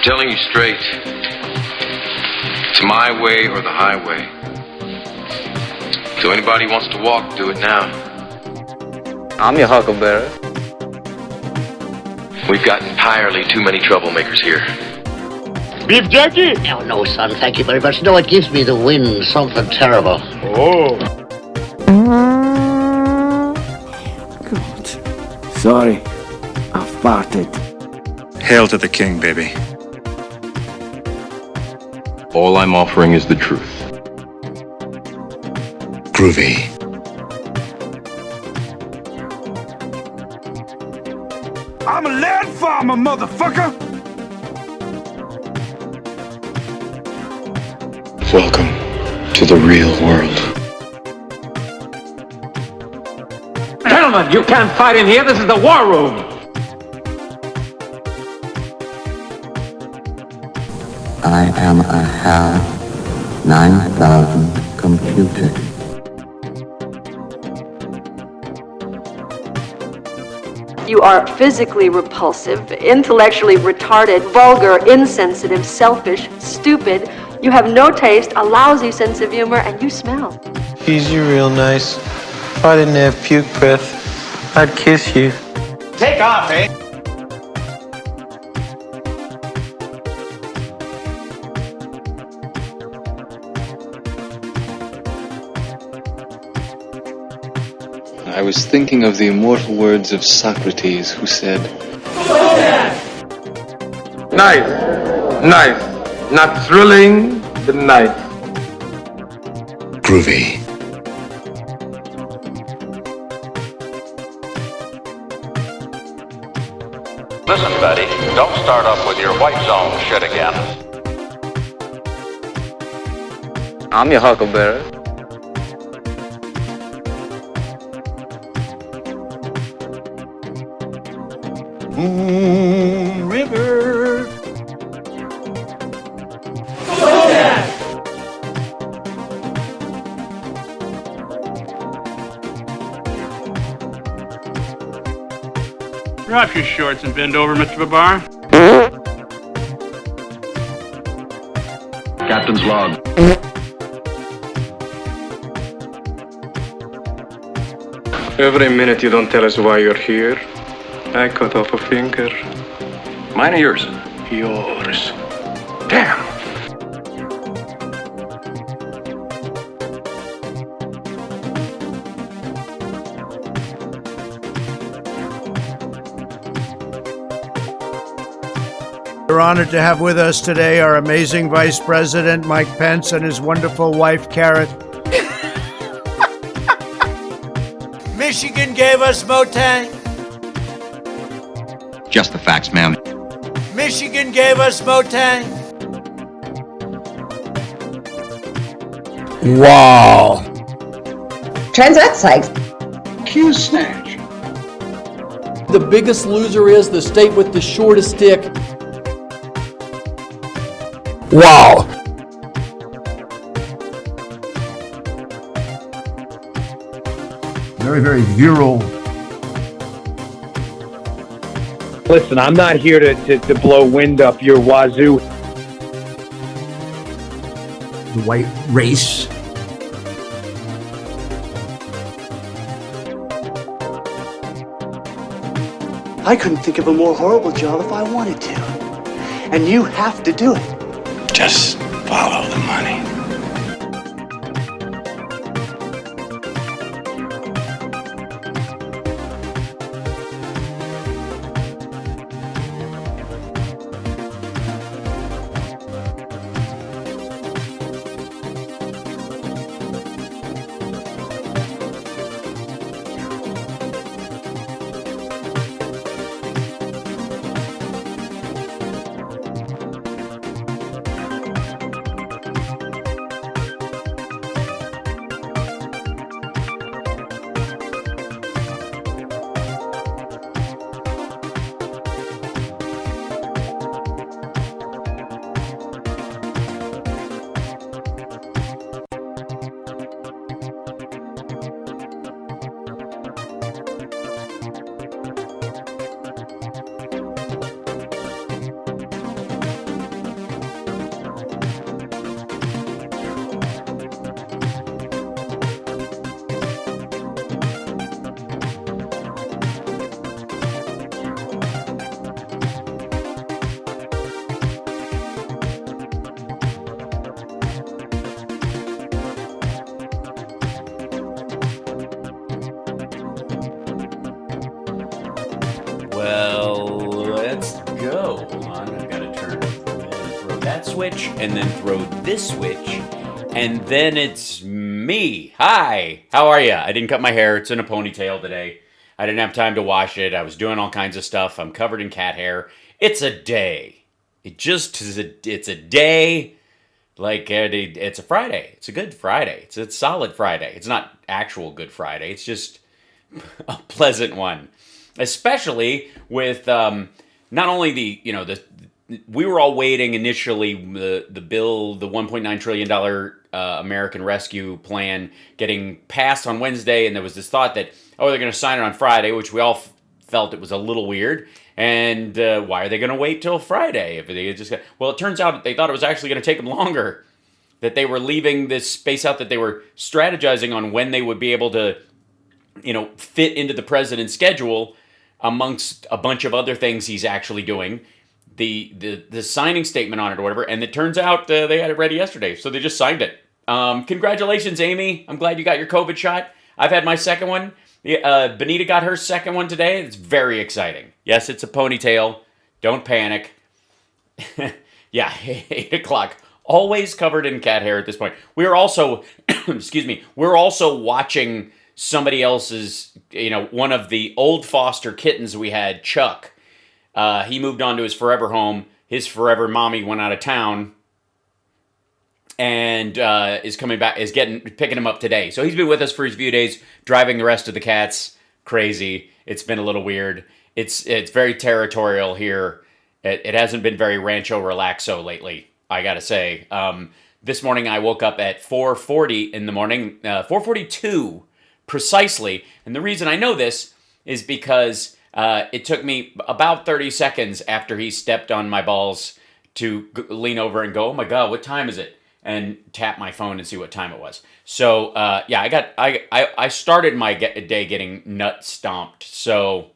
telling you straight. It's my way or the highway. So anybody wants to walk, do it now. I'm your huckleberry. We've got entirely too many troublemakers here. Beef jerky? Oh, no, son, thank you very much. No, it gives me the wind, something terrible. Oh. God. Sorry, I farted. Hail to the king, baby. All I'm offering is the truth. Groovy. I'm a land farmer, motherfucker! Welcome to the real world. Gentlemen, you can't fight in here. This is the war room. I am a HAL 9000 computer. You are physically repulsive, intellectually retarded, vulgar, insensitive, selfish, stupid. You have no taste, a lousy sense of humor, and you smell. Easy, real nice. If I didn't have puke breath, I'd kiss you. Take off, eh? I was thinking of the immortal words of Socrates, who said, Nice. Not thrilling, but nice. Groovy. Listen, Betty, don't start up with your white zone shit again. I'm your huckleberry. Moon River. Drop your shorts and bend over, Mr. Babar. Captain's log. Every minute you don't tell us why you're here, I cut off a finger. Mine or yours? Yours. Damn. We're honored to have with us today our amazing Vice President, Mike Pence, and his wonderful wife, Carrot. Michigan gave us Motang. Just the facts, ma'am. Michigan gave us Motang. Wow. Transvestites. Q-snatch. The biggest loser is the state with the shortest stick. Wow. Very, very virile. Listen, I'm not here to blow wind up your wazoo. The white race. I couldn't think of a more horrible job if I wanted to. And you have to do it. Just follow the money. Well, let's go. Hold on, I've got to throw that switch, and then throw this switch, and then it's me. Hi, how are you? I didn't cut my hair. It's in a ponytail today. I didn't have time to wash it. I was doing all kinds of stuff. I'm covered in cat hair. It's a day. It just is it's a day. Like, it's a Friday. It's a good Friday. It's a solid Friday. It's not actual Good Friday. It's just a pleasant one. Especially with not only we were all waiting initially, the bill, the $1.9 trillion American Rescue Plan getting passed on Wednesday, and there was this thought that, they're going to sign it on Friday, which we all felt it was a little weird. And why are they going to wait till Friday? If they just well, it turns out they thought it was actually going to take them longer. That they were leaving this space out, that they were strategizing on when they would be able to, fit into the president's schedule amongst a bunch of other things he's actually doing. The signing statement on it or whatever. And it turns out they had it ready yesterday, so they just signed it. Congratulations, Amy. I'm glad you got your COVID shot. I've had my second one. Benita got her second one today. It's very exciting. Yes, it's a ponytail. Don't panic. Yeah, 8 o'clock. Always covered in cat hair at this point. We are also, we're also watching somebody else's, one of the old foster kittens we had, Chuck. He moved on to his forever home. His forever mommy went out of town. And is coming back, picking him up today. So he's been with us for a few days, driving the rest of the cats crazy. It's been a little weird. It's very territorial here. It hasn't been very Rancho Relaxo lately, I gotta say. This morning I woke up at 4:40 in the morning, 4:42 precisely. And the reason I know this is because it took me about 30 seconds after he stepped on my balls to lean over and go, oh my God, what time is it? And tap my phone and see what time it was. So I started my day getting nut stomped. So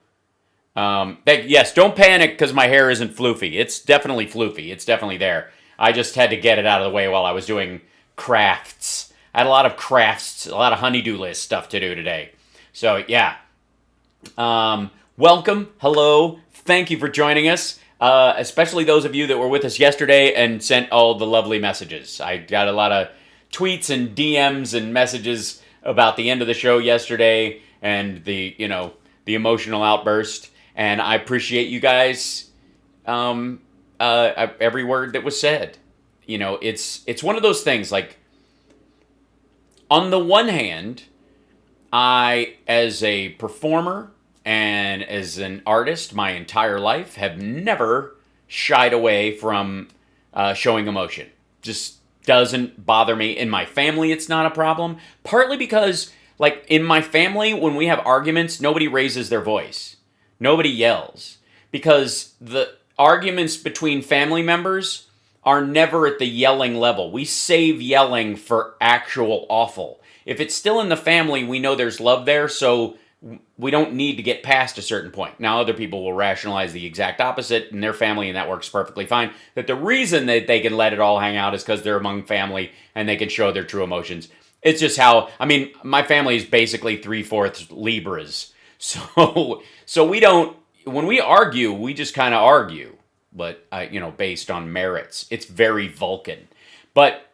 yes, don't panic because my hair isn't floofy. It's definitely floofy. It's definitely there. I just had to get it out of the way while I was doing crafts. I had a lot of crafts, a lot of honey-do list stuff to do today. So yeah, welcome, hello, thank you for joining us. Especially those of you that were with us yesterday and sent all the lovely messages. I got a lot of tweets and DMs and messages about the end of the show yesterday and the emotional outburst. And I appreciate you guys, every word that was said. It's one of those things, like, on the one hand, I, as a performer, and as an artist, my entire life, have never shied away from showing emotion. Just doesn't bother me. In my family, it's not a problem. Partly because, like, in my family, when we have arguments, nobody raises their voice. Nobody yells. Because the arguments between family members are never at the yelling level. We save yelling for actual awful. If it's still in the family, we know there's love there, so we don't need to get past a certain point. Now, other people will rationalize the exact opposite in their family, and that works perfectly fine. That the reason that they can let it all hang out is because they're among family and they can show their true emotions. It's just how, my family is basically 3/4 Libras. So we don't, when we argue, we just kind of argue, but, based on merits. It's very Vulcan. But,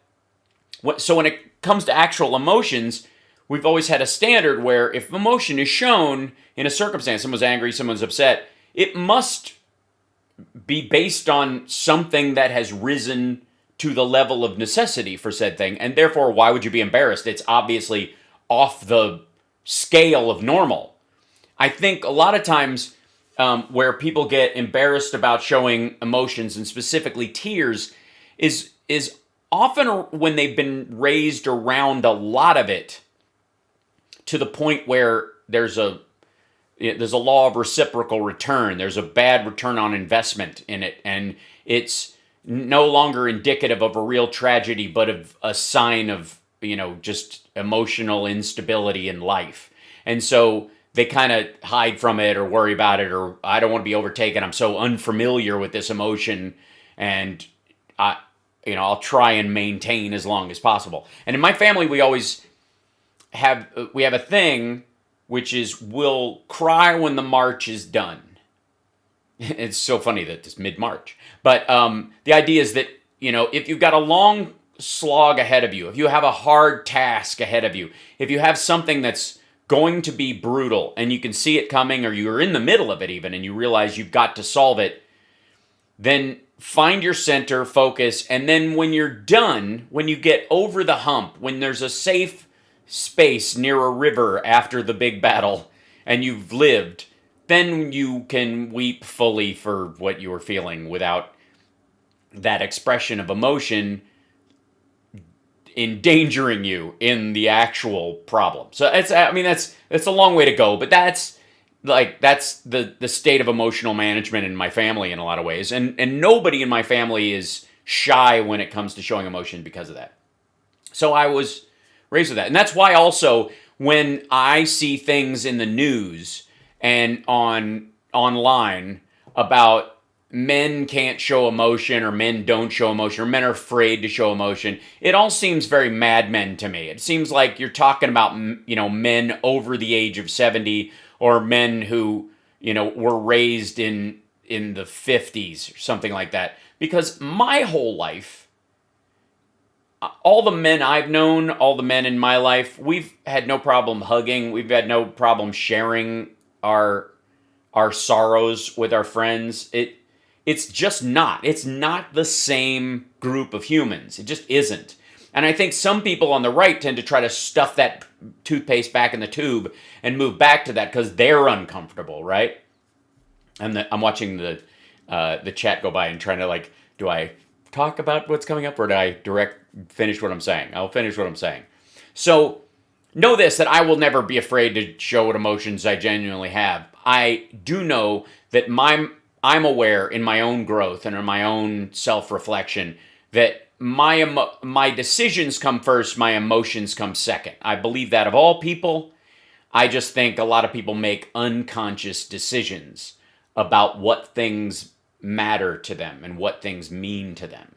so when it comes to actual emotions, we've always had a standard where if emotion is shown in a circumstance, someone's angry, someone's upset, it must be based on something that has risen to the level of necessity for said thing. And therefore, why would you be embarrassed? It's obviously off the scale of normal. I think a lot of times where people get embarrassed about showing emotions, and specifically tears, is often when they've been raised around a lot of it, to the point where there's a law of reciprocal return. There's a bad return on investment in it, and it's no longer indicative of a real tragedy, but of a sign of, just emotional instability in life. And so they kind of hide from it or worry about it, or I don't want to be overtaken. I'm so unfamiliar with this emotion, and I'll try and maintain as long as possible. And in my family, we have a thing which is we'll cry when the march is done. It's so funny that it's mid-March. But the idea is that, if you've got a long slog ahead of you, if you have a hard task ahead of you, if you have something that's going to be brutal and you can see it coming, or you're in the middle of it even, and you realize you've got to solve it, then find your center, focus, and then when you're done, when you get over the hump, when there's a safe space near a river after the big battle and you've lived, then you can weep fully for what you were feeling without that expression of emotion endangering you in the actual problem. So that's a long way to go, but that's the state of emotional management in my family in a lot of ways. And nobody in my family is shy when it comes to showing emotion because of that. So I was raised with that. And that's why also when I see things in the news and online about men can't show emotion, or men don't show emotion, or men are afraid to show emotion, it all seems very Mad Men to me. It seems like you're talking about, men over the age of 70, or men who, were raised in the 50s or something like that. Because my whole life, all the men I've known, all the men in my life, we've had no problem hugging. We've had no problem sharing our sorrows with our friends. It's just not. It's not the same group of humans. It just isn't. And I think some people on the right tend to try to stuff that toothpaste back in the tube and move back to that because they're uncomfortable, right? And I'm watching the chat go by and trying to do I talk about what's coming up, or do I finish what I'm saying? I'll finish what I'm saying. So know this, that I will never be afraid to show what emotions I genuinely have. I do know that I'm aware in my own growth and in my own self-reflection that my decisions come first, my emotions come second. I believe that of all people. I just think a lot of people make unconscious decisions about what things matter to them and what things mean to them.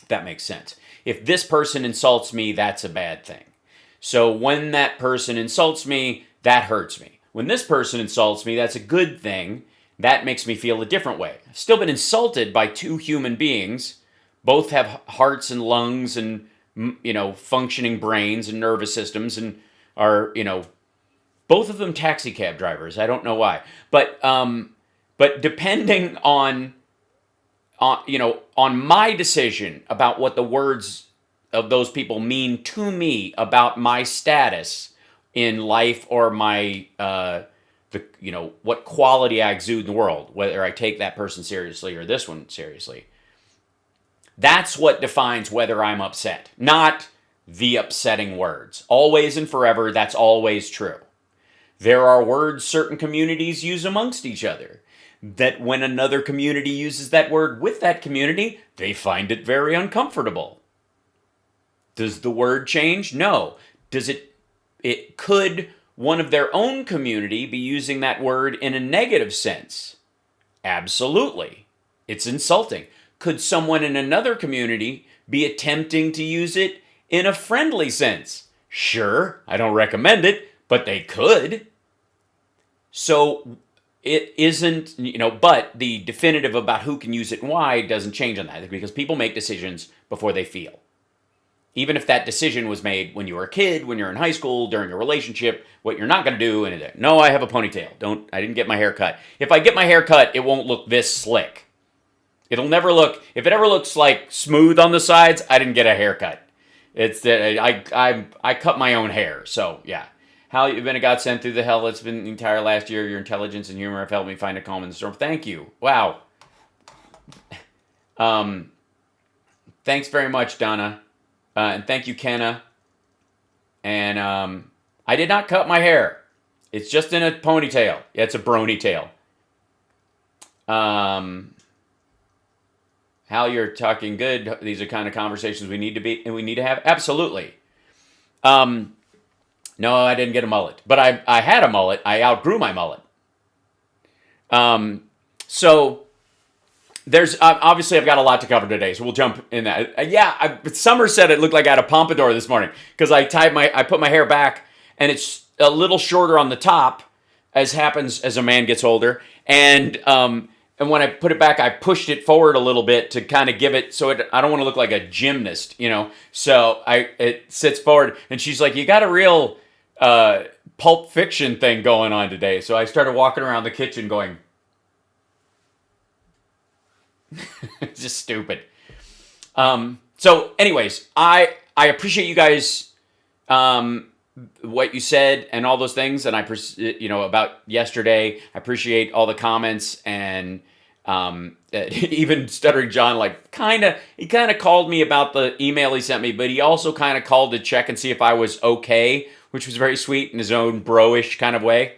If that makes sense. If this person insults me, that's a bad thing. So when that person insults me, that hurts me. When this person insults me, that's a good thing. That makes me feel a different way. I've still been insulted by two human beings. Both have hearts and lungs and, functioning brains and nervous systems, and are, both of them taxi cab drivers. I don't know why. But depending on my decision about what the words of those people mean to me about my status in life, or my what quality I exude in the world, whether I take that person seriously or this one seriously, that's what defines whether I'm upset, not the upsetting words. Always and forever, that's always true. There are words certain communities use amongst each other that when another community uses that word with that community, they find it very uncomfortable. Does the word change? No. Does it could one of their own community be using that word in a negative sense? Absolutely. It's insulting. Could someone in another community be attempting to use it in a friendly sense? Sure, I don't recommend it, but they could. So it isn't, but the definitive about who can use it and why doesn't change on that, because people make decisions before they feel. Even if that decision was made when you were a kid, when you're in high school, during a relationship, what you're not going to do, no, I have a ponytail. I didn't get my hair cut. If I get my hair cut, it won't look this slick. It'll never look, if it ever looks like smooth on the sides, I didn't get a haircut. It's that I cut my own hair. So yeah. Hal, you've been a godsend through the hell it's been the entire last year. Your intelligence and humor have helped me find a calm in the storm. Thank you. Wow. Thanks very much, Donna. And thank you, Kenna. And I did not cut my hair. It's just in a ponytail. Yeah, it's a brony tail. Hal, you're talking good. These are kind of conversations we need to have. Absolutely. No, I didn't get a mullet, but I had a mullet. I outgrew my mullet. So there's obviously I've got a lot to cover today, so we'll jump in that. Summer said it looked like I had a pompadour this morning because I put my hair back and it's a little shorter on the top, as happens as a man gets older, and And when I put it back, I pushed it forward a little bit to kind of give it, so I don't want to look like a gymnast, So it sits forward, and she's like, "You got a real Pulp Fiction thing going on today." So I started walking around the kitchen going, it's just stupid. So anyways, I appreciate you guys, what you said and all those things, and about yesterday. I appreciate all the comments, and even Stuttering John, he kind of called me about the email he sent me, but he also kind of called to check and see if I was okay, which was very sweet in his own bro-ish kind of way,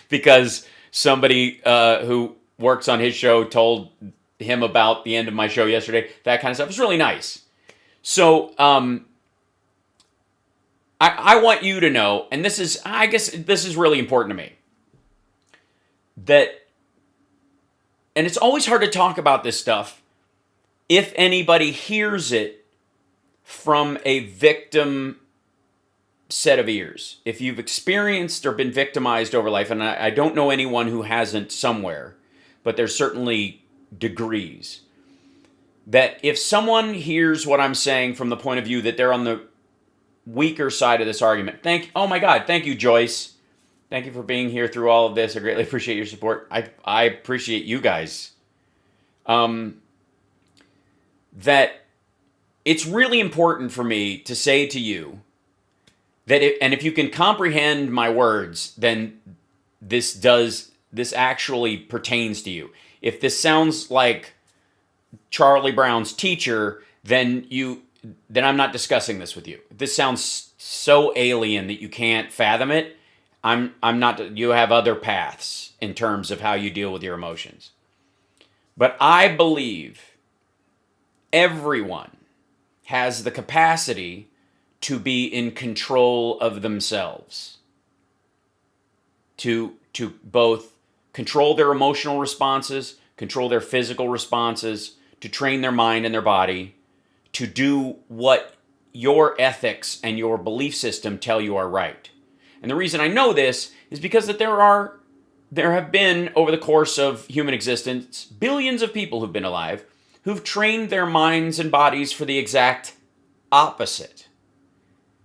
because somebody who works on his show told him about the end of my show yesterday. That kind of stuff. It was really nice. So I want you to know, and I guess this is really important to me, that, and it's always hard to talk about this stuff if anybody hears it from a victim set of ears. If you've experienced or been victimized over life, and I don't know anyone who hasn't somewhere, but there's certainly degrees, that if someone hears what I'm saying from the point of view that they're on the weaker side of this argument, oh my God, thank you, Joyce. Thank you for being here through all of this. I greatly appreciate your support. I appreciate you guys. That it's really important for me to say to you that if you can comprehend my words, then this actually pertains to you. If this sounds like Charlie Brown's teacher, then I'm not discussing this with you. If this sounds so alien that you can't fathom it, I'm not. You have other paths in terms of how you deal with your emotions. But I believe everyone has the capacity to be in control of themselves, to both control their emotional responses, control their physical responses, to train their mind and their body, to do what your ethics and your belief system tell you are right. And the reason I know this is because that there have been, over the course of human existence, billions of people who've been alive who've trained their minds and bodies for the exact opposite.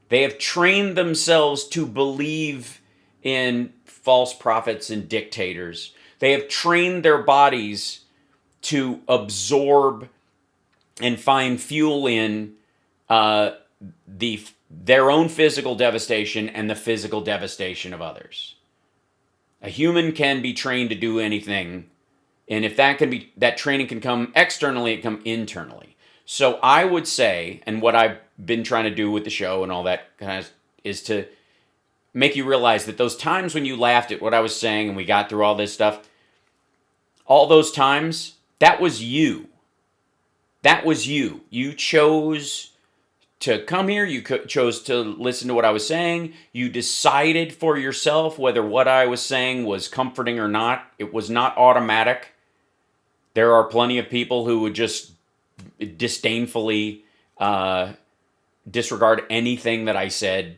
They have trained themselves to believe in false prophets and dictators. They have trained their bodies to absorb and find fuel in their own physical devastation and the physical devastation of others. A human can be trained to do anything, and if that training can come externally, it can come internally. So I would say, and what I've been trying to do with the show and all that kind of is to make you realize that those times when you laughed at what I was saying and we got through all this stuff, all those times, that was you. That was you. You chose to come here. You chose to listen to what I was saying. You decided for yourself whether what I was saying was comforting or not. It was not automatic. There are plenty of people who would just disdainfully disregard anything that I said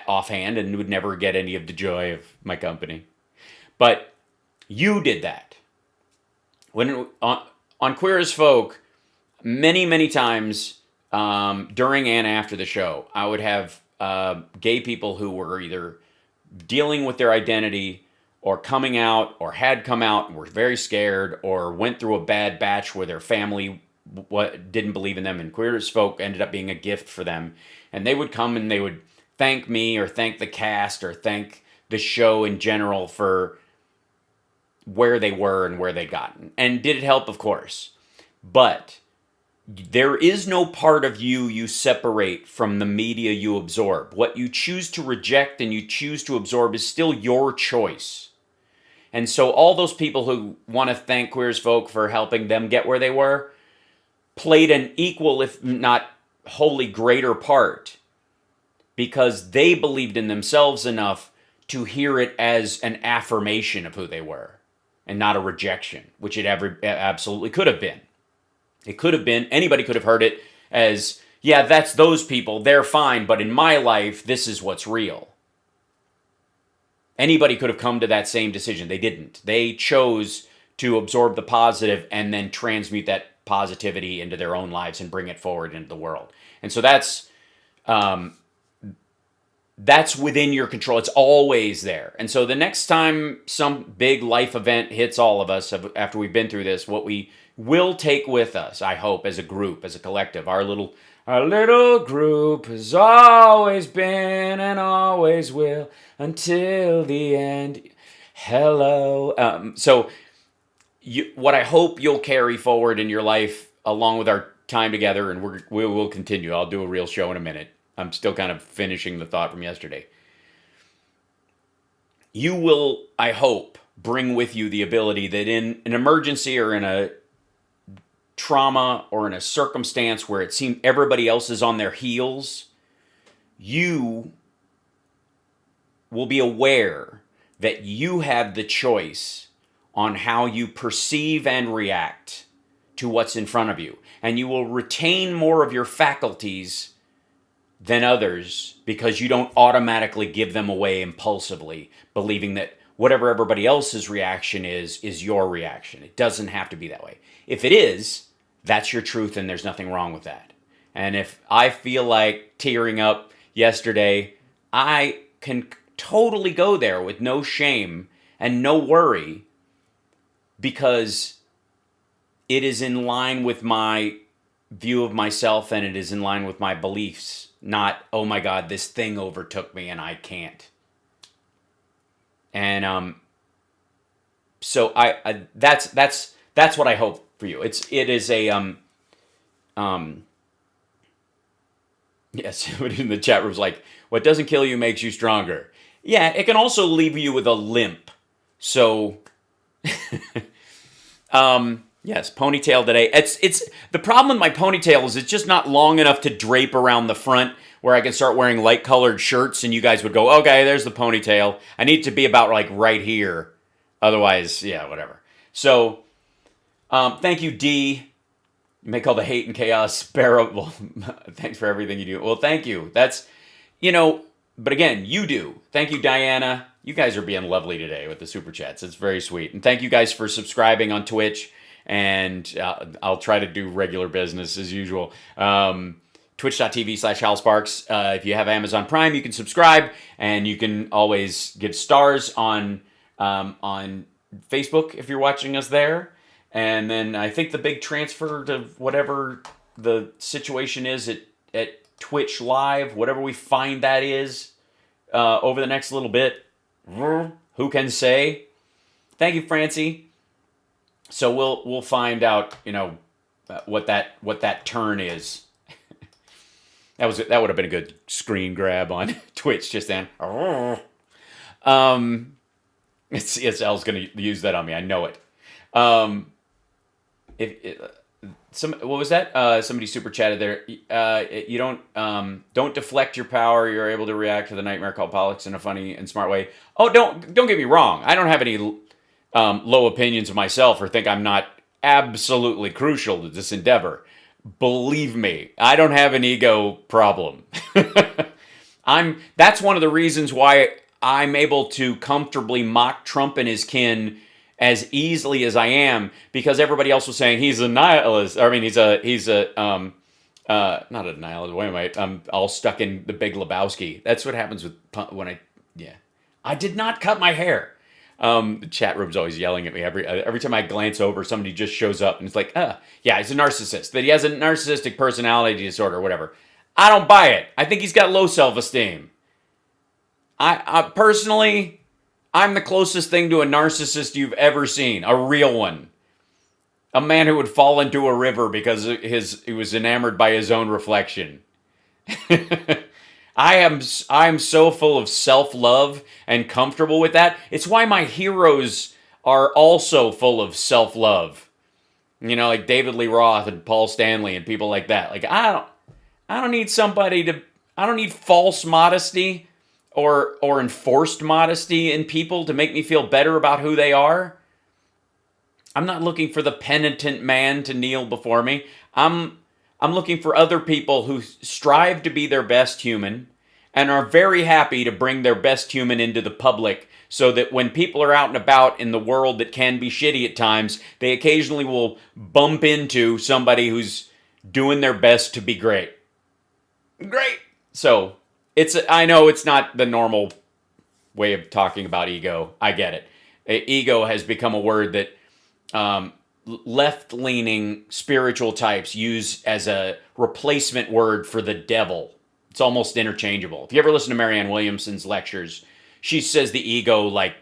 offhand and would never get any of the joy of my company. But you did that. When on Queer as Folk, many, many times during and after the show, I would have gay people who were either dealing with their identity or coming out or had come out and were very scared or went through a bad batch where their family didn't believe in them, and Queer as Folk ended up being a gift for them. And they would come and they would thank me or thank the cast or thank the show in general for where they were and where they'd gotten. And did it help? Of course. But there is no part of you separate from the media you absorb. What you choose to reject and you choose to absorb is still your choice. And so all those people who want to thank Queer as Folk for helping them get where they were played an equal, if not wholly greater part, because they believed in themselves enough to hear it as an affirmation of who they were and not a rejection, which it absolutely could have been. It could have been, anybody could have heard it as, yeah, that's those people, they're fine, but in my life, this is what's real. Anybody could have come to that same decision. They didn't. They chose to absorb the positive and then transmute that positivity into their own lives and bring it forward into the world. And so that's within your control. It's always there. And so the next time some big life event hits all of us after we've been through this, what we will take with us, I hope, as a group, as a collective, our little group has always been and always will until the end. Hello. What I hope you'll carry forward in your life along with our time together, and we will continue. I'll do a real show in a minute. I'm still kind of finishing the thought from yesterday. You will, I hope, bring with you the ability that in an emergency or in a trauma or in a circumstance where it seems everybody else is on their heels, you will be aware that you have the choice on how you perceive and react to what's in front of you. And you will retain more of your faculties than others because you don't automatically give them away impulsively, believing that whatever everybody else's reaction is your reaction. It doesn't have to be that way. If it is, that's your truth and there's nothing wrong with that. And if I feel like tearing up yesterday, I can totally go there with no shame and no worry because it is in line with my view of myself and it is in line with my beliefs. Not, oh my God, this thing overtook me and I can't. And so that's what I hope for you. It is a yes, somebody in the chat room's like, what doesn't kill you makes you stronger. Yeah, it can also leave you with a limp. So yes, ponytail today. It's the problem with my ponytail is it's just not long enough to drape around the front where I can start wearing light colored shirts and you guys would go, okay, there's the ponytail. I need it to be about like right here. Otherwise, yeah, whatever. So, thank you, D. You may call the hate and chaos bearable. Thanks for everything you do. Well, thank you. That's, but again, you do. Thank you, Diana. You guys are being lovely today with the super chats. It's very sweet. And thank you guys for subscribing on Twitch. And I'll try to do regular business as usual. Twitch.tv/HalSparks. If you have Amazon Prime, you can subscribe. And you can always give stars on Facebook if you're watching us there. And then I think the big transfer to whatever the situation is at Twitch Live, whatever we find that is, over the next little bit. Who can say? Thank you, Francie. So we'll find out, what that turn is. That would have been a good screen grab on Twitch just then. El's going to use that on me. I know it. What was that? Somebody super chatted there. You don't deflect your power. You're able to react to the nightmare called politics in a funny and smart way. Oh, don't get me wrong. I don't have any low opinions of myself or think I'm not absolutely crucial to this endeavor. Believe me, I don't have an ego problem. That's one of the reasons why I'm able to comfortably mock Trump and his kin as easily as I am, because everybody else was saying he's a nihilist. I mean, he's a not a nihilist. Wait a minute, I'm all stuck in the Big Lebowski. That's what happens when I did not cut my hair. The chat room's always yelling at me every time I glance over. Somebody just shows up and it's like, yeah, he's a narcissist. That he has a narcissistic personality disorder or whatever. I don't buy it. I think he's got low self-esteem. I personally, I'm the closest thing to a narcissist you've ever seen. A real one. A man who would fall into a river because he was enamored by his own reflection. I'm so full of self-love and comfortable with that. It's why my heroes are also full of self-love. Like David Lee Roth and Paul Stanley and people like that. Like I don't need I don't need false modesty or enforced modesty in people to make me feel better about who they are. I'm not looking for the penitent man to kneel before me. I'm looking for other people who strive to be their best human and are very happy to bring their best human into the public so that when people are out and about in the world that can be shitty at times, they occasionally will bump into somebody who's doing their best to be great. Great. So I know it's not the normal way of talking about ego. I get it. Ego has become a word that left-leaning spiritual types use as a replacement word for the devil. It's almost interchangeable. If you ever listen to Marianne Williamson's lectures, she says the ego like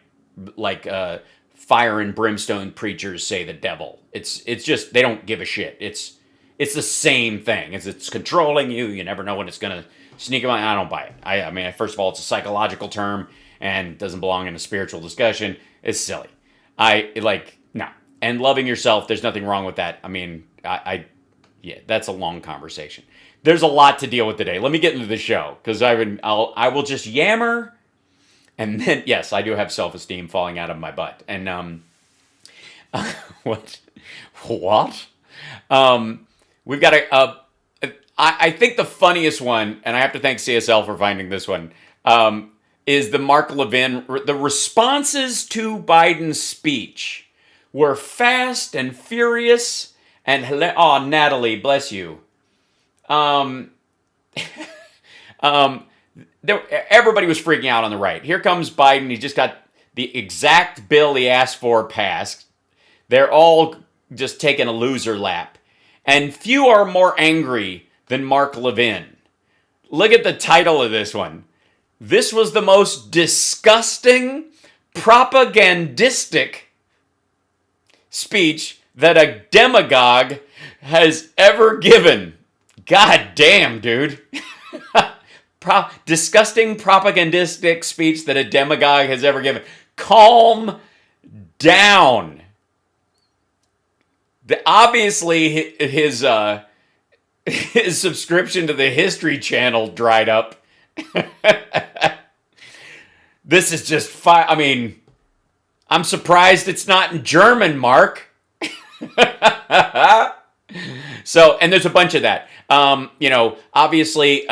fire and brimstone preachers say the devil. It's just, they don't give a shit. It's the same thing. It's controlling you. You never know when it's going to sneak up on you. I don't buy it. I mean, first of all, it's a psychological term and doesn't belong in a spiritual discussion. It's silly. No. And loving yourself, there's nothing wrong with that. I mean, yeah, that's a long conversation. There's a lot to deal with today. Let me get into the show, because I will just yammer, and then, yes, I do have self-esteem falling out of my butt. And, what? We've got I think the funniest one, and I have to thank CSL for finding this one, is the Mark Levin. The responses to Biden's speech were fast and furious and oh, Natalie, bless you. Everybody was freaking out on the right. Here comes Biden. He just got the exact bill he asked for passed. They're all just taking a loser lap. And few are more angry than Mark Levin. Look at the title of this one. This was the most disgusting, propagandistic speech that a demagogue has ever given. God damn, dude. Disgusting, propagandistic speech that a demagogue has ever given. Calm down. Obviously, his subscription to the History Channel dried up. This is just I mean, I'm surprised it's not in German, Mark. So, and there's a bunch of that. Obviously,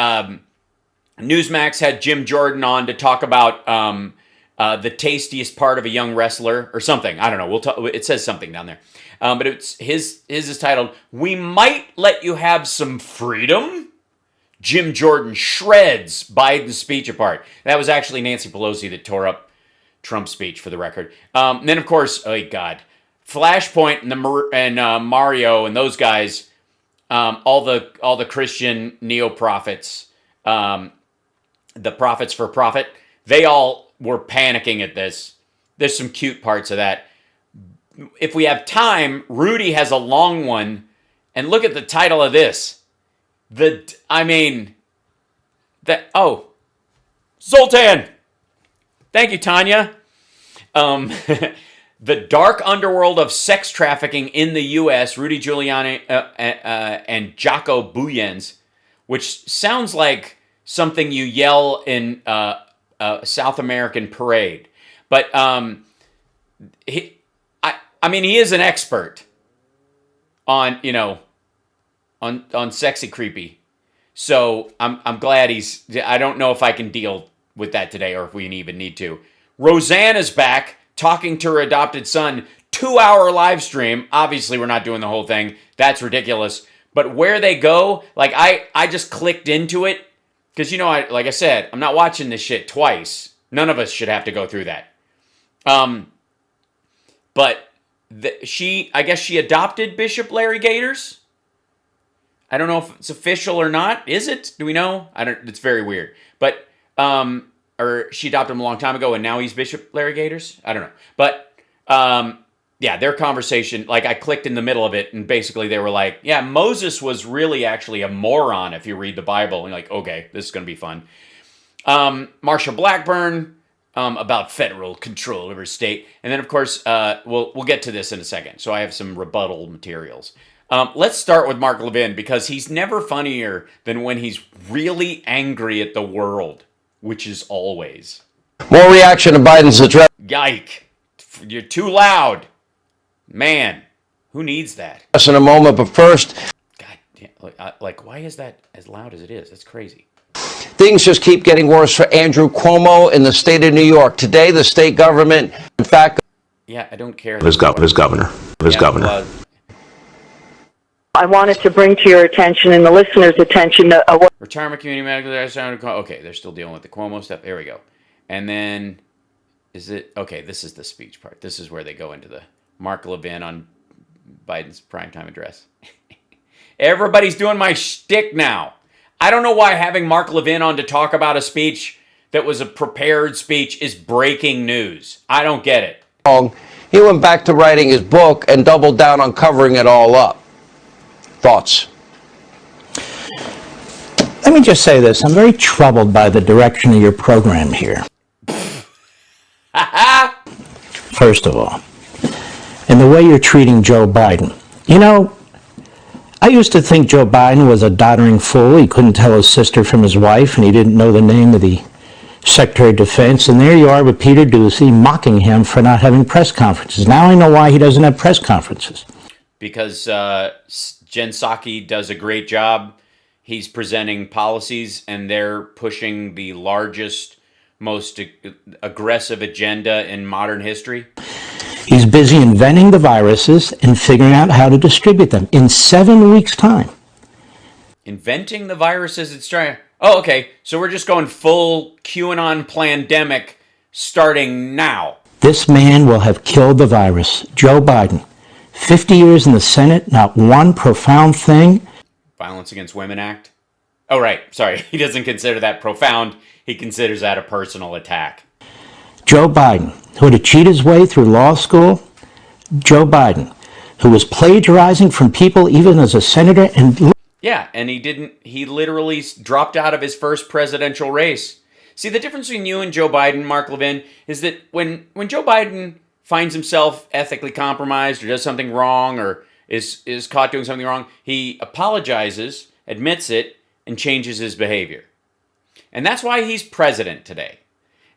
Newsmax had Jim Jordan on to talk about the tastiest part of a young wrestler or something. I don't know. It says something down there. But his is titled, "We Might Let You Have Some Freedom." Jim Jordan shreds Biden's speech apart. That was actually Nancy Pelosi that tore up Trump's speech, for the record. And then, of course, oh God, Flashpoint and Mario and those guys, all the Christian neo-prophets, the prophets for profit, they all were panicking at this. There's some cute parts of that. If we have time, Rudy has a long one, and look at the title of this. Zoltan! Thank you, Tanya. The dark underworld of sex trafficking in the U.S., Rudy Giuliani and Jocko Buyens, which sounds like something you yell in a South American parade. But he is an expert on sexy creepy. So I'm glad I don't know if I can deal with that today or if we even need to. Roseanne is back talking to her adopted son, 2-hour live stream. Obviously, we're not doing the whole thing. That's ridiculous. But where they go, like I just clicked into it because, like I said, I'm not watching this shit twice. None of us should have to go through that. But I guess she adopted Bishop Larry Gators. I don't know if it's official or not. Is it? Do we know? It's very weird. But or she adopted him a long time ago, and now he's Bishop Larry Gators. I don't know. But yeah, their conversation. Like I clicked in the middle of it, and basically they were like, "Yeah, Moses was really actually a moron if you read the Bible." And you're like, okay, this is going to be fun. Marsha Blackburn about federal control over state, and then of course we'll get to this in a second. So I have some rebuttal materials. Let's start with Mark Levin, because he's never funnier than when he's really angry at the world, which is always. More reaction to Biden's address. Yike. You're too loud. Man, who needs that? In a moment, but first. God damn, like why is that as loud as it is? That's crazy. Things just keep getting worse for Andrew Cuomo in the state of New York. Today, the state government, in fact... Yeah, I don't care. His governor. I wanted to bring to your attention and the listeners' attention what Retirement community medical... Okay, they're still dealing with the Cuomo stuff. There we go. And then, is it... Okay, this is the speech part. This is where they go into the Mark Levin on Biden's primetime address. Everybody's doing my shtick now. I don't know why having Mark Levin on to talk about a speech that was a prepared speech is breaking news. I don't get it. He went back to writing his book and doubled down on covering it all up. Thoughts? Let me just say this. I'm very troubled by the direction of your program here. First of all, and the way you're treating Joe Biden. You know, I used to think Joe Biden was a doddering fool. He couldn't tell his sister from his wife, and he didn't know the name of the Secretary of Defense. And there you are with Peter Doocy mocking him for not having press conferences. Now I know why he doesn't have press conferences. Because Jen Psaki does a great job. He's presenting policies, and they're pushing the largest, most aggressive agenda in modern history. He's busy inventing the viruses and figuring out how to distribute them in 7 weeks' time. Inventing the viruses it's trying... Oh, okay. So we're just going full QAnon pandemic starting now. This man will have killed the virus. Joe Biden. 50 years in the Senate, not one profound thing. Violence Against Women Act? Oh, right. Sorry. He doesn't consider that profound. He considers that a personal attack. Joe Biden, who had to cheat his way through law school. Joe Biden, who was plagiarizing from people even as a senator. And yeah, and he literally dropped out of his first presidential race. See, the difference between you and Joe Biden, Mark Levin, is that when Joe Biden finds himself ethically compromised or does something wrong or is caught doing something wrong, he apologizes, admits it, and changes his behavior. And that's why he's president today.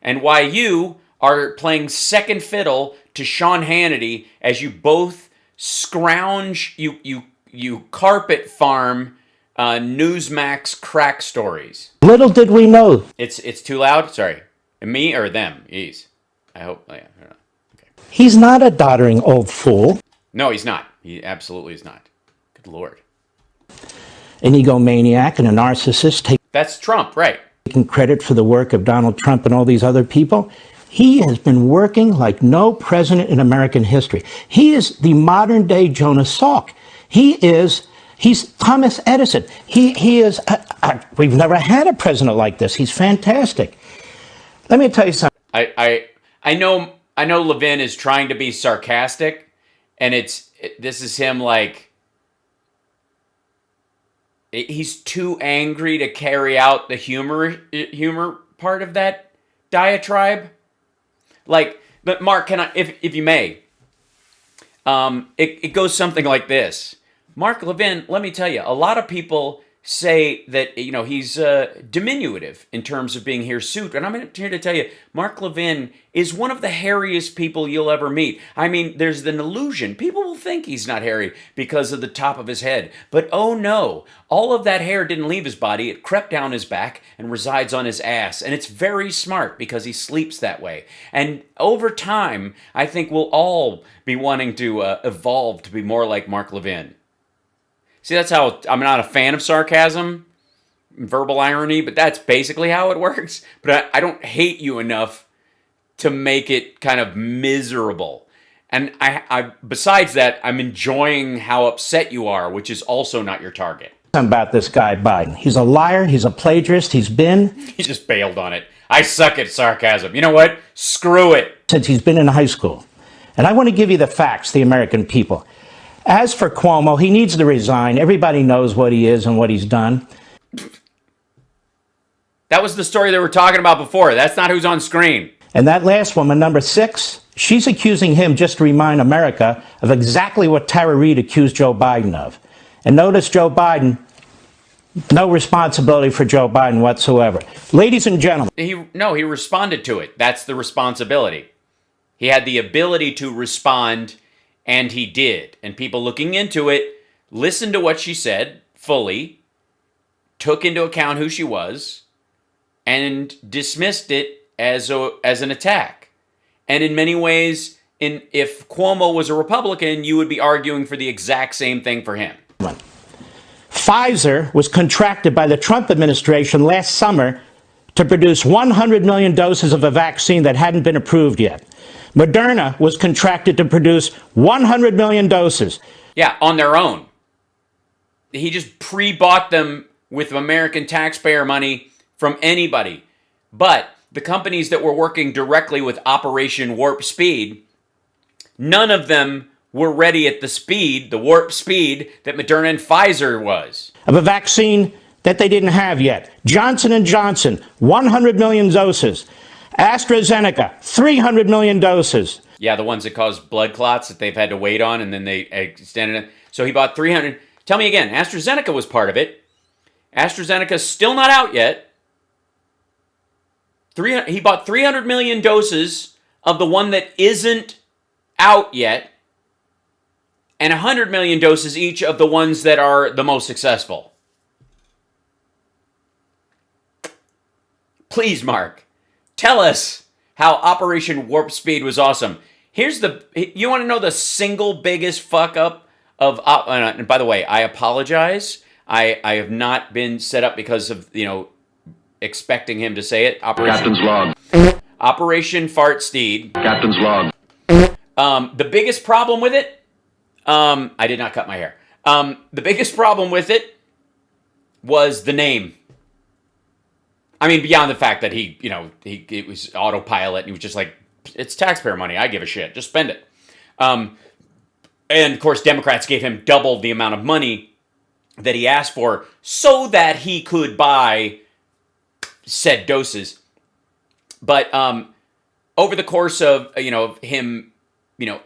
And why you are playing second fiddle to Sean Hannity as you both scrounge, you carpet farm Newsmax crack stories. Little did we know. It's too loud? Sorry. Me or them? Ease. I hope. Yeah, okay. He's not a doddering old fool. No, he's not. He absolutely is not. Good Lord. An egomaniac and a narcissist. That's Trump, right. Taking credit for the work of Donald Trump and all these other people. He has been working like president in American history. He is the modern day Jonas Salk. He's Thomas Edison. He is, we've never had a president like this. He's fantastic. Let me tell you something. I know Levin is trying to be sarcastic, and this is him like, he's too angry to carry out the humor part of that diatribe. Like, but Mark, can I, if you may, it goes something like this. Mark Levin, let me tell you, a lot of people say that, he's diminutive in terms of being hirsute. And I'm here to tell you, Mark Levin is one of the hairiest people you'll ever meet. I mean, there's an illusion. People will think he's not hairy because of the top of his head. But oh no, all of that hair didn't leave his body. It crept down his back and resides on his ass. And it's very smart because he sleeps that way. And over time, I think we'll all be wanting to evolve to be more like Mark Levin. See, that's how I'm not a fan of sarcasm, verbal irony, but that's basically how it works. But I don't hate you enough to make it kind of miserable. And I besides that, I'm enjoying how upset you are, which is also not your target. About this guy Biden. He's a liar. He's a plagiarist. He just bailed on it. I suck at sarcasm. You know what? Screw it. Since he's been in high school. And I want to give you the facts, the American people. As for Cuomo, he needs to resign. Everybody knows what he is and what he's done. That was the story they were talking about before. That's not who's on screen. And that last woman, number 6, she's accusing him, just to remind America, of exactly what Tara Reid accused Joe Biden of. And notice Joe Biden, no responsibility for Joe Biden whatsoever. Ladies and gentlemen. He responded to it. That's the responsibility. He had the ability to respond. And he did. And people looking into it listened to what she said fully, took into account who she was, and dismissed it as an attack. And in many ways, if Cuomo was a Republican, you would be arguing for the exact same thing for him. Pfizer was contracted by the Trump administration last summer to produce 100 million doses of a vaccine that hadn't been approved yet. Moderna was contracted to produce 100 million doses. Yeah, on their own. He just pre-bought them with American taxpayer money from anybody. But the companies that were working directly with Operation Warp Speed, none of them were ready at the warp speed that Moderna and Pfizer was. Of a vaccine that they didn't have yet. Johnson & Johnson, 100 million doses. AstraZeneca, 300 million doses. Yeah, the ones that cause blood clots that they've had to wait on, and then they extended it. So he bought 300. Tell me again, AstraZeneca was part of it. AstraZeneca's still not out yet. He bought 300 million doses of the one that isn't out yet, and 100 million doses each of the ones that are the most successful. Please, Mark, tell us how Operation Warp Speed was awesome. You want to know the single biggest fuck up of, and by the way, I apologize. I have not been set up because of, expecting him to say it. Captain's log. Operation Fart Steed. Captain's log. The biggest problem with it, I did not cut my hair. The biggest problem with it was the name. I mean, beyond the fact that it was autopilot, and he was just like, it's taxpayer money, I give a shit, just spend it. And of course, Democrats gave him double the amount of money that he asked for so that he could buy said doses. But over the course of him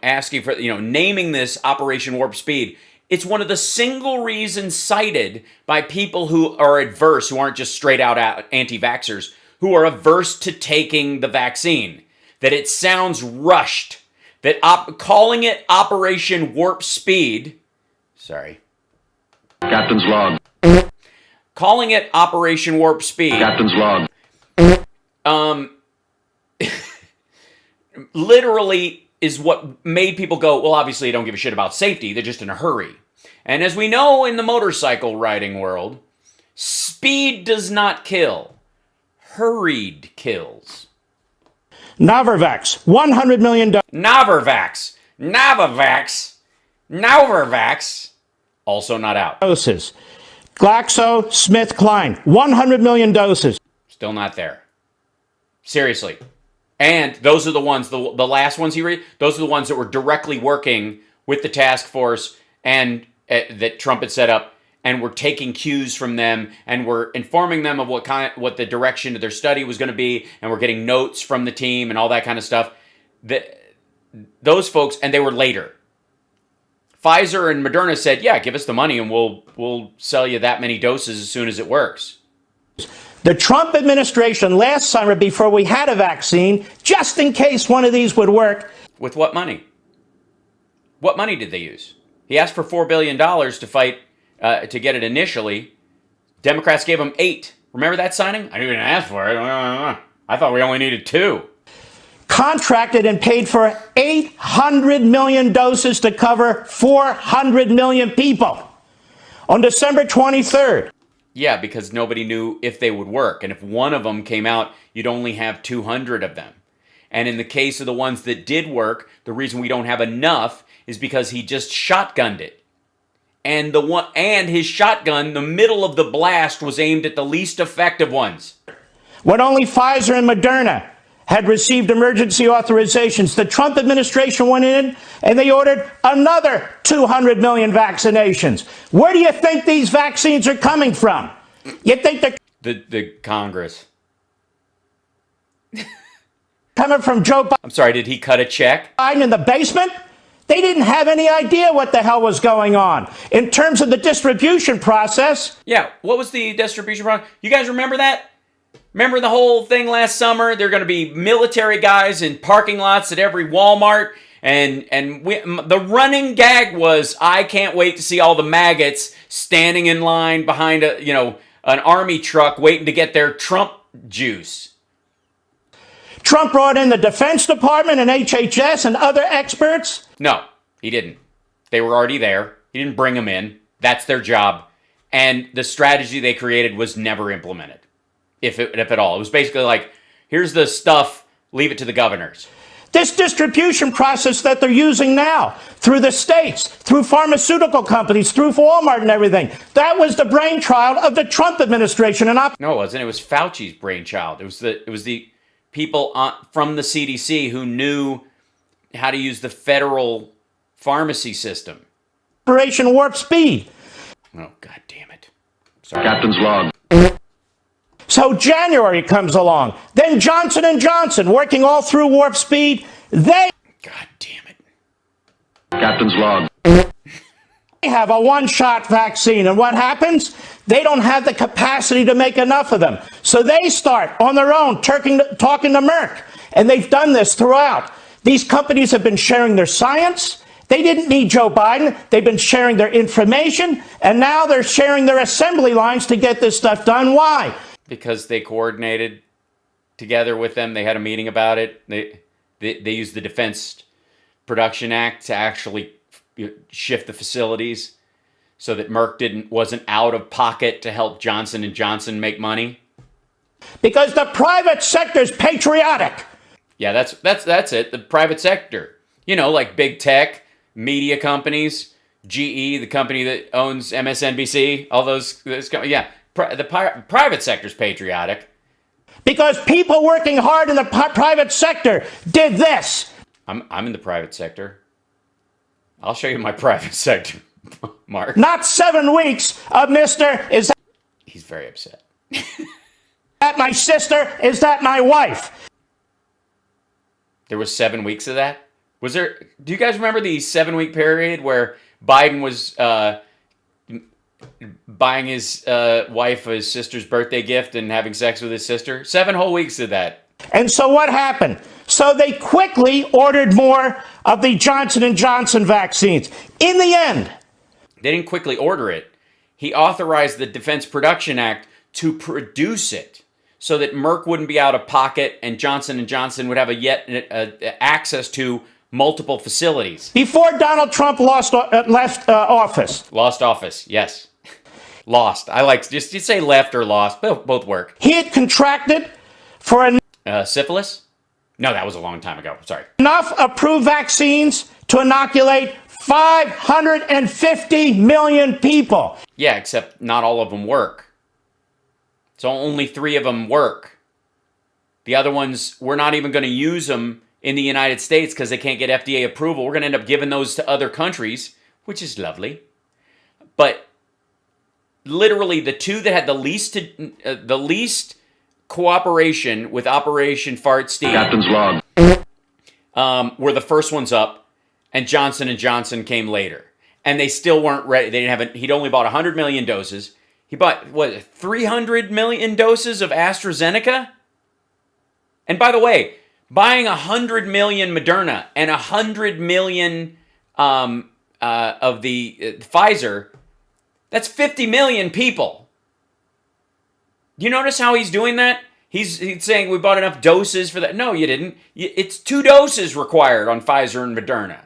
asking for naming this Operation Warp Speed, it's one of the single reasons cited by people who are adverse, who aren't just straight out anti-vaxxers, who are averse to taking the vaccine, that it sounds rushed, that calling it Operation Warp Speed, Captain's log. Calling it Operation Warp Speed. Captain's log. Literally is what made people go, well, obviously they don't give a shit about safety, they're just in a hurry. And as we know in the motorcycle riding world, speed does not kill. Hurried kills. Novavax, 100 million doses. Novavax, also not out. Doses. GlaxoSmithKline, 100 million doses. Still not there. Seriously. And those are the ones, the last ones he read, those are the ones that were directly working with the task force and that Trump had set up, and were taking cues from them, and were informing them of what the direction of their study was going to be, and were getting notes from the team and all that kind of stuff. Those folks, and they were later. Pfizer and Moderna said, yeah, give us the money and we'll sell you that many doses as soon as it works. The Trump administration last summer, before we had a vaccine, just in case one of these would work. With what money? What money did they use? He asked for $4 billion to fight, to get it initially. Democrats gave him $8 billion. Remember that signing? I didn't even ask for it. I thought we only needed 2. Contracted and paid for 800 million doses to cover 400 million people. On December 23rd. Yeah, because nobody knew if they would work. And if one of them came out, you'd only have 200 of them. And in the case of the ones that did work, the reason we don't have enough is because he just shotgunned it. And his shotgun, the middle of the blast, was aimed at the least effective ones. When only Pfizer and Moderna had received emergency authorizations, the Trump administration went in and they ordered another 200 million vaccinations. Where do you think these vaccines are coming from? You think they're the Congress coming from Joe Biden? I'm sorry, did he cut a check? Biden in the basement? They didn't have any idea what the hell was going on. In terms of the distribution process. Yeah, what was the distribution process? You guys remember that? Remember the whole thing last summer? There are going to be military guys in parking lots at every Walmart. The running gag was, I can't wait to see all the maggots standing in line behind an army truck waiting to get their Trump juice. Trump brought in the Defense Department and HHS and other experts? No, he didn't. They were already there. He didn't bring them in. That's their job. And the strategy they created was never implemented, if at all. It was basically like, here's the stuff, leave it to the governors. This distribution process that they're using now, through the states, through pharmaceutical companies, through Walmart and everything, that was the brainchild of the Trump administration. No, it wasn't. It was Fauci's brainchild. It was the people from the CDC who knew how to use the federal pharmacy system. Operation Warp Speed. Oh, God damn it. Sorry. Captain's log. So January comes along. Then Johnson & Johnson, working all through Warp Speed, they... God damn it. Captain's log. They have a one-shot vaccine. And what happens? They don't have the capacity to make enough of them. So they start on their own talking to Merck. And they've done this throughout. These companies have been sharing their science. They didn't need Joe Biden. They've been sharing their information. And now they're sharing their assembly lines to get this stuff done. Why? Because they coordinated together with them. They had a meeting about it. They used the Defense Production Act to actually shift the facilities so that Merck wasn't out of pocket to help Johnson & Johnson make money. Because the private sector's patriotic. Yeah, that's it. The private sector. You know, like big tech, media companies, GE, the company that owns MSNBC, all those yeah. The private sector's patriotic. Because people working hard in the private sector did this. I'm in the private sector. I'll show you my private sector, Mark. Not 7 weeks of Mr. Is that... He's very upset. That my sister? Is that my wife? There was 7 weeks of that? Was there... Do you guys remember the 7-week period where Biden was... buying his wife his sister's birthday gift and having sex with his sister? 7 whole weeks of that. And so what happened? So they quickly ordered more of the Johnson & Johnson vaccines. In the end, they didn't quickly order it. He authorized the Defense Production Act to produce it so that Merck wouldn't be out of pocket and Johnson & Johnson would have access to multiple facilities. Before Donald Trump left office. Lost office, yes. Lost. I like, just say left or lost. Both work. He had contracted for syphilis? No, that was a long time ago. Sorry. Enough approved vaccines to inoculate 550 million people. Yeah, except not all of them work. So only 3 of them work. The other ones, we're not even going to use them in the United States because they can't get FDA approval. We're going to end up giving those to other countries, which is lovely. But literally the 2 that had the least cooperation with Operation Fart Steve Captain's log. were the first ones up, and Johnson & Johnson came later. And they still weren't ready. They didn't have he'd only bought 100 million doses. He bought, 300 million doses of AstraZeneca? And by the way, buying 100 million Moderna and 100 million of the Pfizer, that's 50 million people. Do you notice how he's doing that? He's saying we bought enough doses for that. No, you didn't. It's 2 doses required on Pfizer and Moderna.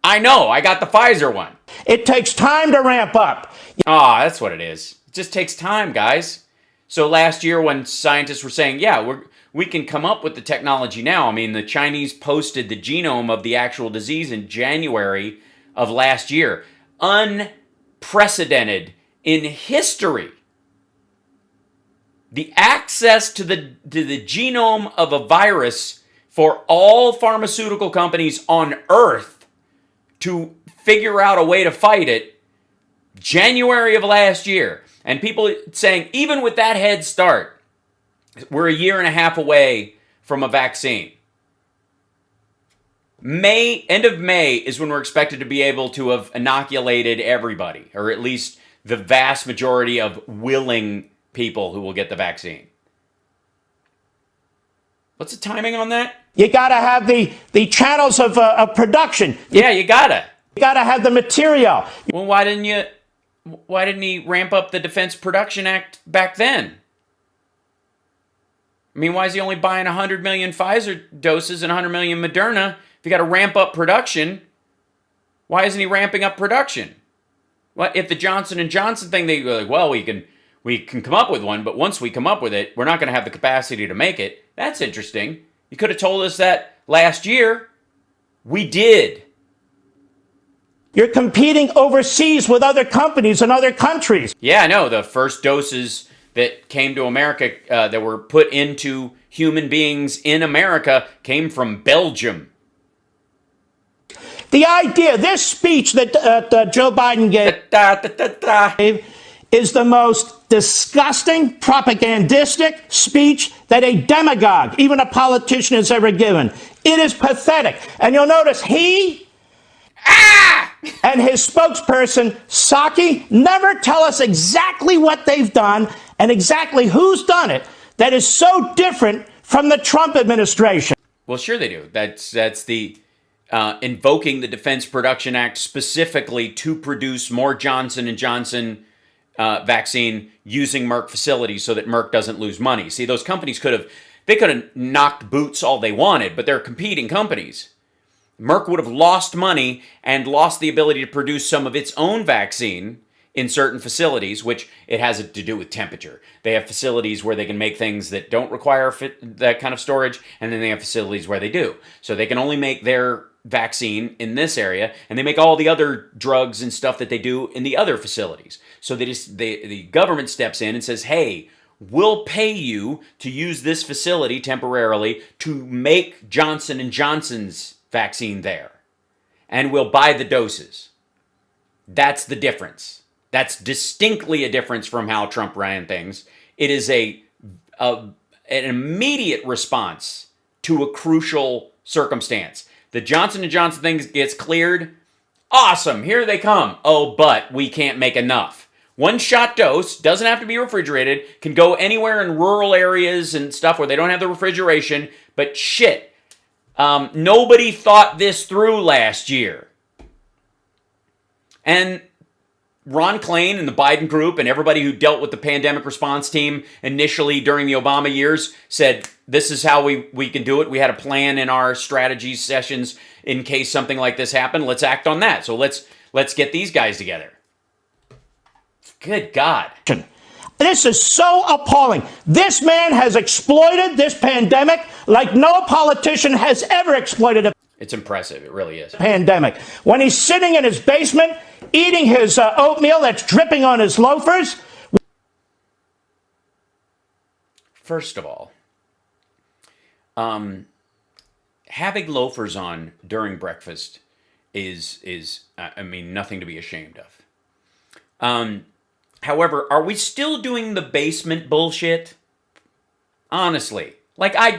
I know. I got the Pfizer one. It takes time to ramp up. That's what it is. It just takes time, guys. So last year when scientists were saying, yeah, we can come up with the technology now. I mean, the Chinese posted the genome of the actual disease in January of last year. Unprecedented in history. The access to the genome of a virus for all pharmaceutical companies on Earth to figure out a way to fight it, January of last year. And people saying, even with that head start, we're 1.5 years away from a vaccine. End of May is when we're expected to be able to have inoculated everybody, or at least the vast majority of willing people who will get the vaccine. What's the timing on that? You got to have the channels of production. Yeah, you gotta. You got to have the material. Well, why didn't he ramp up the Defense Production Act back then? I mean, why is he only buying 100 million Pfizer doses and 100 million Moderna? If you got to ramp up production, why isn't he ramping up production? Well, if the Johnson & Johnson thing, they go like, well, we can come up with one, but once we come up with it, we're not going to have the capacity to make it. That's interesting. You could have told us that last year. We did. You're competing overseas with other companies in other countries. Yeah, I know. The first doses that came to America that were put into human beings in America came from Belgium. The idea, this speech that Joe Biden gave is the most disgusting, propagandistic speech that a demagogue, even a politician, has ever given. It is pathetic. And you'll notice he and his spokesperson, Psaki, never tell us exactly what they've done and exactly who's done it that is so different from the Trump administration. Well, sure they do. That's the invoking the Defense Production Act specifically to produce more Johnson & Johnson vaccine using Merck facilities so that Merck doesn't lose money. See, those companies could have knocked boots all they wanted, but they're competing companies. Merck would have lost money and lost the ability to produce some of its own vaccine in certain facilities, which it has to do with temperature. They have facilities where they can make things that don't require that kind of storage, and then they have facilities where they do. So they can only make their vaccine in this area, and they make all the other drugs and stuff that they do in the other facilities. So the government steps in and says, hey, we'll pay you to use this facility temporarily to make Johnson & Johnson's vaccine there. And we'll buy the doses. That's the difference. That's distinctly a difference from how Trump ran things. It is an immediate response to a crucial circumstance. The Johnson & Johnson thing gets cleared. Awesome, here they come. Oh, but we can't make enough. One shot dose, doesn't have to be refrigerated, can go anywhere in rural areas and stuff where they don't have the refrigeration, but shit. Nobody thought this through last year. And Ron Klain and the Biden group and everybody who dealt with the pandemic response team initially during the Obama years said, this is how we can do it. We had a plan in our strategy sessions in case something like this happened. Let's act on that. So let's get these guys together. Good God. This is so appalling. This man has exploited this pandemic like no politician has ever exploited a It's impressive. It really is. Pandemic. When he's sitting in his basement eating his oatmeal that's dripping on his loafers. First of all, having loafers on during breakfast is nothing to be ashamed of. However, are we still doing the basement bullshit? Honestly, like I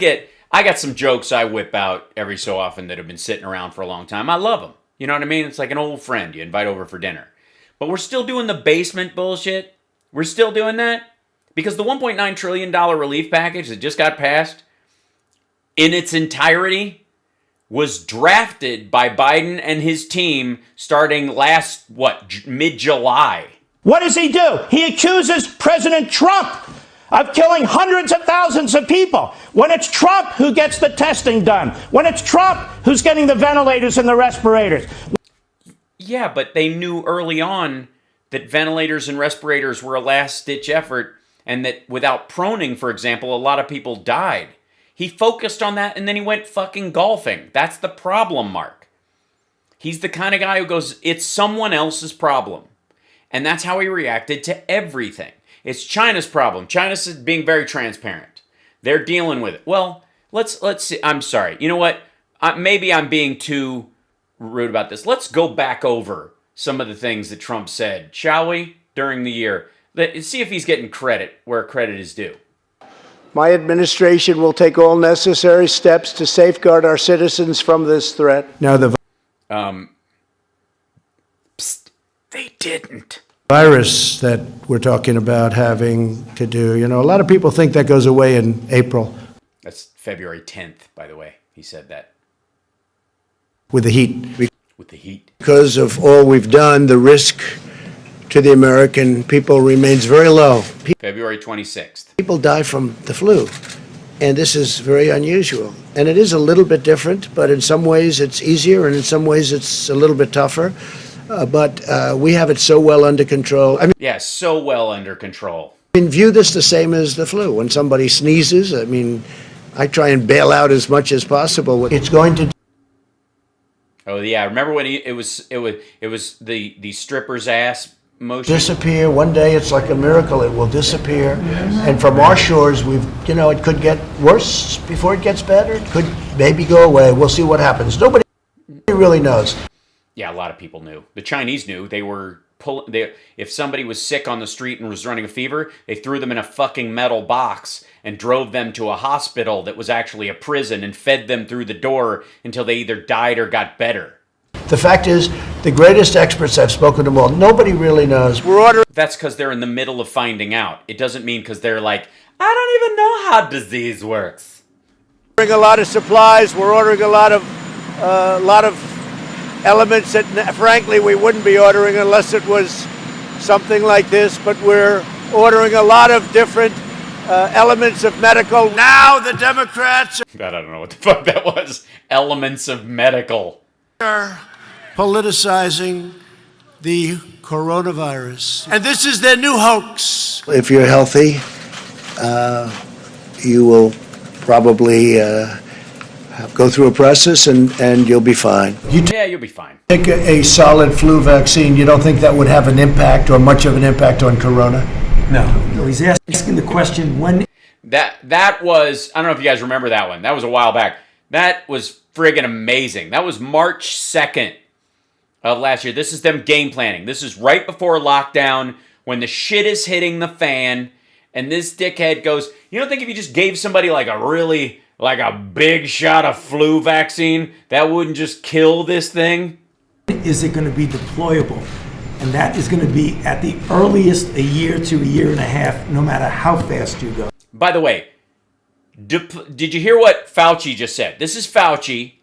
got some jokes I whip out every so often that have been sitting around for a long time. I love them. You know what I mean? It's like an old friend you invite over for dinner. But we're still doing the basement bullshit. We're still doing that because the $1.9 trillion relief package that just got passed in its entirety was drafted by Biden and his team starting mid-July. What does he do? He accuses President Trump of killing hundreds of thousands of people. When it's Trump who gets the testing done. When it's Trump who's getting the ventilators and the respirators. Yeah, but they knew early on that ventilators and respirators were a last-ditch effort and that without proning, for example, a lot of people died. He focused on that and then he went fucking golfing. That's the problem, Mark. He's the kind of guy who goes, it's someone else's problem. And that's how he reacted to everything. It's China's problem. China's being very transparent. They're dealing with it. Well, let's see. I'm sorry. You know what? Maybe I'm being too rude about this. Let's go back over some of the things that Trump said, shall we, during the year? Let's see if he's getting credit where credit is due. My administration will take all necessary steps to safeguard our citizens from this threat. Now, the they didn't. Virus that we're talking about having to do, a lot of people think that goes away in April. That's February 10th, by the way. He said that. With the heat. With the heat. Because of all we've done, the risk to the American people remains very low. February 26th. People die from the flu. And this is very unusual. And it is a little bit different, but in some ways it's easier and in some ways it's a little bit tougher. But we have it so well under control. I mean, yeah, so well under control. I mean, view this the same as the flu. When somebody sneezes, I mean, I try and bail out as much as possible. It's going to. Oh yeah, remember when it was the stripper's ass motion? Disappear. One day it's like a miracle. It will disappear. And from our shores, it could get worse before it gets better. It could maybe go away. We'll see what happens. Nobody really knows. Yeah, a lot of people knew. The Chinese knew. They were if somebody was sick on the street and was running a fever, they threw them in a fucking metal box and drove them to a hospital that was actually a prison and fed them through the door until they either died or got better. The fact is, the greatest experts I've spoken to them all, nobody really knows. That's because they're in the middle of finding out. It doesn't mean because they're like, I don't even know how disease works. We're ordering a lot of supplies. We're ordering a lot of elements that, frankly, we wouldn't be ordering unless it was something like this. But we're ordering a lot of different elements of medical. Now the Democrats I don't know what the fuck that was. Elements of medical. Are politicizing the coronavirus. And this is their new hoax. If you're healthy, you will probably go through a process and you'll be fine. Yeah, you'll be fine. Take a solid flu vaccine. You don't think that would have an impact or much of an impact on corona? No. He's asking the question when. That was, I don't know if you guys remember that one. That was a while back. That was friggin' amazing. That was March 2nd of last year. This is them game planning. This is right before lockdown when the shit is hitting the fan and this dickhead goes, you don't think if you just gave somebody like a big shot of flu vaccine, that wouldn't just kill this thing? Is it going to be deployable? And that is going to be at the earliest a year to a year and a half, no matter how fast you go. By the way, did you hear what Fauci just said? This is Fauci,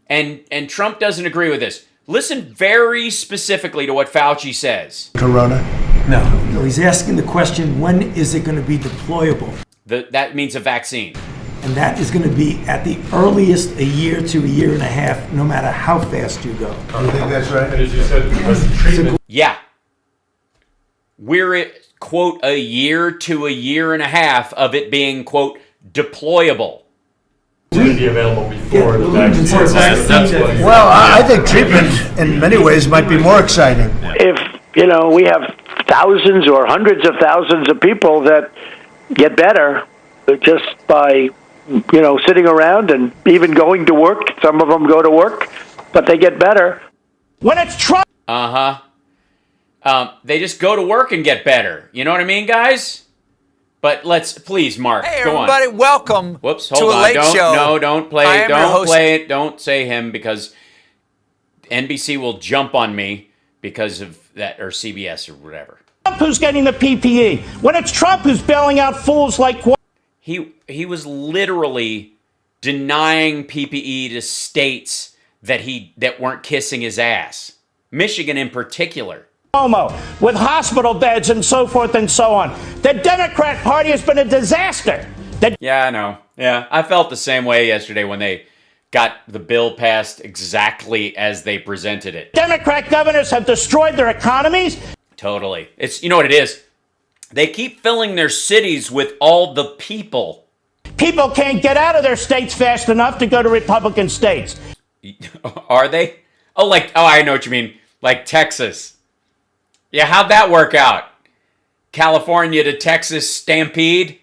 and Trump doesn't agree with this. Listen very specifically to what Fauci says. Corona? No. He's asking the question, when is it going to be deployable? That means a vaccine. And that is going to be at the earliest a year to a year and a half, no matter how fast you go. You think that's right? As you said, because treatment. Yeah. We're at, quote, a year to a year and a half of it being, quote, deployable. Going to be available before the vaccine. Well, I think treatment in many ways might be more exciting. If, we have thousands or hundreds of thousands of people that get better just by, sitting around and even going to work. Some of them go to work, but they get better. When it's Trump. They just go to work and get better. You know what I mean, guys? But please, Mark, hey, go on. Hey, everybody, welcome Whoops, to hold a on. late show. No, don't play it. Don't Play it. Don't say him because NBC will jump on me because of that, or CBS or whatever. Trump who's getting the PPE. When it's Trump who's bailing out fools like... He was literally denying PPE to states that weren't kissing his ass. Michigan in particular. With hospital beds and so forth and so on. The Democrat Party has been a disaster. Yeah, I know. Yeah, I felt the same way yesterday when they got the bill passed exactly as they presented it. Democrat governors have destroyed their economies. Totally. It's, you know what it is? They keep filling their cities with all the people. People can't get out of their states fast enough to go to Republican states. Are they? Oh, I know what you mean. Like Texas. Yeah, how'd that work out? California to Texas stampede?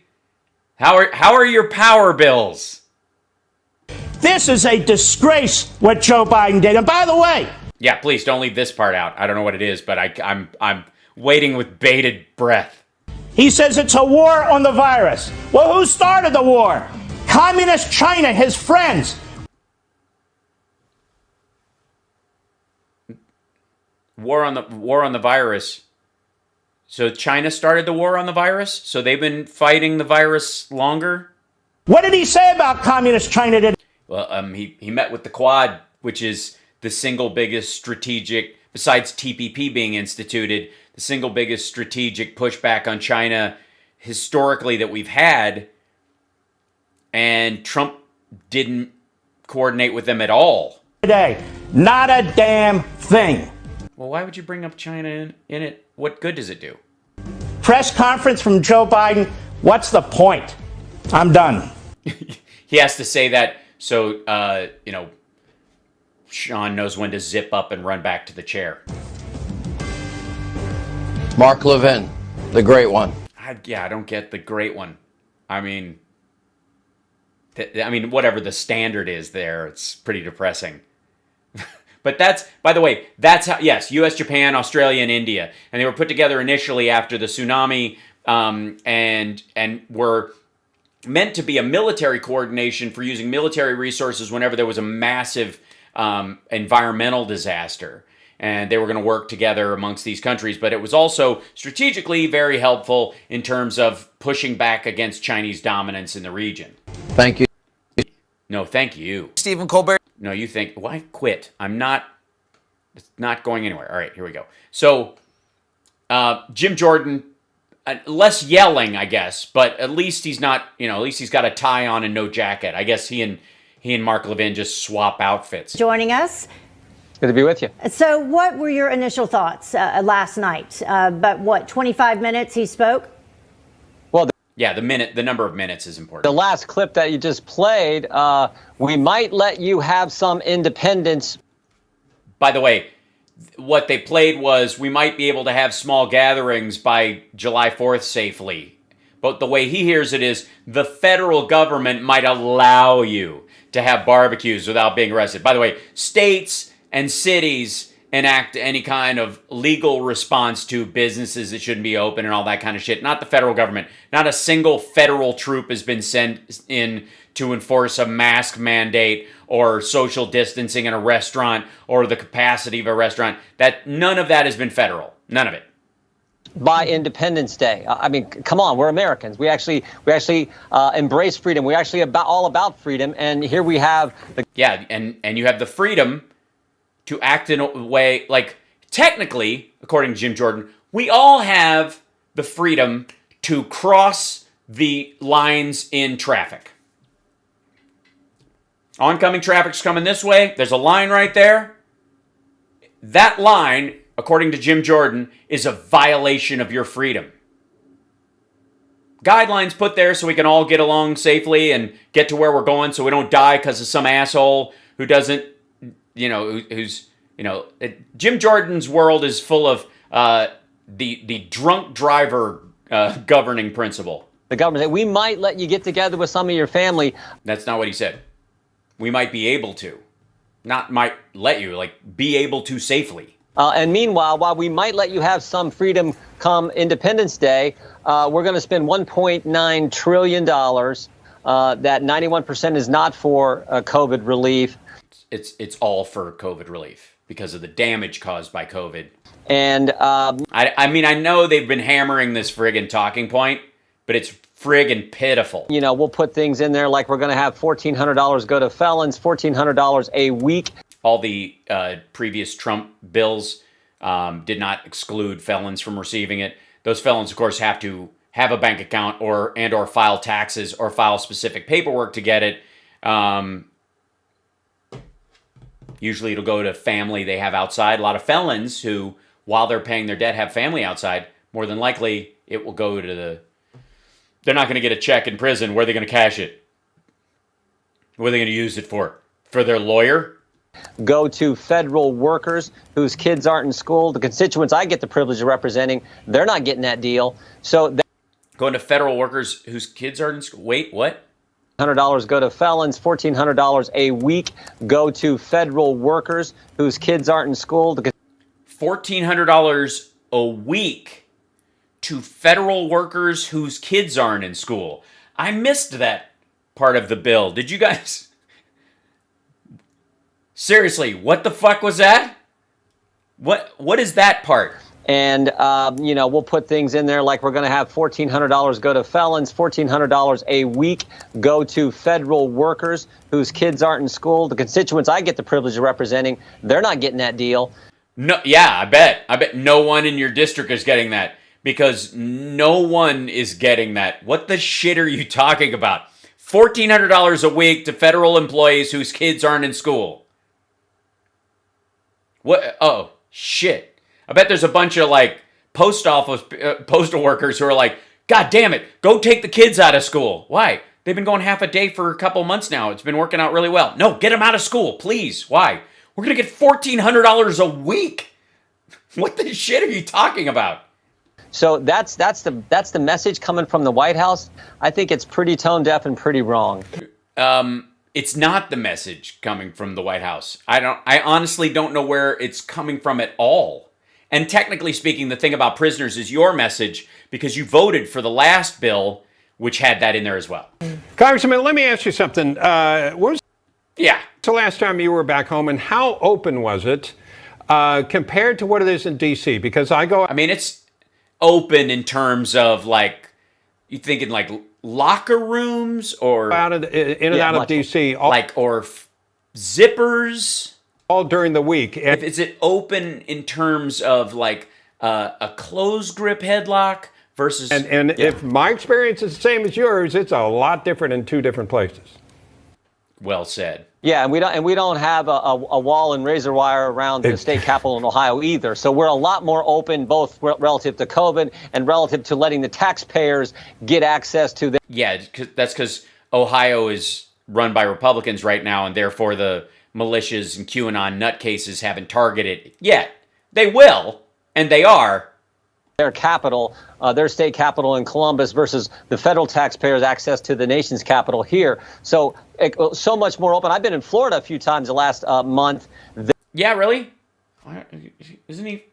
How are your power bills? This is a disgrace what Joe Biden did. And by the way... Yeah, please don't leave this part out. I don't know what it is, but I'm waiting with bated breath. He says it's a war on the virus. Well, who started the war? Communist China, his friends. War on the virus. So China started the war on the virus? So they've been fighting the virus longer? What did he say about Communist China? Well, he met with the Quad, which is the single biggest strategic, besides TPP being instituted, the single biggest strategic pushback on China historically that we've had. and Trump didn't coordinate with them at all. Today, not a damn thing. Well, why would you bring up China in it? What good does it do? Press conference from Joe Biden. What's the point? I'm done. He has to say that so, Sean knows when to zip up and run back to the chair. Mark Levin, the great one. I don't get the great one. I mean, whatever the standard is there, it's pretty depressing. But by the way, that's how, yes, US, Japan, Australia, and India. And they were put together initially after the tsunami and were meant to be a military coordination for using military resources whenever there was a massive environmental disaster. And they were going to work together amongst these countries. But it was also strategically very helpful in terms of pushing back against Chinese dominance in the region. Thank you. No, thank you. Stephen Colbert. No, you think, why quit? It's not going anywhere. All right, here we go. So, Jim Jordan, less yelling, I guess, but at least he's not, at least he's got a tie on and no jacket. I guess he and Mark Levin just swap outfits. Joining us. Good to be with you. So what were your initial thoughts last night? But 25 minutes he spoke? Well, yeah, the number of minutes is important. The last clip that you just played, we might let you have some independence. By the way, what they played was we might be able to have small gatherings by July 4th safely. But the way he hears it is the federal government might allow you to have barbecues without being arrested. By the way, states and cities enact any kind of legal response to businesses that shouldn't be open and all that kind of shit. Not the federal government. Not a single federal troop has been sent in to enforce a mask mandate or social distancing in a restaurant or the capacity of a restaurant. None of that has been federal. None of it. By Independence Day. I mean, come on, we're Americans. We actually embrace freedom. We're actually all about freedom. And here we have and you have the freedom to act in a way, like, technically, according to Jim Jordan, we all have the freedom to cross the lines in traffic. Oncoming traffic's coming this way. There's a line right there. That line, according to Jim Jordan, is a violation of your freedom. Guidelines put there so we can all get along safely and get to where we're going so we don't die because of some asshole who doesn't, Jim Jordan's world is full of the drunk driver governing principle. The government, we might let you get together with some of your family. That's not what he said. We might be able to. Not might let you, like be able to safely. And meanwhile, while we might let you have some freedom come Independence Day, we're going to spend $1.9 trillion. That 91% is not for COVID relief. It's all for COVID relief because of the damage caused by COVID. And I know they've been hammering this friggin' talking point, but it's friggin' pitiful. We'll put things in there like we're going to have $1,400 go to felons, $1,400 a week. All the previous Trump bills did not exclude felons from receiving it. Those felons, of course, have to have a bank account or file taxes or file specific paperwork to get it. Usually it'll go to family they have outside. A lot of felons who, while they're paying their debt, have family outside. More than likely, it will go to they're not going to get a check in prison. Where are they going to cash it? What are they going to use it for? For their lawyer? Go to federal workers whose kids aren't in school. The constituents I get the privilege of representing, they're not getting that deal. So going to federal workers whose kids aren't in school. Wait, what? $100 go to felons, $1,400 a week go to federal workers whose kids aren't in school. $1,400 a week to federal workers whose kids aren't in school. I missed that part of the bill. Did you guys? Seriously, what the fuck was that? What is that part? And, we'll put things in there like we're going to have $1,400 go to felons, $1,400 a week go to federal workers whose kids aren't in school. The constituents I get the privilege of representing, they're not getting that deal. No, yeah, I bet no one in your district is getting that because no one is getting that. What the shit are you talking about? $1,400 a week to federal employees whose kids aren't in school. What? Oh, shit. I bet there's a bunch of like postal workers who are like, God damn it, go take the kids out of school. Why? They've been going half a day for a couple months now. It's been working out really well. No, get them out of school, please. Why? We're going to get $1,400 a week. What the shit are you talking about? So that's the message coming from the White House. I think it's pretty tone deaf and pretty wrong. It's not the message coming from the White House. I honestly don't know where it's coming from at all. And technically speaking, the thing about prisoners is your message because you voted for the last bill, which had that in there as well. Congressman, let me ask you something. What was the last time you were back home, and how open was it compared to what it is in D.C.? Because I mean, it's open in terms of like, you thinking like locker rooms or in and out of D.C. zippers all during the week. Is it open in terms of like a closed grip headlock versus? And if my experience is the same as yours, it's a lot different in two different places. Well said. Yeah, and we don't have a wall and razor wire around the state capitol in Ohio either. So we're a lot more open, both relative to COVID and relative to letting the taxpayers get access to the. Yeah, that's because Ohio is run by Republicans right now, and therefore the militias and QAnon nutcases haven't targeted yet. They will, and they are. Their capital, their state capital in Columbus versus the federal taxpayers' access to the nation's capital here. So much more open. I've been in Florida a few times the last month. Yeah, really? Isn't he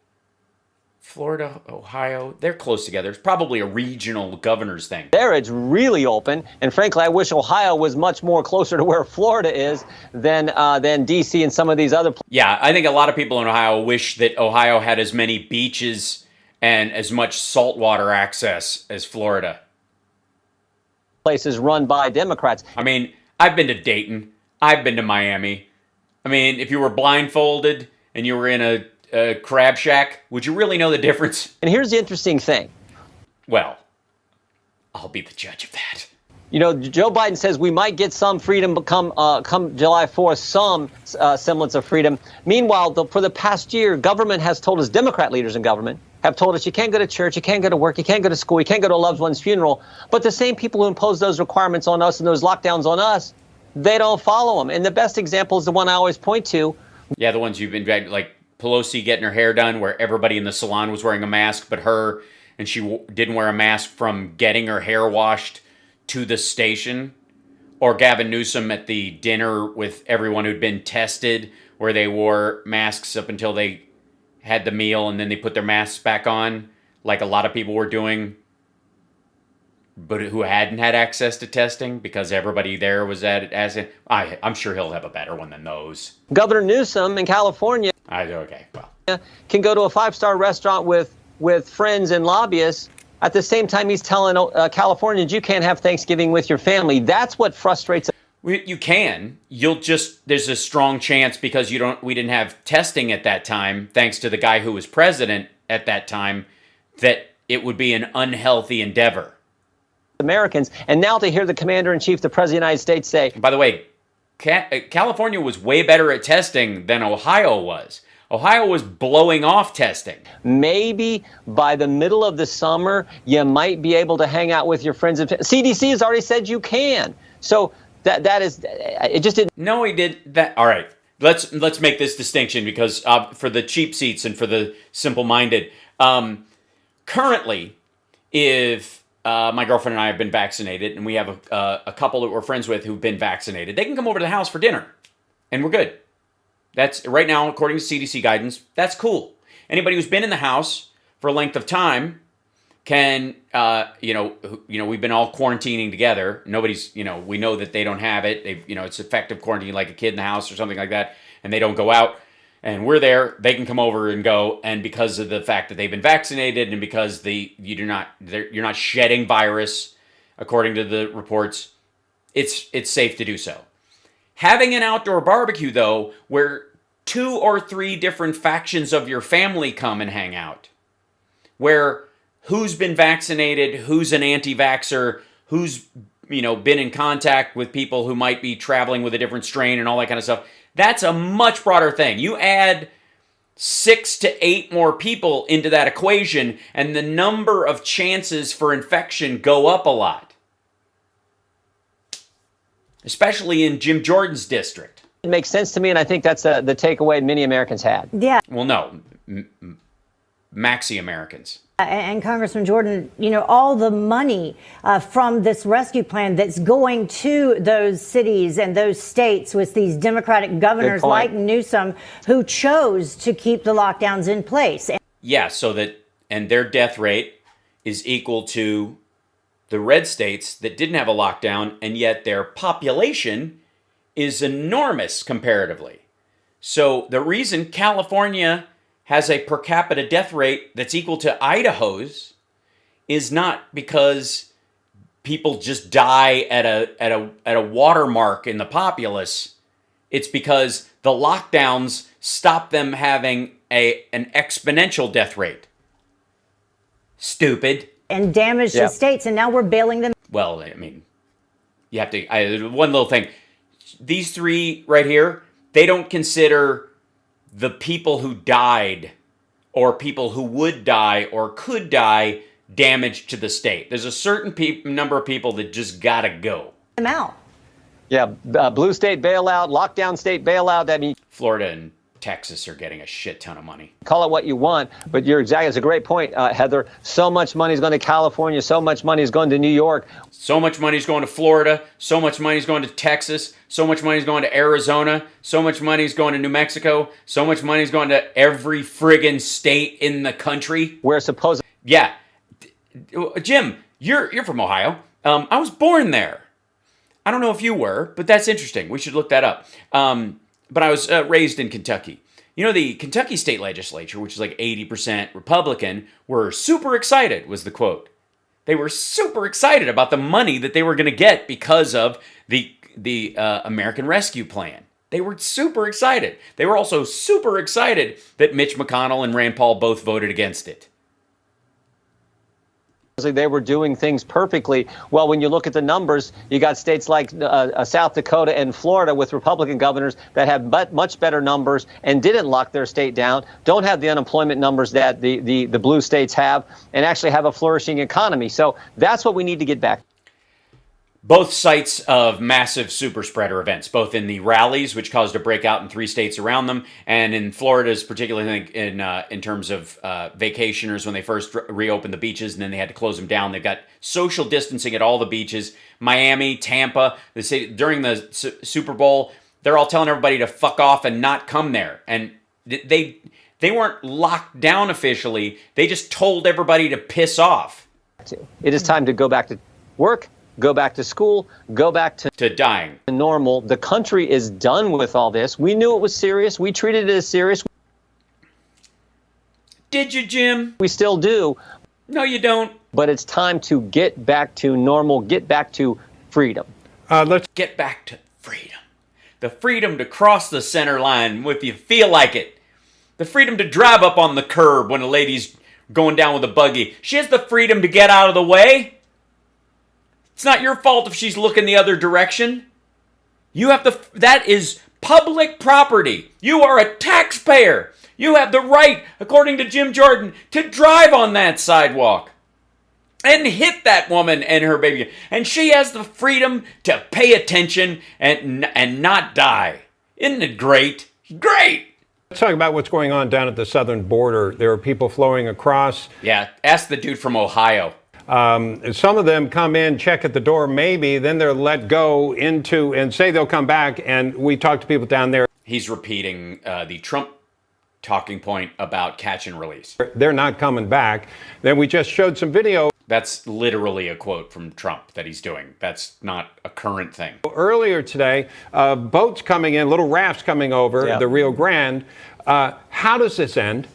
Florida, Ohio? They're close together. It's probably a regional governor's thing. There it's really open. And frankly, I wish Ohio was much more closer to where Florida is than D.C. and some of these other places. Yeah, I think a lot of people in Ohio wish that Ohio had as many beaches and as much saltwater access as Florida. Places run by Democrats. I mean, I've been to Dayton. I've been to Miami. I mean, if you were blindfolded and you were in a crab shack, would you really know the difference? And here's the interesting thing. Well, I'll be the judge of that. You know, Joe Biden says we might get some freedom come July 4th, some semblance of freedom. Meanwhile, for the past year, government has told us, Democrat leaders in government have told us you can't go to church, you can't go to work, you can't go to school, you can't go to a loved one's funeral. But the same people who impose those requirements on us and those lockdowns on us, they don't follow them. And the best example is the one I always point to. Yeah, the ones you've been, like Pelosi getting her hair done where everybody in the salon was wearing a mask but her, and she didn't wear a mask from getting her hair washed to the station. Or Gavin Newsom at the dinner with everyone who'd been tested where they wore masks up until they had the meal and then they put their masks back on, like a lot of people were doing, but who hadn't had access to testing because everybody there was at it. I'm sure he'll have a better one than those. Governor Newsom in California can go to a five-star restaurant with friends and lobbyists. At the same time, he's telling Californians you can't have Thanksgiving with your family. That's what frustrates. You can. There's a strong chance because we didn't have testing at that time, thanks to the guy who was president at that time, that it would be an unhealthy endeavor. Americans, and now to hear the commander-in-chief, the president of the United States say. By the way, California was way better at testing than Ohio was. Ohio was blowing off testing. Maybe by the middle of the summer, you might be able to hang out with your friends. CDC has already said you can. So that is, it just didn't. No, he did that. All right, let's make this distinction because for the cheap seats and for the simple-minded, currently, if my girlfriend and I have been vaccinated and we have a couple that we're friends with who've been vaccinated, they can come over to the house for dinner, and we're good. That's right now, according to CDC guidance, that's cool. Anybody who's been in the house for a length of time can, we've been all quarantining together. Nobody's, we know that they don't have it. It's effective quarantine, like a kid in the house or something like that, and they don't go out. And we're there. They can come over and go. And because of the fact that they've been vaccinated, and because you're not shedding virus, according to the reports, it's safe to do so. Having an outdoor barbecue, though, where 2 or 3 different factions of your family come and hang out, where who's been vaccinated, who's an anti-vaxxer, who's been in contact with people who might be traveling with a different strain and all that kind of stuff. That's a much broader thing. You add 6 to 8 more people into that equation, and the number of chances for infection go up a lot. Especially in Jim Jordan's district. It makes sense to me, and I think that's the takeaway many Americans had. Yeah. Well, no. Maxi Americans. And Congressman Jordan, all the money from this rescue plan that's going to those cities and those states with these Democratic governors like Newsom who chose to keep the lockdowns in place. Yeah, and their death rate is equal to the red states that didn't have a lockdown, and yet their population is enormous comparatively. So the reason California has a per capita death rate that's equal to Idaho's is not because people just die at a watermark in the populace. It's because the lockdowns stop them having an exponential death rate. Stupid. And damage the states, and now we're bailing them. Well, I mean, you have to. One little thing. These 3 right here, they don't consider the people who died or people who would die or could die damage to the state. There's a certain number of people that just gotta go. Them out. Yeah, blue state bailout, lockdown state bailout. I mean, Florida and Texas are getting a shit ton of money. Call it what you want, but it's a great point, Heather. So much money is going to California. So much money is going to New York. So much money is going to Florida. So much money is going to Texas. So much money is going to Arizona. So much money is going to New Mexico. So much money is going to every friggin' state in the country. We're supposed. Yeah, Jim, you're from Ohio. I was born there. I don't know if you were, but that's interesting. We should look that up. But I was raised in Kentucky. The Kentucky state legislature, which is like 80% Republican, were super excited, was the quote. They were super excited about the money that they were going to get because of the American Rescue Plan. They were super excited. They were also super excited that Mitch McConnell and Rand Paul both voted against it. They were doing things perfectly. Well, when you look at the numbers, you got states like South Dakota and Florida with Republican governors that have much better numbers and didn't lock their state down, don't have the unemployment numbers that the blue states have, and actually have a flourishing economy. So that's what we need to get back. Both sites of massive super spreader events, both in the rallies, which caused a breakout in 3 states around them, and in Florida's particularly in terms of vacationers when they first reopened the beaches, and then they had to close them down. They've got social distancing at all the beaches. Miami, Tampa, the city, during the Super Bowl, they're all telling everybody to fuck off and not come there. And they weren't locked down officially. They just told everybody to piss off. It is time to go back to work. Go back to school, go back to dying. Normal. The country is done with all this. We knew it was serious. We treated it as serious. Did you, Jim? We still do. No, you don't. But it's time to get back to normal, get back to freedom. Let's get back to freedom. The freedom to cross the center line if you feel like it. The freedom to drive up on the curb when a lady's going down with a buggy. She has the freedom to get out of the way. It's not your fault if she's looking the other direction. That is public property. You are a taxpayer. You have the right, according to Jim Jordan, to drive on that sidewalk and hit that woman and her baby. And she has the freedom to pay attention and not die. Isn't it great? Great. Let's talk about what's going on down at the southern border. There are people flowing across. Yeah, ask the dude from Ohio. Some of them come in, check at the door, maybe, then they're let go into and say they'll come back. And we talk to people down there. He's repeating the Trump talking point about catch and release. They're not coming back. Then we just showed some video. That's literally a quote from Trump that he's doing. That's not a current thing. Earlier today, boats coming in, little rafts coming over the Rio Grande. How does this end?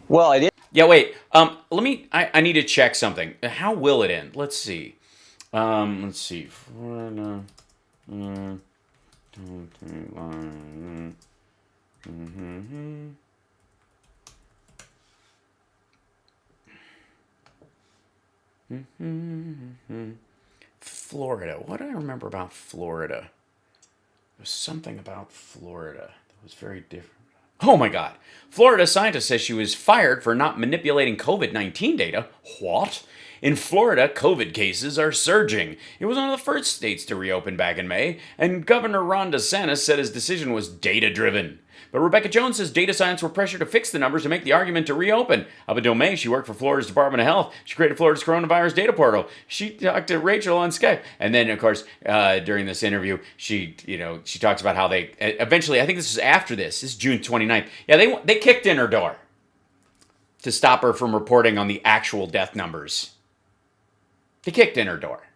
Well, it is. Yeah, wait. I need to check something. How will it end? Let's see. Florida. Florida. What do I remember about Florida? There was something about Florida that was very different. Oh my God. Florida scientist says she was fired for not manipulating COVID-19 data. What? In Florida, COVID cases are surging. It was one of the first states to reopen back in May, and Governor Ron DeSantis said his decision was data-driven. But Rebecca Jones says data science were pressured to fix the numbers to make the argument to reopen. Up until May, she worked for Florida's Department of Health. She created Florida's coronavirus data portal. She talked to Rachel on Skype. And then, of course, during this interview, she talks about how they eventually, I think this is after this is June 29th. Yeah, they kicked in her door to stop her from reporting on the actual death numbers. They kicked in her door.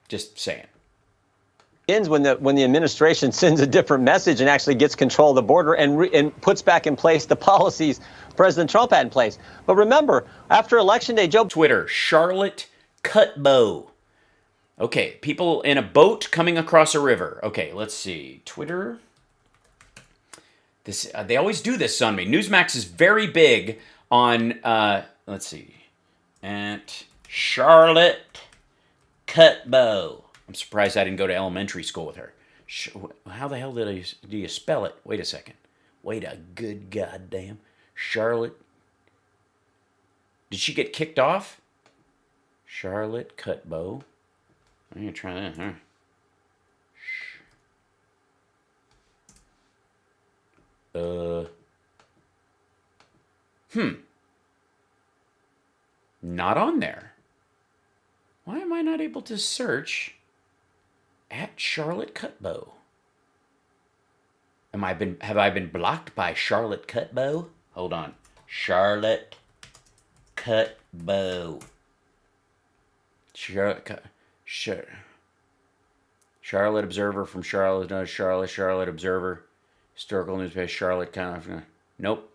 Just saying. Ends when the administration sends a different message and actually gets control of the border and puts back in place the policies President Trump had in place. But remember, after Election Day, Twitter, Charlotte Cutbow. Okay, people in a boat coming across a river. Okay, let's see. Twitter. This they always do this on me. Newsmax is very big on. Let's see. At Charlotte Cutbow. I'm surprised I didn't go to elementary school with her. How the hell do you spell it? Wait a second. Wait a good goddamn. Charlotte. Did she get kicked off? Charlotte Cutbow. I'm going to try that, huh? Not on there. Why am I not able to search at Charlotte Cutbow? Have I been blocked by Charlotte Cutbow? Hold on. Charlotte Cutbow. Charlotte Observer from Charlotte. No, Charlotte Observer. Historical newspaper. Charlotte kind of. Nope.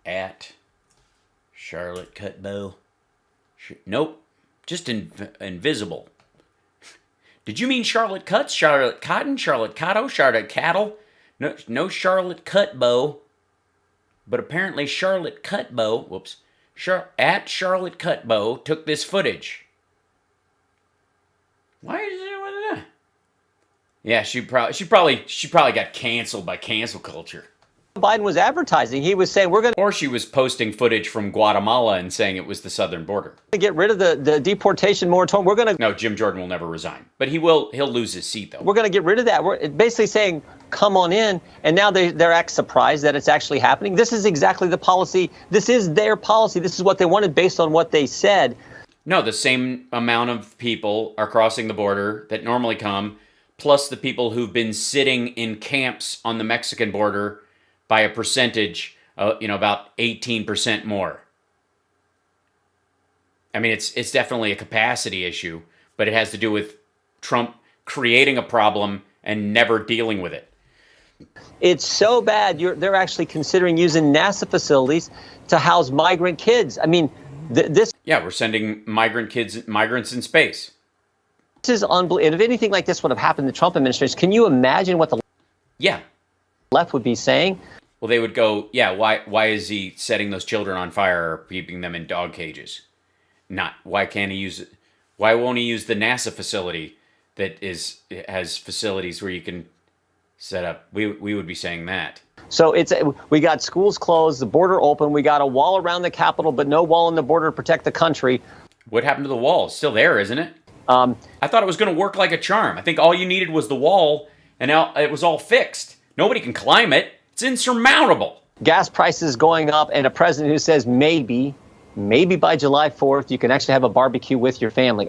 At Charlotte Cutbow. Nope. Just invisible. Did you mean Charlotte Cuts, Charlotte Cotton, Charlotte Cotto, Charlotte Cattle? No Charlotte Cutbow. But apparently Charlotte Cutbow, whoops, at Charlotte Cutbow took this footage. Why is it? Yeah, she probably got canceled by cancel culture. Biden was advertising. He was saying we're going to... Or she was posting footage from Guatemala and saying it was the southern border. Get rid of the deportation moratorium. We're going to... No, Jim Jordan will never resign. But he'll lose his seat, though. We're going to get rid of that. We're basically saying, come on in. And now they're surprised that it's actually happening. This is exactly the policy. This is their policy. This is what they wanted based on what they said. No, the same amount of people are crossing the border that normally come, plus the people who've been sitting in camps on the Mexican border by a percentage, about 18% more. I mean, it's definitely a capacity issue, but it has to do with Trump creating a problem and never dealing with it. It's so bad. They're actually considering using NASA facilities to house migrant kids. I mean, this. Yeah, we're sending migrants in space. This is unbelievable. And if anything like this would have happened in the Trump administration, can you imagine what the left would be saying? Well, they would go, yeah, why is he setting those children on fire or keeping them in dog cages? Why won't he use the NASA facility that has facilities where you can set up? We would be saying that. So we got schools closed, the border open, we got a wall around the Capitol, but no wall in the border to protect the country. What happened to the wall? It's still there, isn't it? I thought it was going to work like a charm. I think all you needed was the wall, and now it was all fixed. Nobody can climb it. It's insurmountable. Gas prices going up, and a president who says maybe by July 4th, you can actually have a barbecue with your family.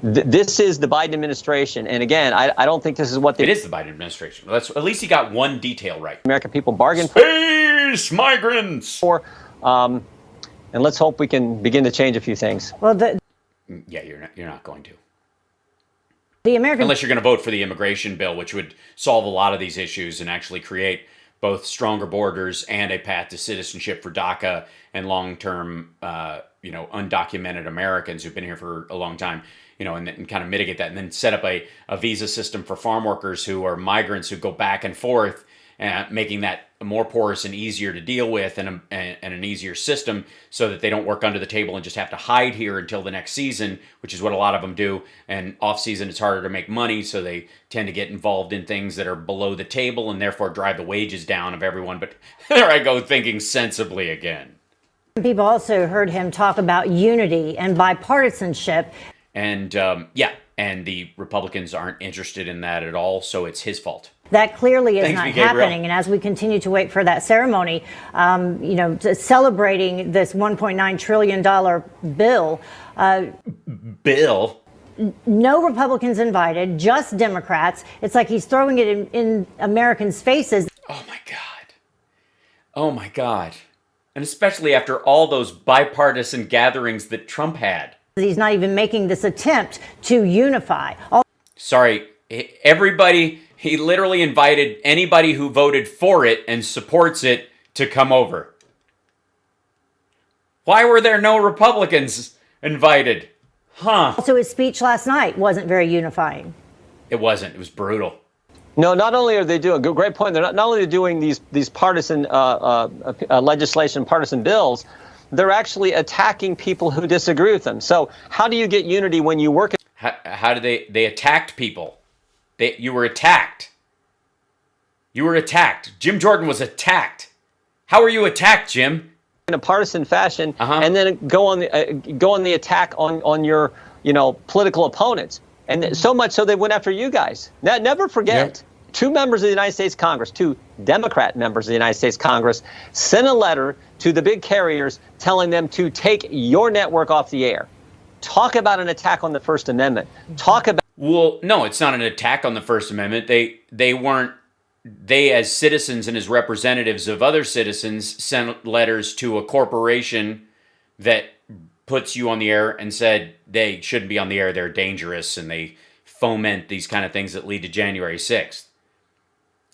This is the Biden administration. And again, I don't think this is what It is the Biden administration. At least he got one detail right. American people bargained Space migrants for. And let's hope we can begin to change a few things. Well, yeah, you're not going to. Unless you're going to vote for the immigration bill, which would solve a lot of these issues and actually create both stronger borders and a path to citizenship for DACA and long-term, undocumented Americans who've been here for a long time, and kind of mitigate that, and then set up a visa system for farm workers who are migrants who go back and forth, making that more porous and easier to deal with, and an easier system, so that they don't work under the table and just have to hide here until the next season, which is what a lot of them do. And off season, it's harder to make money, so they tend to get involved in things that are below the table and therefore drive the wages down of everyone. But there I go, thinking sensibly again. People also heard him talk about unity and bipartisanship. And and the Republicans aren't interested in that at all, so it's his fault. That clearly is not happening. And as we continue to wait for that ceremony, celebrating this $1.9 trillion bill. No Republicans invited, just Democrats. It's like he's throwing it in Americans' faces. Oh, my God. Oh, my God. And especially after all those bipartisan gatherings that Trump had. He's not even making this attempt to unify. Sorry, everybody, he literally invited anybody who voted for it and supports it to come over. Why were there no Republicans invited? Huh. Also, his speech last night wasn't very unifying. It wasn't. It was brutal. No, not only are they doing, great point, they're not only doing these partisan legislation, partisan bills, they're actually attacking people who disagree with them. So how do you get unity when you work? How do they attacked people? You were attacked. You were attacked. Jim Jordan was attacked. How were you attacked, Jim? In a partisan fashion, and then go on the attack on your political opponents, and so much so they went after you guys. Now, never forget. Two members of the United States Congress, two Democrat members of the United States Congress, sent a letter to the big carriers telling them to take your network off the air. Talk about an attack on the First Amendment. Talk about... Well, no, it's not an attack on the First Amendment. They as citizens and as representatives of other citizens sent letters to a corporation that puts you on the air and said they shouldn't be on the air, they're dangerous, and they foment these kind of things that lead to January 6th.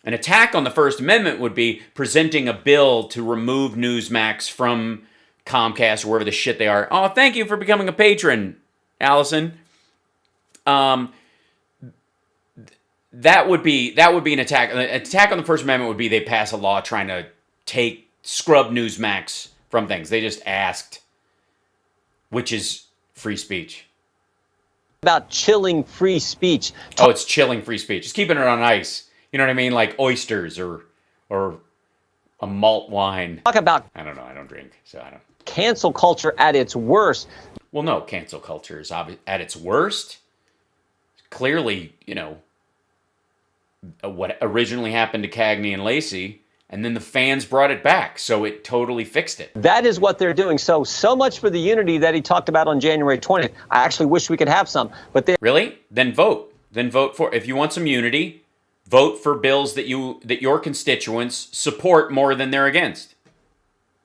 An attack on the First Amendment would be presenting a bill to remove Newsmax from Comcast or wherever the shit they are. Oh, thank you for becoming a patron, Allison. That would be an attack. An attack on the First Amendment would be they pass a law trying to scrub Newsmax from things. They just asked, which is free speech. About chilling free speech. Oh, it's chilling free speech. It's keeping it on ice. You know what I mean? Like oysters or a malt wine. Talk about... I don't know. I don't drink, so I don't. Cancel culture at its worst. Well, no, cancel culture is at its worst. Clearly, what originally happened to Cagney and Lacey, and then the fans brought it back, so it totally fixed it. That is what they're doing. So much for the unity that he talked about on January 20th. I actually wish we could have some, but Really? Then vote. Then vote for, if you want some unity, vote for bills that your constituents support more than they're against.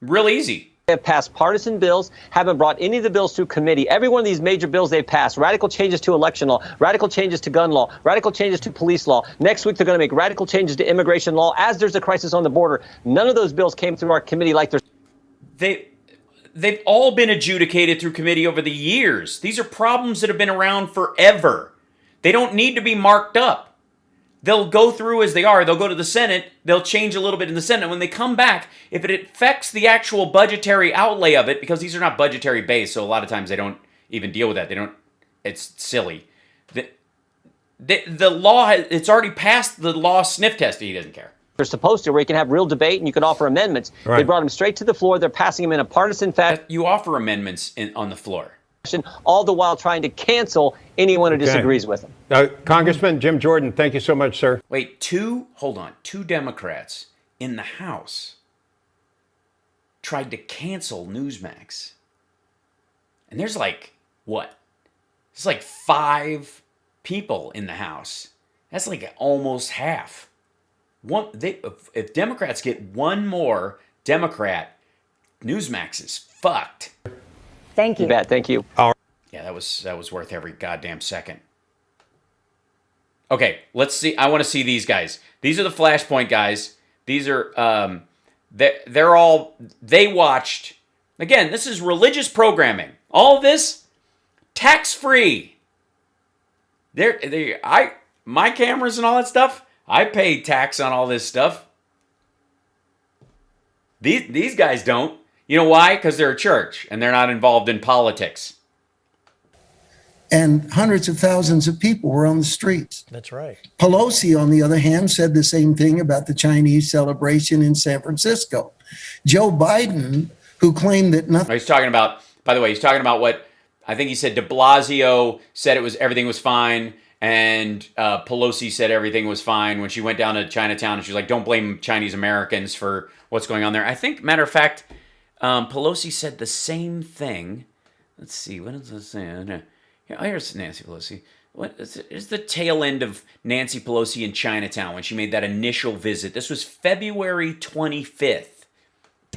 Real easy. They have passed partisan bills, haven't brought any of the bills through committee. Every one of these major bills they've passed, radical changes to election law, radical changes to gun law, radical changes to police law. Next week, they're going to make radical changes to immigration law as there's a crisis on the border. None of those bills came through our committee like there's... They've all been adjudicated through committee over the years. These are problems that have been around forever. They don't need to be marked up. They'll go through as they are. They'll go to the Senate. They'll change a little bit in the Senate. When they come back, if it affects the actual budgetary outlay of it, because these are not budgetary based, so a lot of times they don't even deal with that. It's silly. The law, it's already passed the law sniff test. He doesn't care. They're supposed to, where you can have real debate and you can offer amendments. Right. They brought them straight to the floor. They're passing them in a partisan fashion. You offer amendments on the floor. All the while trying to cancel anyone who disagrees with them. Congressman Jim Jordan, thank you so much, sir. Wait, two Democrats in the House tried to cancel Newsmax. And there's There's like 5 people in the House. That's like almost half. If Democrats get one more Democrat, Newsmax is fucked. Thank you. You bet. Thank you. Yeah, that was worth every goddamn second. Okay, let's see. I want to see these guys. These are the Flashpoint guys. These are they watched. Again, this is religious programming. All of this tax-free. My cameras and all that stuff, I pay tax on all this stuff. These guys don't. You know why? Because they're a church and they're not involved in politics. And hundreds of thousands of people were on the streets. That's right. Pelosi, on the other hand, said the same thing about the Chinese celebration in San Francisco. Joe Biden, who claimed that nothing... He's talking about, by the way, he's talking about what, I think he said de Blasio said everything was fine, and Pelosi said everything was fine when she went down to Chinatown, and she's like, don't blame Chinese Americans for what's going on there. I think, matter of fact, Pelosi said the same thing. Let's see, what does it say? Here's Nancy Pelosi. What is the tail end of Nancy Pelosi in Chinatown when she made that initial visit? This was February 25th.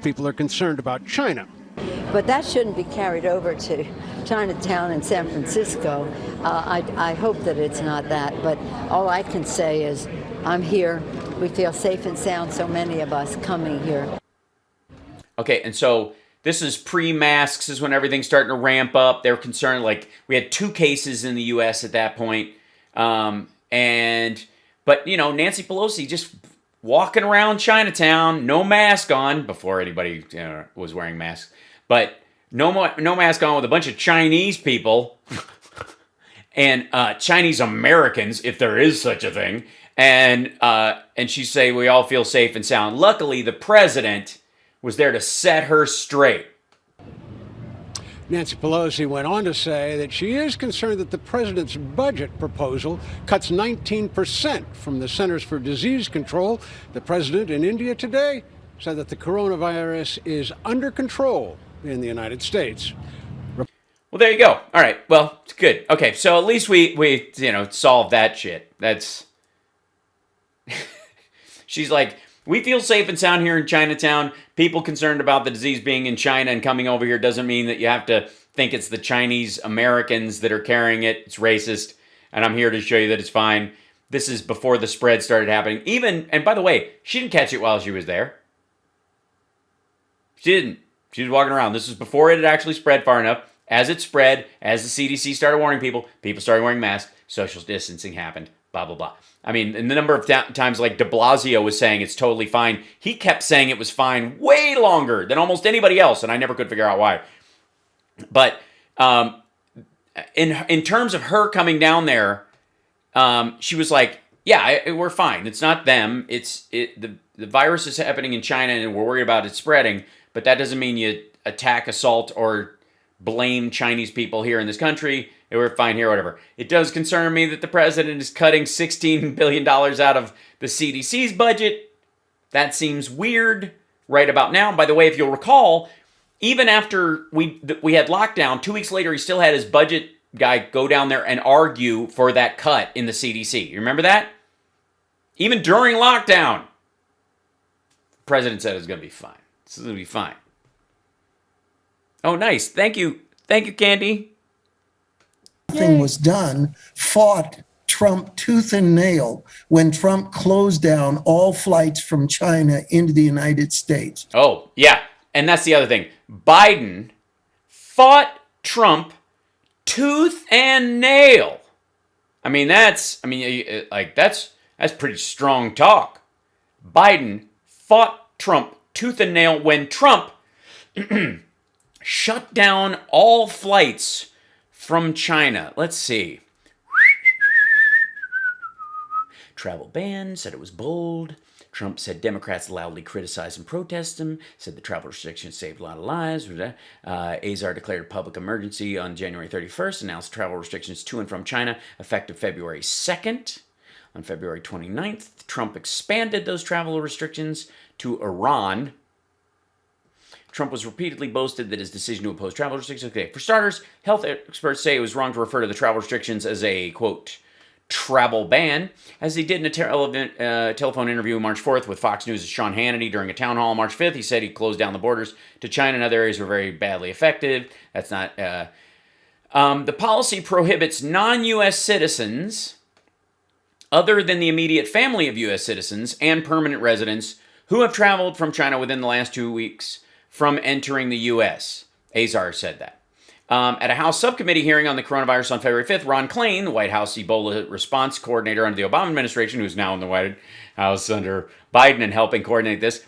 People are concerned about China. But that shouldn't be carried over to Chinatown and San Francisco. I hope that it's not that. But all I can say is I'm here. We feel safe and sound, so many of us coming here. Okay, and so this is pre-masks, is when everything's starting to ramp up. They're concerned, like, we had 2 cases in the U.S. at that point. But, you know, Nancy Pelosi just walking around Chinatown, no mask on, before anybody was wearing masks. But no mask on with a bunch of Chinese people and Chinese Americans, if there is such a thing. And she'd say, we all feel safe and sound. Luckily, the president was there to set her straight. Nancy Pelosi went on to say that she is concerned that the president's budget proposal cuts 19% from the Centers for Disease Control. The president in India today said that the coronavirus is under control in the United States. Well, there you go. All right. Well, it's good. Okay, so at least we solved that shit. That's... She's like, we feel safe and sound here in Chinatown. People concerned about the disease being in China and coming over here doesn't mean that you have to think it's the Chinese Americans that are carrying it. It's racist. And I'm here to show you that it's fine. This is before the spread started happening. And by the way, she didn't catch it while she was there. She didn't. She was walking around. This was before it had actually spread far enough. As it spread, as the CDC started warning people, people started wearing masks, social distancing happened, blah, blah, blah. I mean, and the number of times like de Blasio was saying it's totally fine, he kept saying it was fine way longer than almost anybody else, and I never could figure out why. But in terms of her coming down there, she was like, yeah, we're fine. It's not them. The virus is happening in China, and we're worried about it spreading, but that doesn't mean you attack, assault, or blame Chinese people here in this country. We're fine here, whatever. It does concern me that the president is cutting $16 billion out of the CDC's budget. That seems weird right about now. By the way, if you'll recall, even after we had lockdown, 2 weeks later, he still had his budget guy go down there and argue for that cut in the CDC. You remember that? Even during lockdown, the president said it was going to be fine. This is going to be fine. Oh, nice. Thank you. Thank you, Candy. Nothing was done, fought Trump tooth and nail when Trump closed down all flights from China into the United States. Oh, yeah. And that's the other thing. Biden fought Trump tooth and nail. I mean, that's pretty strong talk. Biden fought Trump tooth and nail when Trump shut down all flights from China. Let's see. Travel ban, said it was bold. Trump said Democrats loudly criticized and protest him, said the travel restrictions saved a lot of lives. Azar declared a public emergency on January 31st, announced travel restrictions to and from China effective February 2nd. On February 29th, Trump expanded those travel restrictions to Iran. Trump was repeatedly boasted that his decision to impose travel restrictions... Okay, for starters, health experts say it was wrong to refer to the travel restrictions as a, quote, travel ban, as he did in a telephone interview on March 4th with Fox News' Sean Hannity during a town hall on March 5th. He said he closed down the borders to China and other areas were very badly affected. That's not... the policy prohibits non-U.S. citizens, other than the immediate family of U.S. citizens and permanent residents who have traveled from China within the last 2 weeks from entering the U.S. Azar said that. At a House subcommittee hearing on the coronavirus on February 5th, Ron Klain, the White House Ebola response coordinator under the Obama administration, who's now in the White House under Biden and helping coordinate this,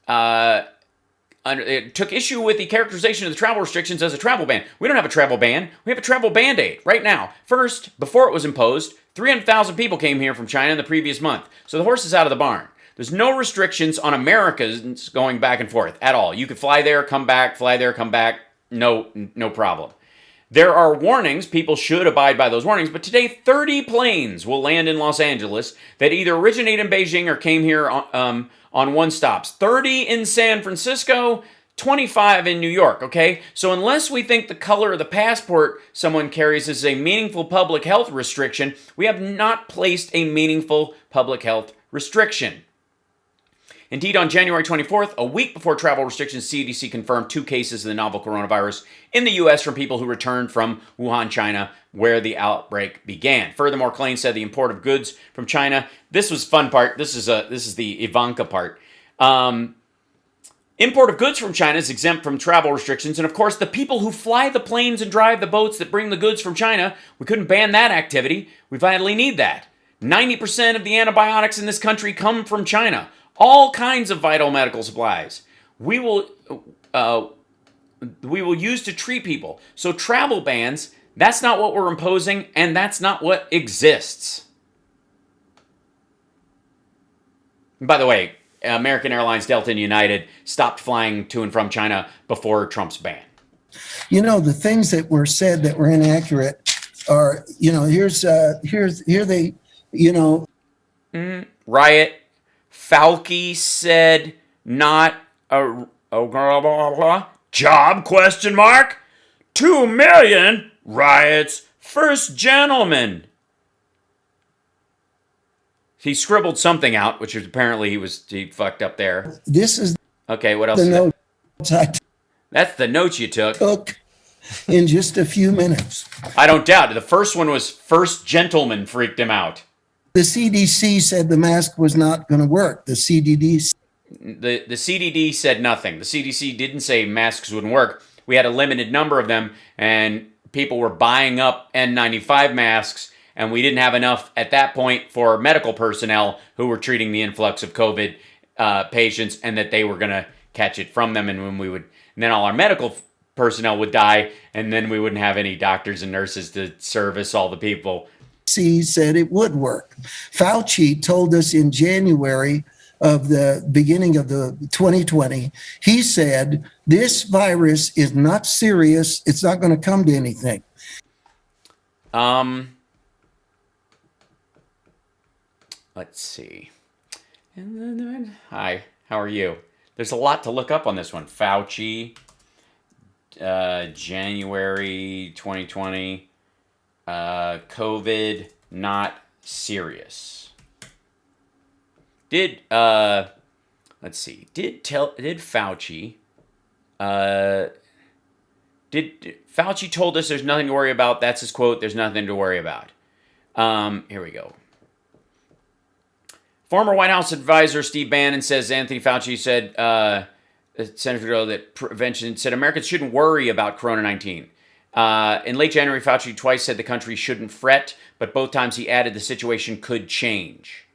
it took issue with the characterization of the travel restrictions as a travel ban. We don't have a travel ban. We have a travel band-aid right now. First, before it was imposed, 300,000 people came here from China in the previous month. So the horse is out of the barn. There's no restrictions on Americans going back and forth at all. You could fly there, come back, fly there, come back. No problem. There are warnings. People should abide by those warnings. But today, 30 planes will land in Los Angeles that either originate in Beijing or came here on one stops. 30 in San Francisco, 25 in New York, okay? So unless we think the color of the passport someone carries is a meaningful public health restriction, we have not placed a meaningful public health restriction. Indeed, on January 24th, a week before travel restrictions, CDC confirmed 2 cases of the novel coronavirus in the U.S. from people who returned from Wuhan, China, where the outbreak began. Furthermore, Klain said the import of goods from China. This was fun part. This is the Ivanka part. Import of goods from China is exempt from travel restrictions, and of course, the people who fly the planes and drive the boats that bring the goods from China, we couldn't ban that activity. We vitally need that. 90% of the antibiotics in this country come from China. All kinds of vital medical supplies we will use to treat people. So travel bans, that's not what we're imposing, and that's not what exists. By the way, American Airlines, Delta, and United stopped flying to and from China before Trump's ban. You know, the things that were said that were inaccurate are, you know, here they, you know. Riot. Fauci said not a job, question mark? 2 million riots, first gentleman. He scribbled something out, which was apparently he fucked up there. This is okay. What else? The notes that's the notes you took in just a few minutes. I don't doubt it. The first one was first gentleman freaked him out. The CDC said the mask was not going to work. The CDD. The CDD said nothing. The CDC didn't say masks wouldn't work. We had a limited number of them, and people were buying up N95 masks, and we didn't have enough at that point for medical personnel who were treating the influx of COVID patients, and that they were going to catch it from them, and then all our medical personnel would die, and then we wouldn't have any doctors and nurses to service all the people. Said it would work. Fauci told us in January of the beginning of the 2020, he said, this virus is not serious. It's not going to come to anything. Let's see. Hi, how are you? There's a lot to look up on this one. Fauci, January 2020. COVID not serious. Did let's see. Did Fauci Fauci told us there's nothing to worry about. That's his quote. There's nothing to worry about. Here we go. Former White House advisor Steve Bannon says Anthony Fauci said Senator ago that prevention said Americans shouldn't worry about Corona-19. In late January, Fauci twice said the country shouldn't fret, but both times he added the situation could change.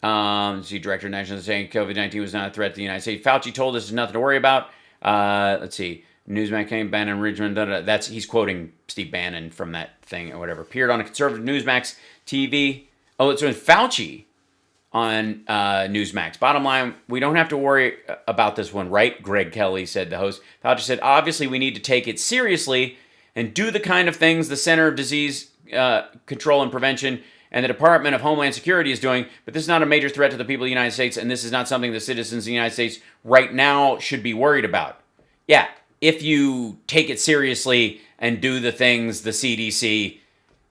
Director of National saying COVID-19 was not a threat to the United States. Fauci told us there's nothing to worry about. Let's see. Newsmax came, Bannon, Richmond, he's quoting Steve Bannon from that thing or whatever. Appeared on a conservative Newsmax TV. Oh, it's with Fauci on Newsmax. Bottom line, we don't have to worry about this one, right? Greg Kelly said, the host. Fauci said, obviously we need to take it seriously and do the kind of things the Center of Disease Control and Prevention and the Department of Homeland Security is doing, but this is not a major threat to the people of the United States, and this is not something the citizens of the United States right now should be worried about. Yeah, if you take it seriously and do the things the CDC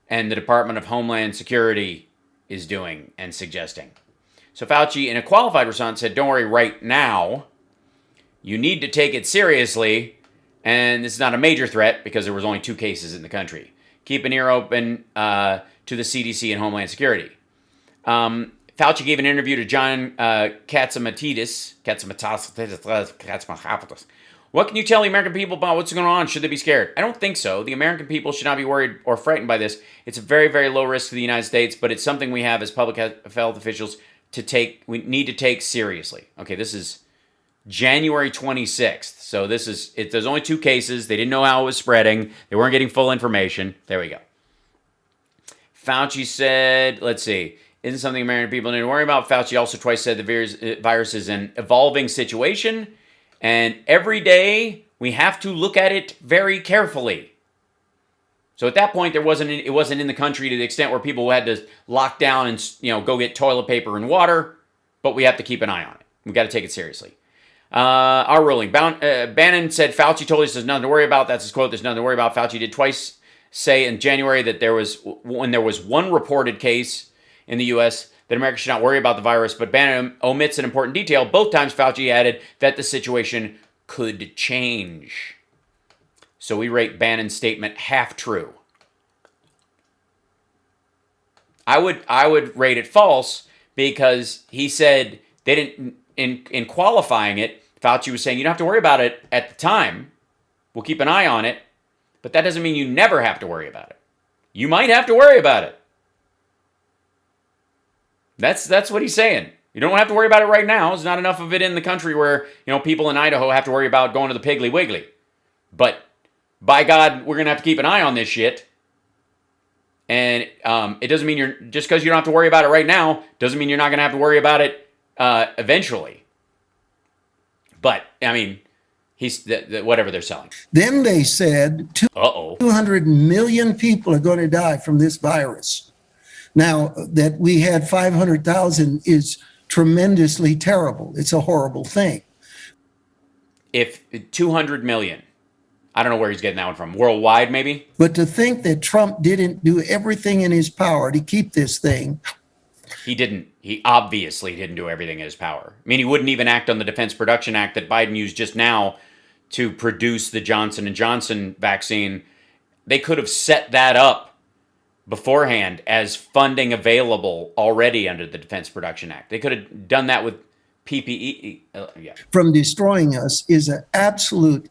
and the Department of Homeland Security is doing and suggesting. So Fauci, in a qualified response, said, don't worry right now. You need to take it seriously, and this is not a major threat because there was only 2 cases in the country. Keep an ear open to the CDC and Homeland Security. Fauci gave an interview to John Katzimatidis. What can you tell the American people about what's going on? Should they be scared? I don't think so. The American people should not be worried or frightened by this. It's a very, very low risk to the United States, but it's something we have as public health officials to take seriously. Okay, this is January 26th. So there's only 2 cases. They didn't know how it was spreading. They weren't getting full information. There we go. Fauci said, let's see, isn't something American people need to worry about. Fauci also twice said the virus is an evolving situation, and every day we have to look at it very carefully. So at that point, it wasn't in the country to the extent where people had to lock down and go get toilet paper and water, but we have to keep an eye on it. We got to take it seriously. Our ruling. Bannon said Fauci told us there's nothing to worry about. That's his quote. There's nothing to worry about. Fauci did twice say in January that when there was one reported case in the U.S., that America should not worry about the virus, but Bannon omits an important detail. Both times Fauci added that the situation could change. So we rate Bannon's statement half true. I would rate it false because he said they didn't, in qualifying it, Fauci was saying you don't have to worry about it at the time. We'll keep an eye on it. But that doesn't mean you never have to worry about it. You might have to worry about it. That's what he's saying. You don't have to worry about it right now. There's not enough of it in the country where, people in Idaho have to worry about going to the Piggly Wiggly. But by God, we're going to have to keep an eye on this shit. And it doesn't mean just because you don't have to worry about it right now, doesn't mean you're not going to have to worry about it eventually. But, he's whatever they're selling. Then they said 200 million people are going to die from this virus. Now, that we had 500,000 is tremendously terrible. It's a horrible thing. If 200 million, I don't know where he's getting that one from. Worldwide, maybe? But to think that Trump didn't do everything in his power to keep this thing. He didn't. He obviously didn't do everything in his power. He wouldn't even act on the Defense Production Act that Biden used just now to produce the Johnson & Johnson vaccine. They could have set that up beforehand as funding available already under the Defense Production Act. They could have done that with PPE. From destroying us is an absolute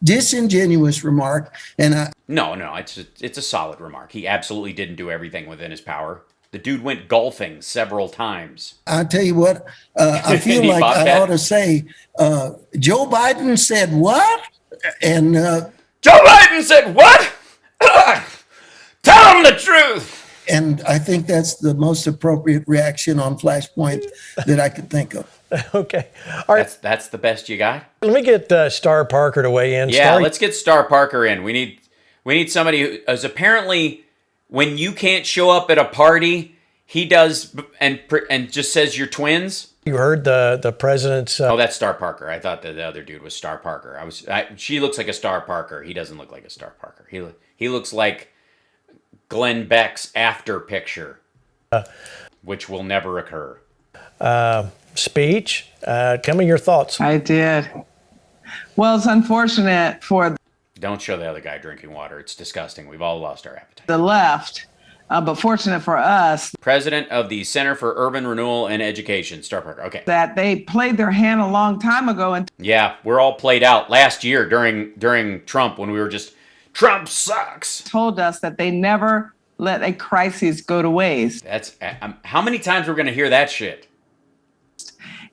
disingenuous remark. And No, it's a solid remark. He absolutely didn't do everything within his power. The dude went golfing several times. I'll tell you what, I feel like I ought to say, Joe Biden said what? And Joe Biden said what? Tell him the truth. And I think that's the most appropriate reaction on Flashpoint that I could think of. Okay. All right. That's the best you got? Let me get Star Parker to weigh in. Yeah, let's get Star Parker in. We need somebody who is apparently, when you can't show up at a party, he does and just says you're twins. You heard the president's... Oh, that's Star Parker. I thought that the other dude was Star Parker. She looks like a Star Parker. He doesn't look like a Star Parker. He looks like Glenn Beck's after picture, which will never occur. Speech. Tell me your thoughts. I did. Well, it's unfortunate for Don't show the other guy drinking water. It's disgusting. We've all lost our appetite. the left, but fortunate for us President of the Center for Urban Renewal and Education, Star Parker. Okay. that they played their hand a long time ago and Yeah, we're all played out last year during Trump when we were just, Trump sucks. told us that they never let a crisis go to waste. That's how many times we're going to hear that shit?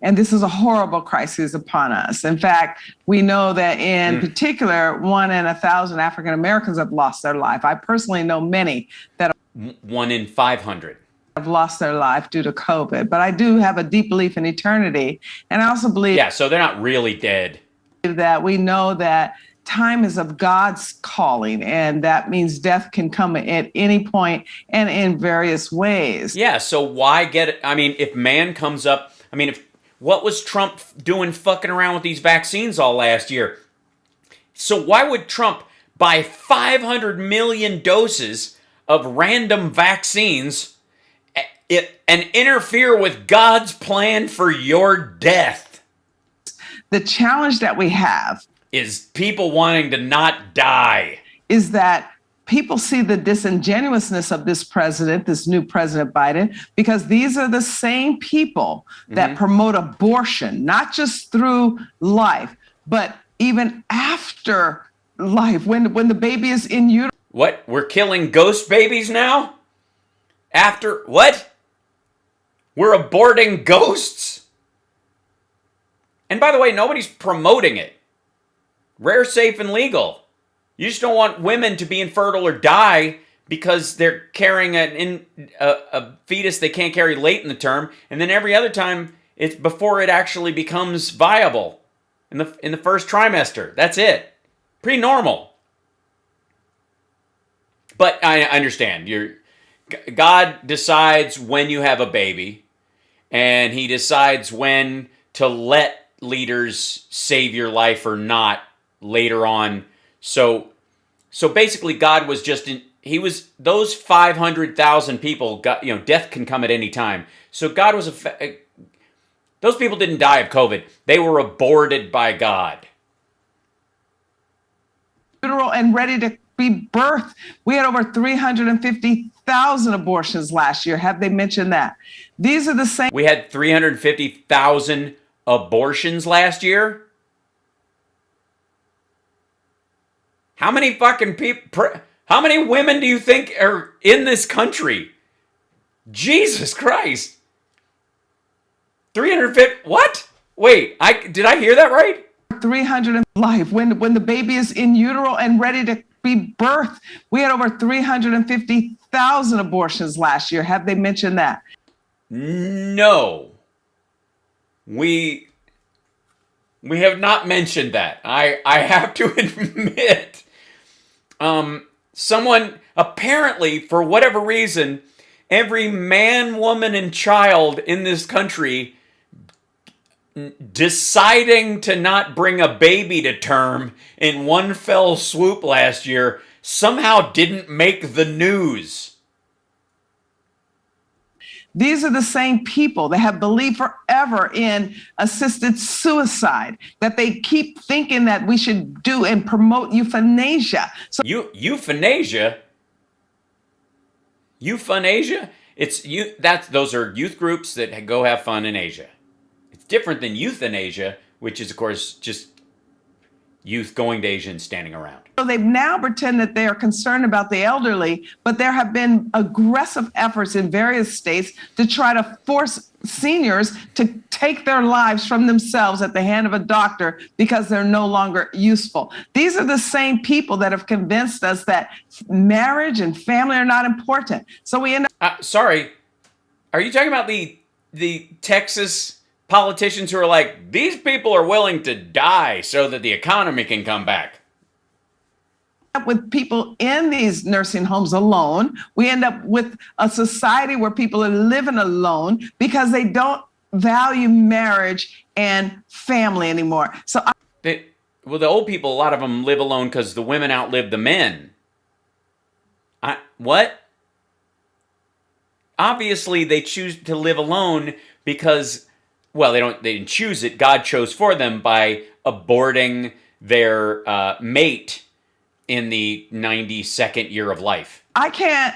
And this is a horrible crisis upon us. In fact, we know that in particular, 1 in 1,000 African Americans have lost their life. I personally know many that 1 in 500 have lost their life due to COVID. But I do have a deep belief in eternity. And I also believe Yeah, so they're not really dead. that we know that time is of God's calling, and that means death can come at any point and in various ways. Yeah, so why get it? If man comes up, what was Trump doing fucking around with these vaccines all last year? So why would Trump buy 500 million doses of random vaccines and interfere with God's plan for your death? The challenge that we have is people wanting to not die. Is that people see the disingenuousness of this president, this new President Biden, because these are the same people that promote abortion, not just through life, but even after life, when the baby is in utero. What? We're killing ghost babies now? After what? We're aborting ghosts. And by the way, nobody's promoting it. Rare, safe, and legal. You just don't want women to be infertile or die because they're carrying a fetus they can't carry late in the term, and then every other time it's before it actually becomes viable in the first trimester. That's it. Pretty normal. But I understand. God decides when you have a baby, and he decides when to let leaders save your life or not later on. So basically God was just those 500,000 people got, death can come at any time. So God was those people didn't die of COVID. They were aborted by God. And ready to be birthed. We had over 350,000 abortions last year. Have they mentioned that? These are the same. We had 350,000 abortions last year. How many fucking people? How many women do you think are in this country? Jesus Christ. 350. What? Wait, did I hear that right? 300 in life. When the baby is in utero and ready to be birthed, we had over 350,000 abortions last year. Have they mentioned that? No. We have not mentioned that. I have to admit. Someone, apparently, for whatever reason, every man, woman, and child in this country deciding to not bring a baby to term in one fell swoop last year somehow didn't make the news. These are the same people that have believed forever in assisted suicide, that they keep thinking that we should do and promote euthanasia. So euthanasia? Euthanasia? Those are youth groups that go have fun in Asia. It's different than euthanasia, which is of course just youth going to Asia and standing around. So they've now pretend that they are concerned about the elderly, but there have been aggressive efforts in various states to try to force seniors to take their lives from themselves at the hand of a doctor because they're no longer useful. These are the same people that have convinced us that marriage and family are not important. So we end up... Sorry, are you talking about the Texas politicians who are like, these people are willing to die so that the economy can come back? With people in these nursing homes alone. We end up with a society where people are living alone because they don't value marriage and family anymore. So the old people, a lot of them live alone because the women outlive the men. What? Obviously, they choose to live alone because, well, they didn't choose it. God chose for them by aborting their mate in the 92nd year of life. I can't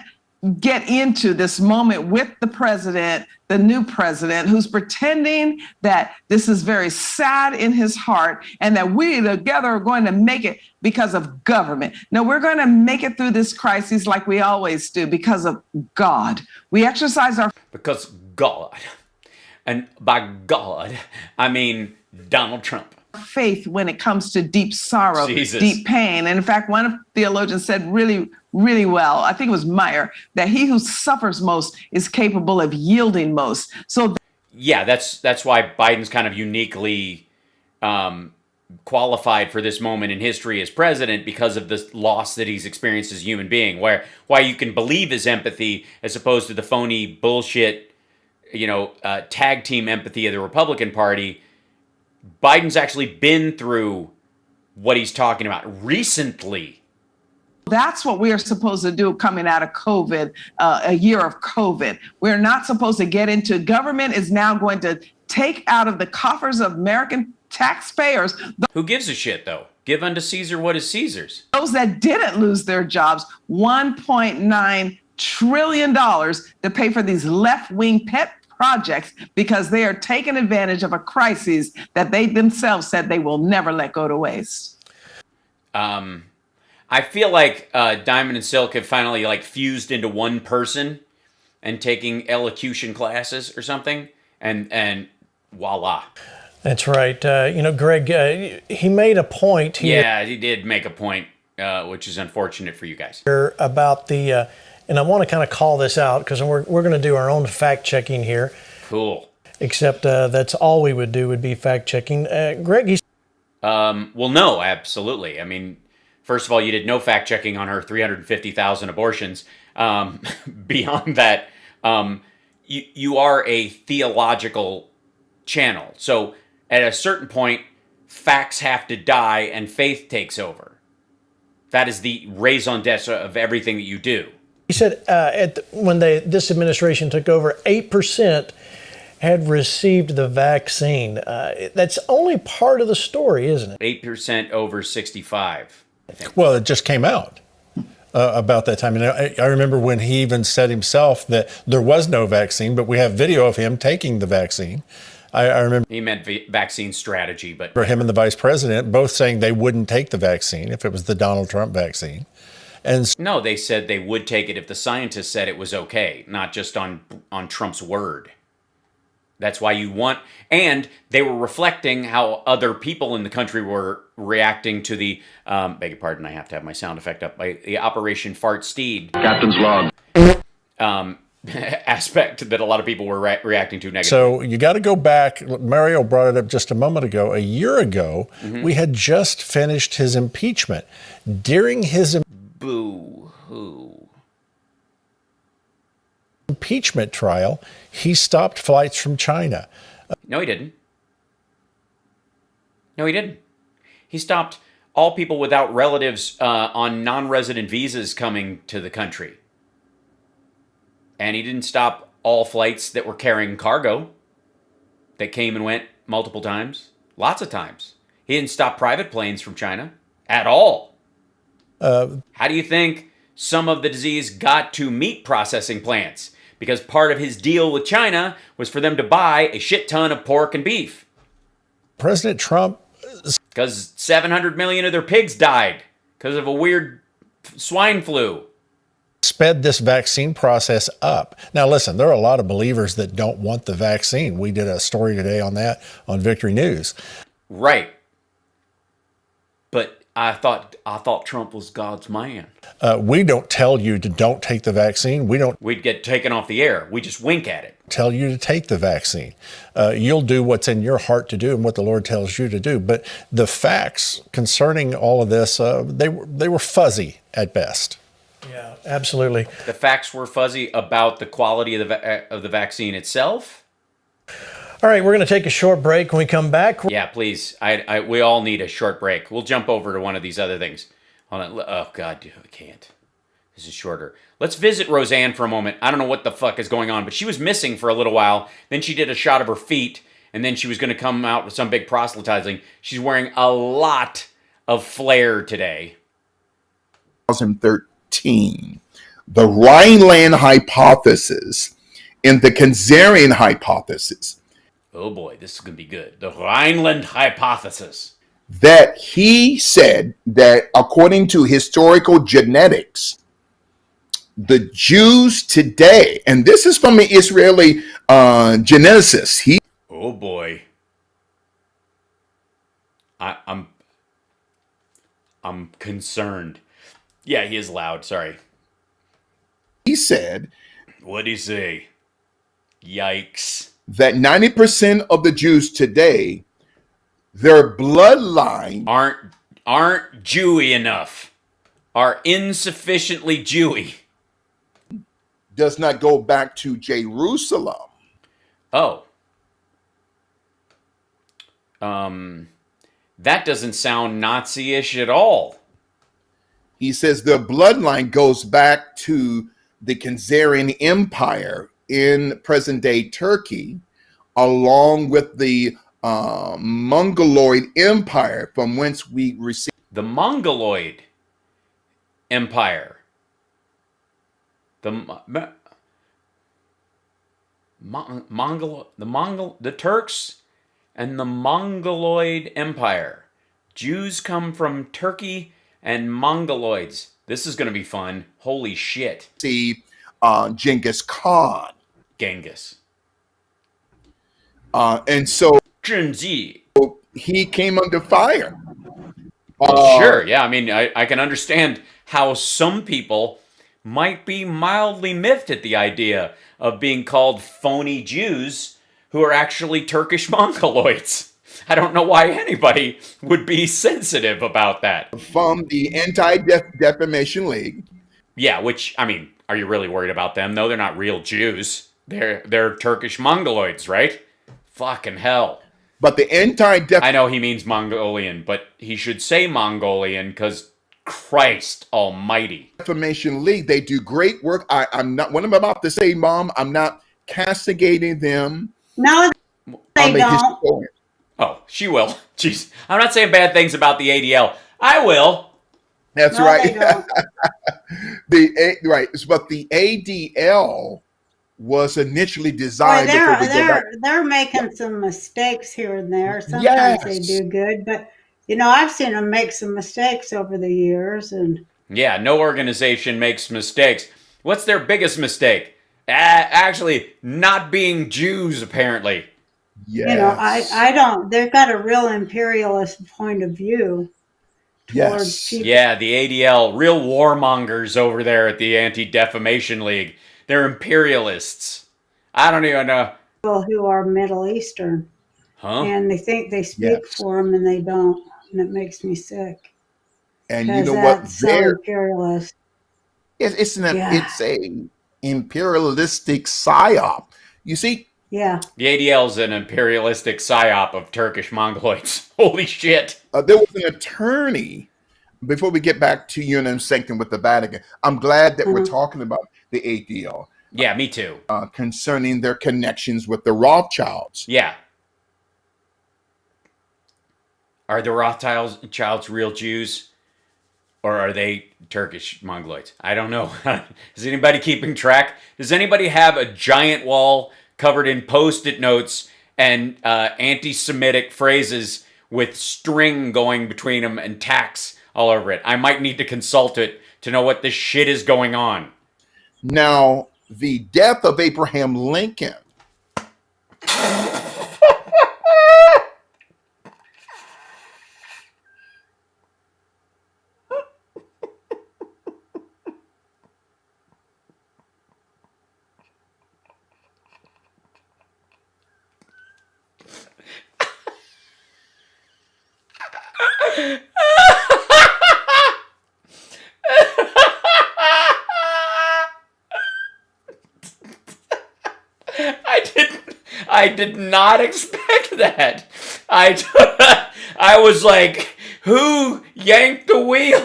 get into this moment with the president, the new president, who's pretending that this is very sad in his heart and that we together are going to make it because of government. No, we're going to make it through this crisis like we always do because of God. We exercise our... Because God. And by God, I mean Donald Trump. Faith when it comes to deep sorrow, Jesus. Deep pain. And in fact, one of the theologians said really, really well, I think it was Meyer, that he who suffers most is capable of yielding most. So yeah, that's why Biden's kind of uniquely qualified for this moment in history as president because of the loss that he's experienced as a human being, why you can believe his empathy as opposed to the phony bullshit, tag team empathy of the Republican Party. Biden's actually been through what he's talking about recently. That's what we are supposed to do coming out of COVID, a year of COVID. We're not supposed to get into government is now going to take out of the coffers of American taxpayers. Who gives a shit, though? Give unto Caesar what is Caesar's. Those that didn't lose their jobs, $1.9 trillion to pay for these left-wing pet projects because they are taking advantage of a crisis that they themselves said they will never let go to waste. I feel like Diamond and Silk have finally fused into one person, and taking elocution classes or something, and voila. That's right. Greg, he made a point here. Yeah, he did make a point, which is unfortunate for you guys. About the, and I want to kind of call this out because we're going to do our own fact checking here. Cool. Except that's all we would do would be fact checking. Greg, well, no, absolutely. I mean, first of all, you did no fact checking on her 350,000 abortions. Beyond that, you are a theological channel. So at a certain point, facts have to die and faith takes over. That is the raison d'etre of everything that you do. He said when this administration took over, 8% had received the vaccine. That's only part of the story, isn't it? 8% over 65, I think. Well, it just came out about that time. And I remember when he even said himself that there was no vaccine, but we have video of him taking the vaccine. I remember he meant vaccine strategy, but for him and the vice president both saying they wouldn't take the vaccine if it was the Donald Trump vaccine. And no, they said they would take it if the scientists said it was okay, not just on Trump's word. That's why you want, and they were reflecting how other people in the country were reacting to the, beg your pardon, I have to have my sound effect up, by the Operation Fart Steed. Captain's log. Aspect that a lot of people were reacting to negatively. So you got to go back. Mario brought it up just a moment ago. A year ago, we had just finished his impeachment. During his impeachment trial, he stopped flights from China. No, he didn't. No, he didn't. He stopped all people without relatives on non-resident visas coming to the country. And he didn't stop all flights that were carrying cargo that came and went multiple times, lots of times. He didn't stop private planes from China at all. How do you think some of the disease got to meat processing plants? Because part of his deal with China was for them to buy a shit ton of pork and beef. President Trump... Because 700 million of their pigs died because of a weird swine flu. Sped this vaccine process up. Now, listen, there are a lot of believers that don't want the vaccine. We did a story today on that on Victory News. Right. But I thought Trump was God's man. We don't tell you to don't take the vaccine. We'd get taken off the air. We just wink at it. Tell you to take the vaccine. You'll do what's in your heart to do and what the Lord tells you to do. But the facts concerning all of this, they were fuzzy at best. Yeah, absolutely. The facts were fuzzy about the quality of the vaccine itself. All right, we're going to take a short break. When we come back, yeah, please. We all need a short break. We'll jump over to one of these other things. Hold on. Oh God, dude, I can't. This is shorter. Let's visit Roseanne for a moment. I don't know what the fuck is going on, but she was missing for a little while. Then she did a shot of her feet, and then she was going to come out with some big proselytizing. She's wearing a lot of flair today. 2013, the Rhineland hypothesis and the Kanzerian hypothesis. Oh boy, this is going to be good. The Rhineland hypothesis. That he said that according to historical genetics, the Jews today, and this is from an Israeli geneticist. Oh boy. I'm concerned. Yeah, he is loud. Sorry. He said. What'd he say? Yikes. That 90% of the Jews today, their bloodline aren't Jewy enough, are insufficiently Jewy. Does not go back to Jerusalem. Oh. That doesn't sound Nazi-ish at all. He says the bloodline goes back to the Khazarian Empire in present-day Turkey, along with the Mongoloid Empire, from whence we received the Mongoloid Empire. The Turks and the Mongoloid Empire. Jews come from Turkey and Mongoloids. This is going to be fun. Holy shit. See Genghis Khan. Genghis. And so Genji. he came under fire. Well, sure. Yeah. I mean, I can understand how some people might be mildly miffed at the idea of being called phony Jews who are actually Turkish Mongoloids. I don't know why anybody would be sensitive about that. From the Anti-Defamation League. Yeah, which, I mean, are you really worried about them? No, they're not real Jews. They're Turkish Mongoloids, right? Fucking hell. But the I know he means Mongolian, but he should say Mongolian because Christ almighty. Defamation League, they do great work. I'm not, what I'm about to say, Mom, I'm not castigating them. No, they don't. Oh, she will. Jeez. I'm not saying bad things about the ADL. I will. That's No, right. they don't. Right. But the ADL was initially Boy, designed. they're making some mistakes here and there. Sometimes they do good, but I've seen them make some mistakes over the years. And yeah, no organization makes mistakes. What's their biggest mistake? Actually, not being Jews, apparently. I don't. They've got a real imperialist point of view. Yeah, the ADL, real warmongers over there at the Anti-Defamation League. They're imperialists. I don't even know. People who are Middle Eastern. Huh? And they think they speak for them and they don't. And it makes me sick. And you know what? That's so imperialist. It's a imperialistic psyop. You see? Yeah. The ADL's an imperialistic psyop of Turkish Mongoloids. Holy shit. There was an attorney, before we get back to Unum Sanctum with the Vatican, I'm glad that we're talking about the ADL. Yeah, me too. Concerning their connections with the Rothschilds. Yeah. Are the Rothschilds real Jews? Or are they Turkish Mongoloids? I don't know. Is anybody keeping track? Does anybody have a giant wall covered in Post-it notes and anti-Semitic phrases with string going between them and tacks all over it? I might need to consult it to know what this shit is going on. Now, the death of Abraham Lincoln. I did not expect that. I was like, who yanked the wheel?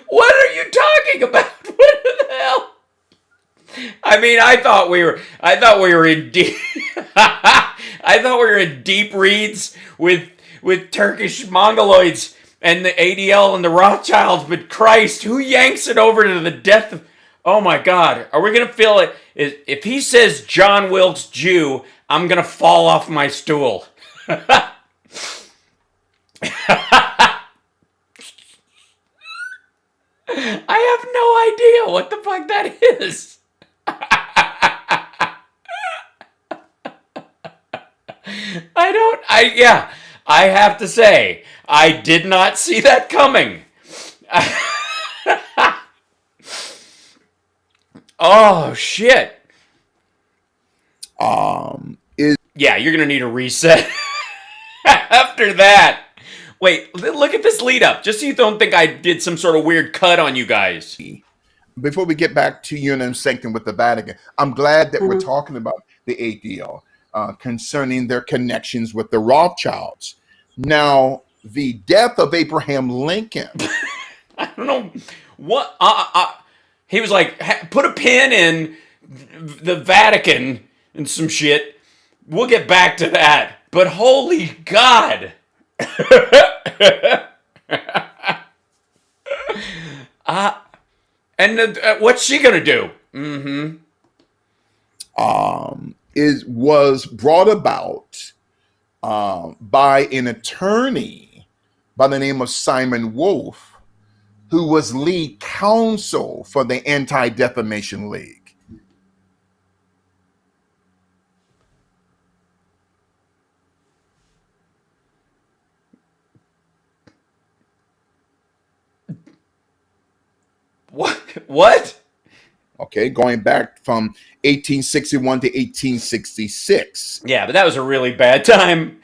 What are you talking about? What the hell? I mean, I thought we were in deep I thought we were in deep reads with Turkish Mongoloids and the ADL and the Rothschilds, but Christ, who yanks it over to the death of... Oh my God, are we going to feel it? If he says John Wilkes Jew, I'm going to fall off my stool. I have no idea what the fuck that is. I have to say, I did not see that coming. Oh, shit. Yeah, you're going to need a reset after that. Wait, look at this lead up, just so you don't think I did some sort of weird cut on you guys. Before we get back to Unum Sanctum with the Vatican, I'm glad that we're talking about the ADL concerning their connections with the Rothschilds. Now, the death of Abraham Lincoln. I don't know what. He was like, put a pin in the Vatican and some shit. We'll get back to that. But holy God. What's she gonna do? Was brought about by an attorney by the name of Simon Wolf, who was lead counsel for the Anti-Defamation League. What? Okay, going back from 1861 to 1866. Yeah, but that was a really bad time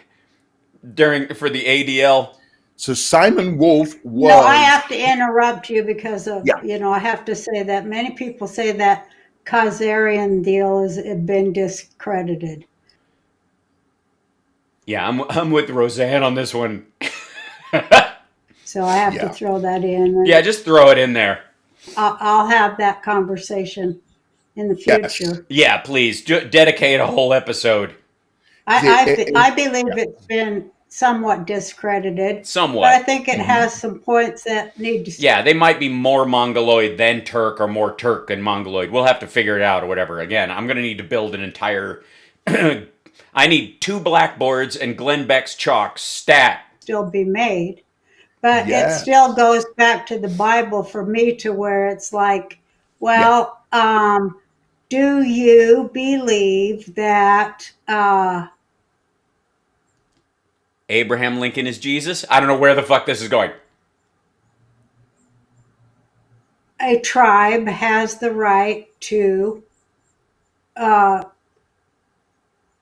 for the ADL. So Simon Wolf was. No, I have to interrupt you because of, I have to say that many people say that Khazarian deal has been discredited. Yeah, I'm with Roseanne on this one. So I have to throw that in. Yeah, just throw it in there. I'll have that conversation in the future. Yeah, please dedicate a whole episode. I believe it's been somewhat discredited. Somewhat. But I think it has some points that need to. Yeah, they might be more Mongoloid than Turk or more Turk than Mongoloid. We'll have to figure it out or whatever. Again, I'm going to need to build an entire. I need 2 blackboards and Glenn Beck's chalk stat. Still be made. But it still goes back to the Bible for me to where it's like, well, do you believe that Abraham Lincoln is Jesus? I don't know where the fuck this is going. a tribe has the right to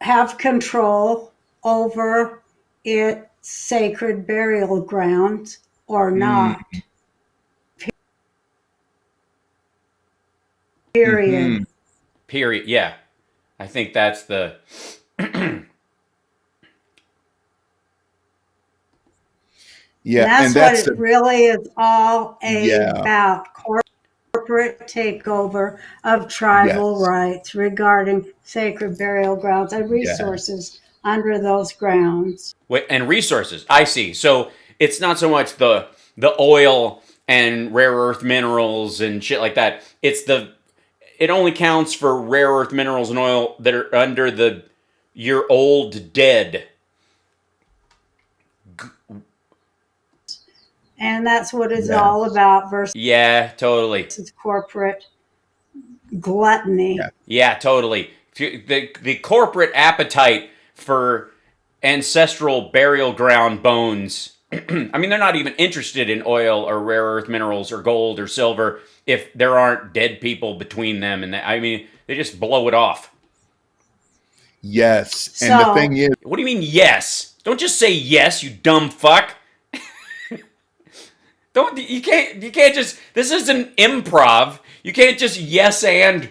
have control over its sacred burial grounds or not. Period. Period. Yeah. I think that's the That's what it really is all about. Corporate takeover of tribal rights regarding sacred burial grounds and resources under those grounds. And resources. I see. So it's not so much the oil and rare earth minerals and shit like that. It only counts for rare earth minerals and oil that are under your old dead. And that's what it's all about versus totally. corporate gluttony. Yeah, totally. The corporate appetite for ancestral burial ground bones. I mean, they're not even interested in oil or rare earth minerals or gold or silver if there aren't dead people between them. And I mean, they just blow it off. Yes. And the thing is, what do you mean, yes? Don't just say yes, you dumb fuck. You can't just, this isn't improv. You can't just yes and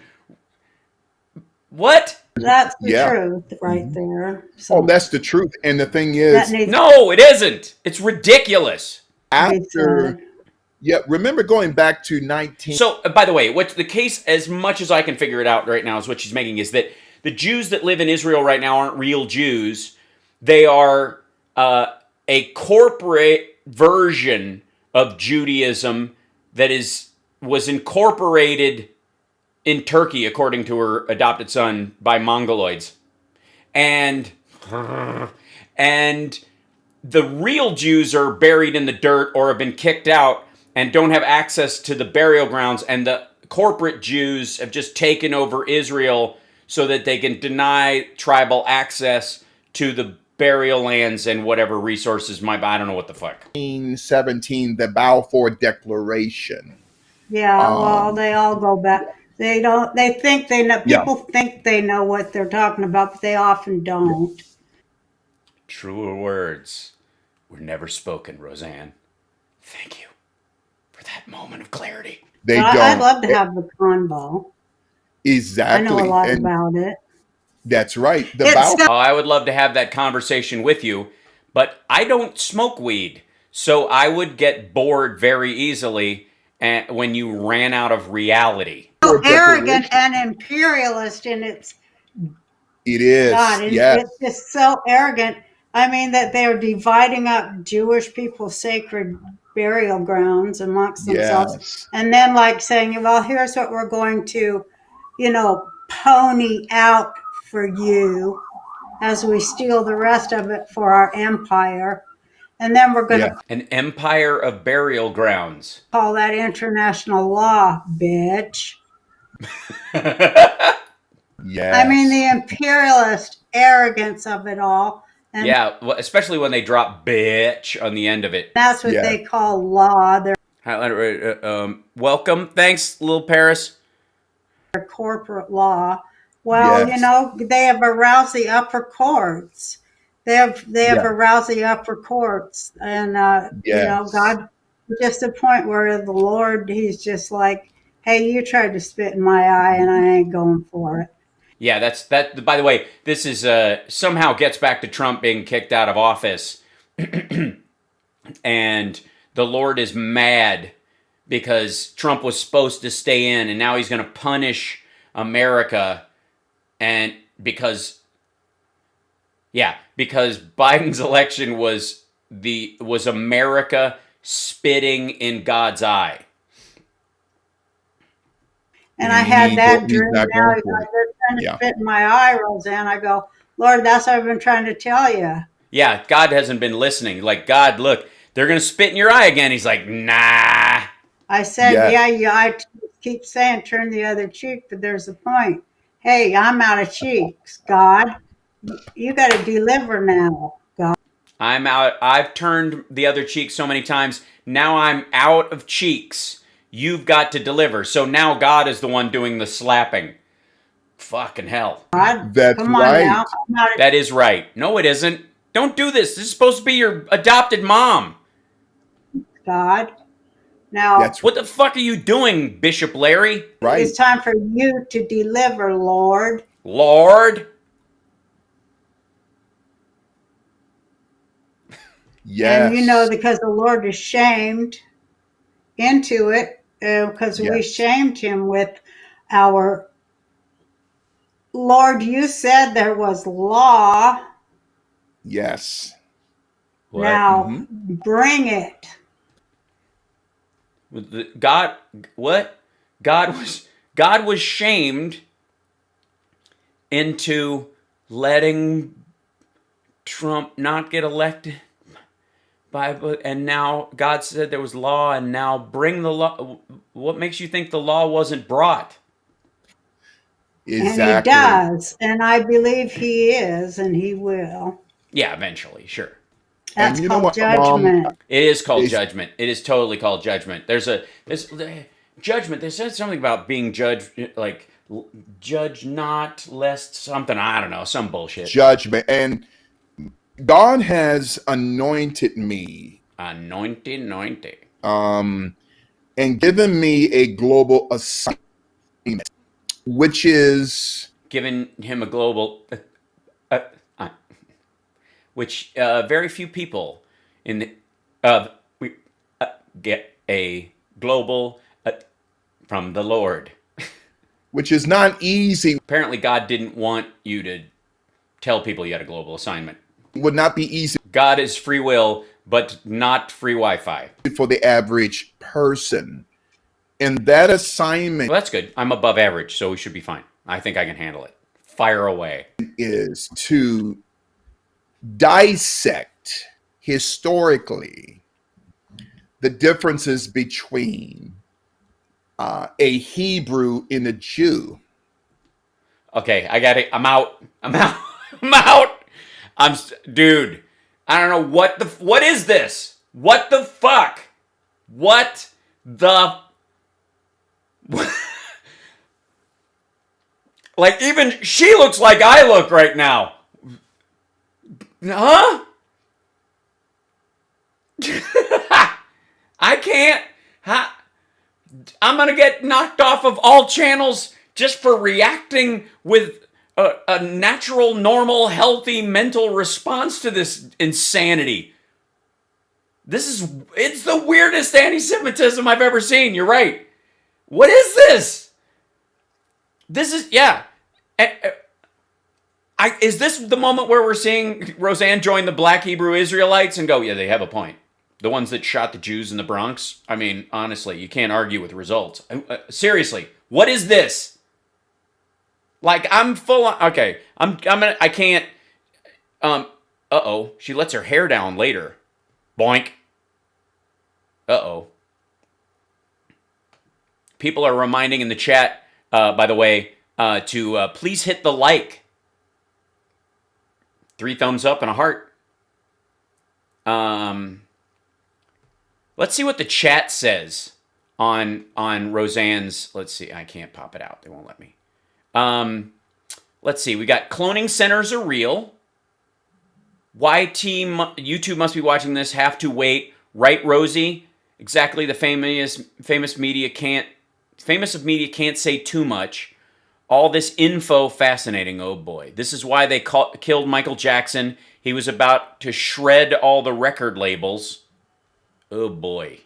what? That's the truth right there. So that's the truth. And the thing is, no, it isn't. It's ridiculous. Remember going back to So, by the way, what's the case, as much as I can figure it out right now, is what she's making is that the Jews that live in Israel right now aren't real Jews. They are a corporate version of Judaism that was incorporated in Turkey, according to her adopted son, by Mongoloids. And the real Jews are buried in the dirt or have been kicked out and don't have access to the burial grounds. And the corporate Jews have just taken over Israel so that they can deny tribal access to the burial lands and whatever resources might be. I don't know what the fuck. 1917, the Balfour Declaration. Yeah, well, they all go back. They think they know, people think they know what they're talking about, but they often don't. Truer words were never spoken, Roseanne. Thank you for that moment of clarity. I'd love to have the convo. Exactly. I know a lot about it. That's right. I would love to have that conversation with you, but I don't smoke weed, so I would get bored very easily when you ran out of reality. So arrogant and imperialist in its. It is. God, it's just so arrogant. I mean, that they're dividing up Jewish people's sacred burial grounds amongst themselves, and then like saying, "Well, here's what we're going to, pony out for you." as we steal the rest of it for our empire. And then we're going to an empire of burial grounds. Call that international law, bitch. Yeah. I mean, the imperialist arrogance of it all. And yeah, especially when they drop bitch on the end of it. That's what they call law. Welcome. Thanks, Lil Paris. Their corporate law. Well, you know, they have aroused the upper courts. They have aroused the upper courts. And, you know, God, just a point where the Lord, he's just like, hey, you tried to spit in my eye and I ain't going for it. Yeah, that. By the way, this is somehow gets back to Trump being kicked out of office, and the Lord is mad because Trump was supposed to stay in, and now he's going to punish America, and because Biden's election was America spitting in God's eye. And I had that dream. Now they're trying to spit in my eye, Roseanne. I go, Lord, that's what I've been trying to tell you. Yeah, God hasn't been listening. Like, God, look, they're going to spit in your eye again. He's like, nah. I said, I keep saying turn the other cheek, but there's a point. Hey, I'm out of cheeks, God. You got to deliver now, God. I'm out. I've turned the other cheek so many times. Now I'm out of cheeks. You've got to deliver. So now God is the one doing the slapping. Fucking hell. God, that's come on right. now. That is right. No, it isn't. Don't do this. This is supposed to be your adopted mom. God. Now, what the fuck are you doing, Bishop Larry? Right. It's time for you to deliver, Lord. Lord. Yes. And you know, because the Lord is shamed into it, because we shamed him with our Lord. You said there was law. Yes. What? Now bring it. God was shamed into letting Trump not get elected. And now God said there was law, and now bring the law. What makes you think the law wasn't brought? Exactly. And he does, and I believe he is, and he will. Yeah, eventually, sure. That's called judgment. It is called judgment. It is totally called judgment. There's judgment. They said something about being judged, like judge not lest something. I don't know, some bullshit. Judgment. And God has anointed me. Anointed. And given me a global assignment, which is giving him a global, which very few people in the get a global from the Lord, which is not easy. Apparently, God didn't want you to tell people you had a global assignment. Would not be easy. God is free will, but not free Wi-Fi for the average person. And that assignment, well, that's good. I'm above average, so we should be fine. I think I can handle it. Fire away. Is to dissect historically the differences between a Hebrew and a Jew. Okay, I got it. I'm out. I'm out. Dude, I don't know what is this? What the fuck? What the like, even she looks like I look right now. Huh? I can't. I'm gonna get knocked off of all channels just for reacting with a natural, normal, healthy mental response to this insanity. It's the weirdest anti-Semitism I've ever seen. You're right. What is this? Is this the moment where we're seeing Roseanne join the Black Hebrew Israelites and go, yeah, they have a point. The ones that shot the Jews in the Bronx? I mean, honestly, you can't argue with results. Seriously, what is this? Like, I'm full on, okay, I can't, Uh-oh. She lets her hair down later. Boink. Uh-oh. People are reminding in the chat, by the way, to please hit the like. 3 thumbs up and a heart. Let's see what the chat says on Roseanne's. Let's see. I can't pop it out. They won't let me. Let's see. We got cloning centers are real. YouTube must be watching this. Have to wait. Right, Rosie? Exactly. The famous of media can't say too much. All this info fascinating. Oh boy. This is why they killed Michael Jackson. He was about to shred all the record labels. Oh boy.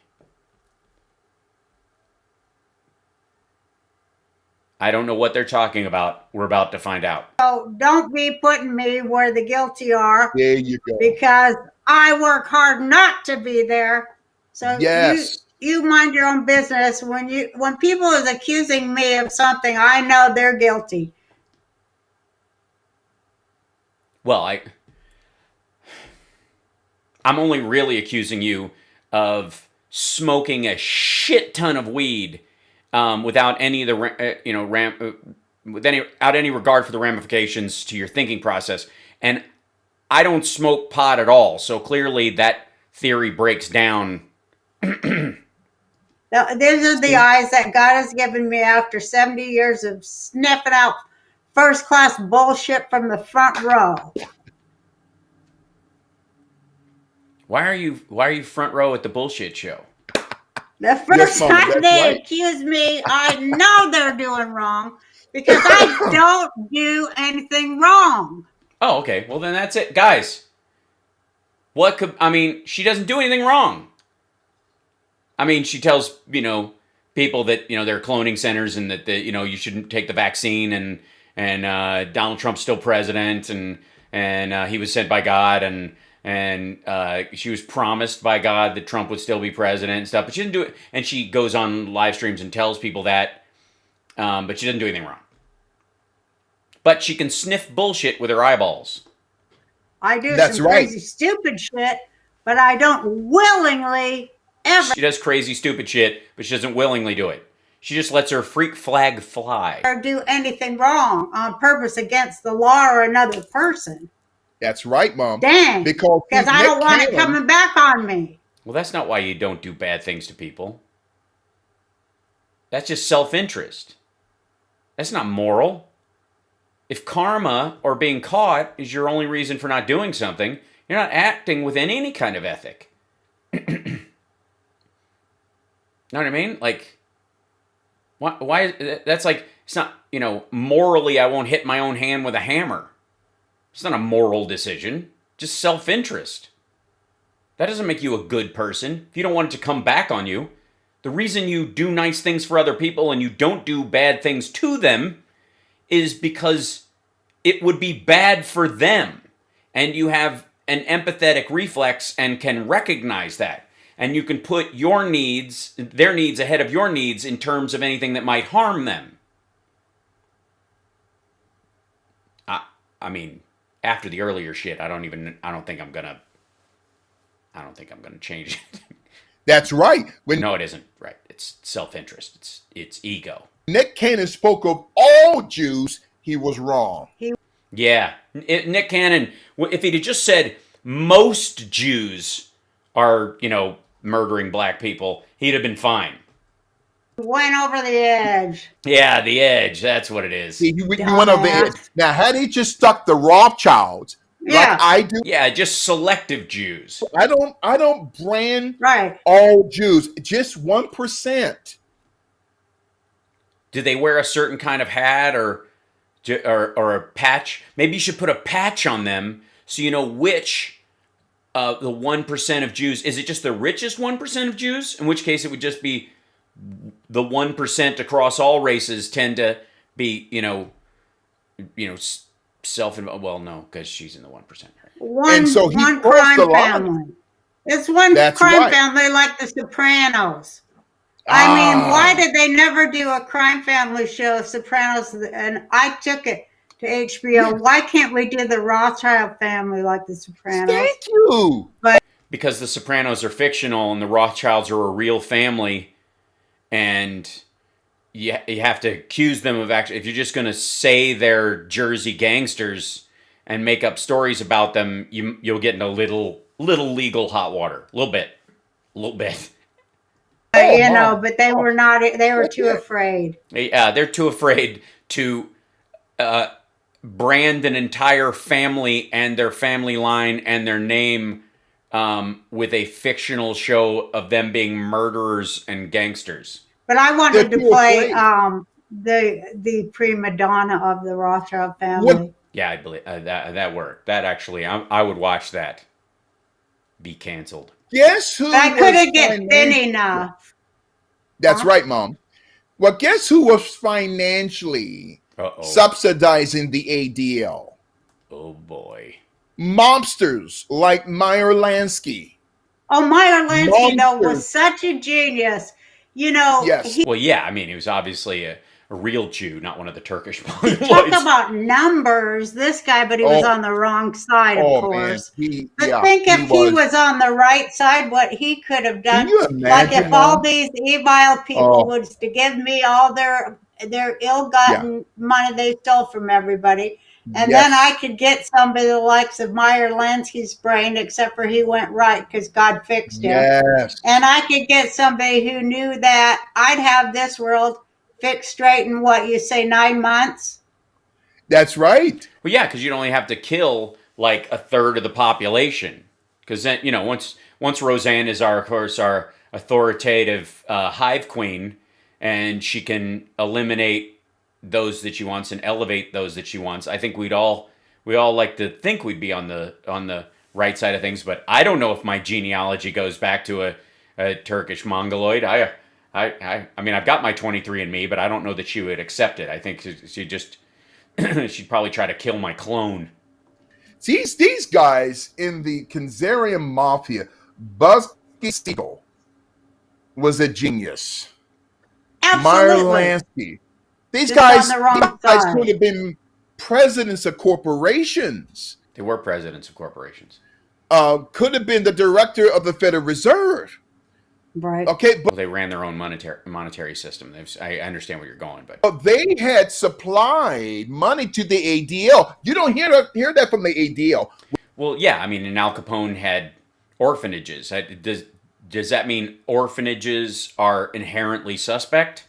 I don't know what they're talking about. We're about to find out. So don't be putting me where the guilty are. There you go. Because I work hard not to be there. So yes. You mind your own business. When people is accusing me of something, I know they're guilty. Well, I'm only really accusing you of smoking a shit ton of weed without any of the without any regard for the ramifications to your thinking process. And I don't smoke pot at all, so clearly that theory breaks down. Now, these are the eyes that God has given me after 70 years of sniffing out first-class bullshit from the front row. Why are you front row at the bullshit show? The first time they accuse me, I know they're doing wrong because I don't do anything wrong. Oh, okay. Well, then that's it. Guys, she doesn't do anything wrong. I mean, she tells, people that, there are cloning centers and that, you shouldn't take the vaccine and Donald Trump's still president and he was sent by God and she was promised by God that Trump would still be president and stuff, but she didn't do it. And she goes on live streams and tells people that, but she doesn't do anything wrong. But she can sniff bullshit with her eyeballs. I do some crazy, stupid shit, but I don't willingly ever. She does crazy, stupid shit, but she doesn't willingly do it. She just lets her freak flag fly. Or do anything wrong on purpose against the law or another person. That's right, Mom. Dang. Because I don't want it coming back on me. Well, that's not why you don't do bad things to people. That's just self-interest. That's not moral. If karma or being caught is your only reason for not doing something, you're not acting with any kind of ethic. Know what I mean? Like, why? That's like, it's not, morally I won't hit my own hand with a hammer. It's not a moral decision, just self-interest. That doesn't make you a good person. If you don't want it to come back on you, the reason you do nice things for other people and you don't do bad things to them is because it would be bad for them. And you have an empathetic reflex and can recognize that. And you can put their needs ahead of your needs in terms of anything that might harm them. I mean, after the earlier shit, I don't think I'm gonna change it. That's right. No, it isn't right. It's self-interest. It's ego. Nick Cannon spoke of all Jews. He was wrong. Yeah, Nick Cannon. If he'd have just said most Jews are, murdering black people, he'd have been fine. Went over the edge. Yeah, the edge. That's what it is. He went over the edge. Now, had he just stuck the Rothschilds, like I do. Yeah, just selective Jews. I don't brand all Jews. Just 1%. Do they wear a certain kind of hat or a patch? Maybe you should put a patch on them so you know which the 1% of Jews. Is it just the richest 1% of Jews? In which case it would just be the 1% across all races tend to be, self-involved. Well, no, because she's in the 1%. Right? One crime family. It's one crime family like the Sopranos. I mean, why did they never do a crime family show of Sopranos? And I took it to HBO. Why can't we do the Rothschild family like the Sopranos? Thank you. But because the Sopranos are fictional and the Rothschilds are a real family, and you have to accuse them of actually, if you're just going to say they're Jersey gangsters and make up stories about them, you'll get in a little legal hot water. A little bit. but they were not. They were too afraid. Yeah, they're too afraid to brand an entire family and their family line and their name with a fictional show of them being murderers and gangsters. But I wanted to play the prima donna of the Rothschild family. What? Yeah, I believe that worked. That actually, I would watch that. Be canceled. Guess who? But I couldn't get thin enough. That's right, Mom. Well, guess who was financially subsidizing the ADL? Oh boy. Mobsters like Meyer Lansky. Oh, Meyer Lansky, though, was such a genius. You know, yes. Well, yeah, I mean, he was obviously a real Jew, not one of the Turkish he talked about numbers, this guy, but he was on the wrong side, of course. But think if he was on the right side, what he could have done. Can you imagine, like if all these evil people was to give me all their ill-gotten money they stole from everybody, and then I could get somebody the likes of Meyer Lansky's brain, except for he went right because God fixed him. Yes. And I could get somebody who knew that I'd have this world fixed straight in what you say 9 months. That's right. Well, yeah, because you'd only have to kill like a third of the population. Because then, once Roseanne is of course our authoritative hive queen, and she can eliminate those that she wants and elevate those that she wants, I think we all like to think we'd be on the right side of things. But I don't know if my genealogy goes back to a Turkish Mongoloid. I mean, I've got my 23andMe, but I don't know that she would accept it. I think she'd probably try to kill my clone. See, these guys in the Kanzerian Mafia, Busky Siegel was a genius. Absolutely. Meyer Lansky. These guys could have been presidents of corporations. They were presidents of corporations. Could have been the director of the Federal Reserve. Right. Okay, but they ran their own monetary system. I understand where you're going, but they had supplied money to the ADL. You don't hear that from the ADL. Well, yeah, I mean, and Al Capone had orphanages. Does that mean orphanages are inherently suspect?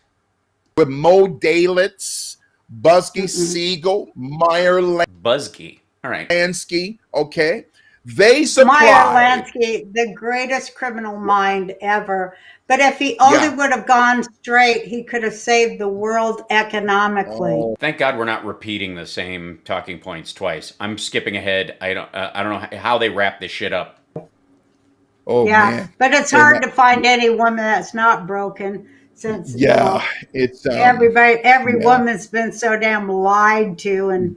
With Mo Dalitz, Busky Siegel, Meyer Busky. All right. Lansky, okay. They supplied Meyer Lansky, the greatest criminal mind ever. But if he only would have gone straight, he could have saved the world economically. Thank God we're not repeating the same talking points twice. I'm skipping ahead. I don't know how they wrap this shit up. Oh man. But it's hard to find any woman that's not broken. Since it's every woman's been so damn lied to and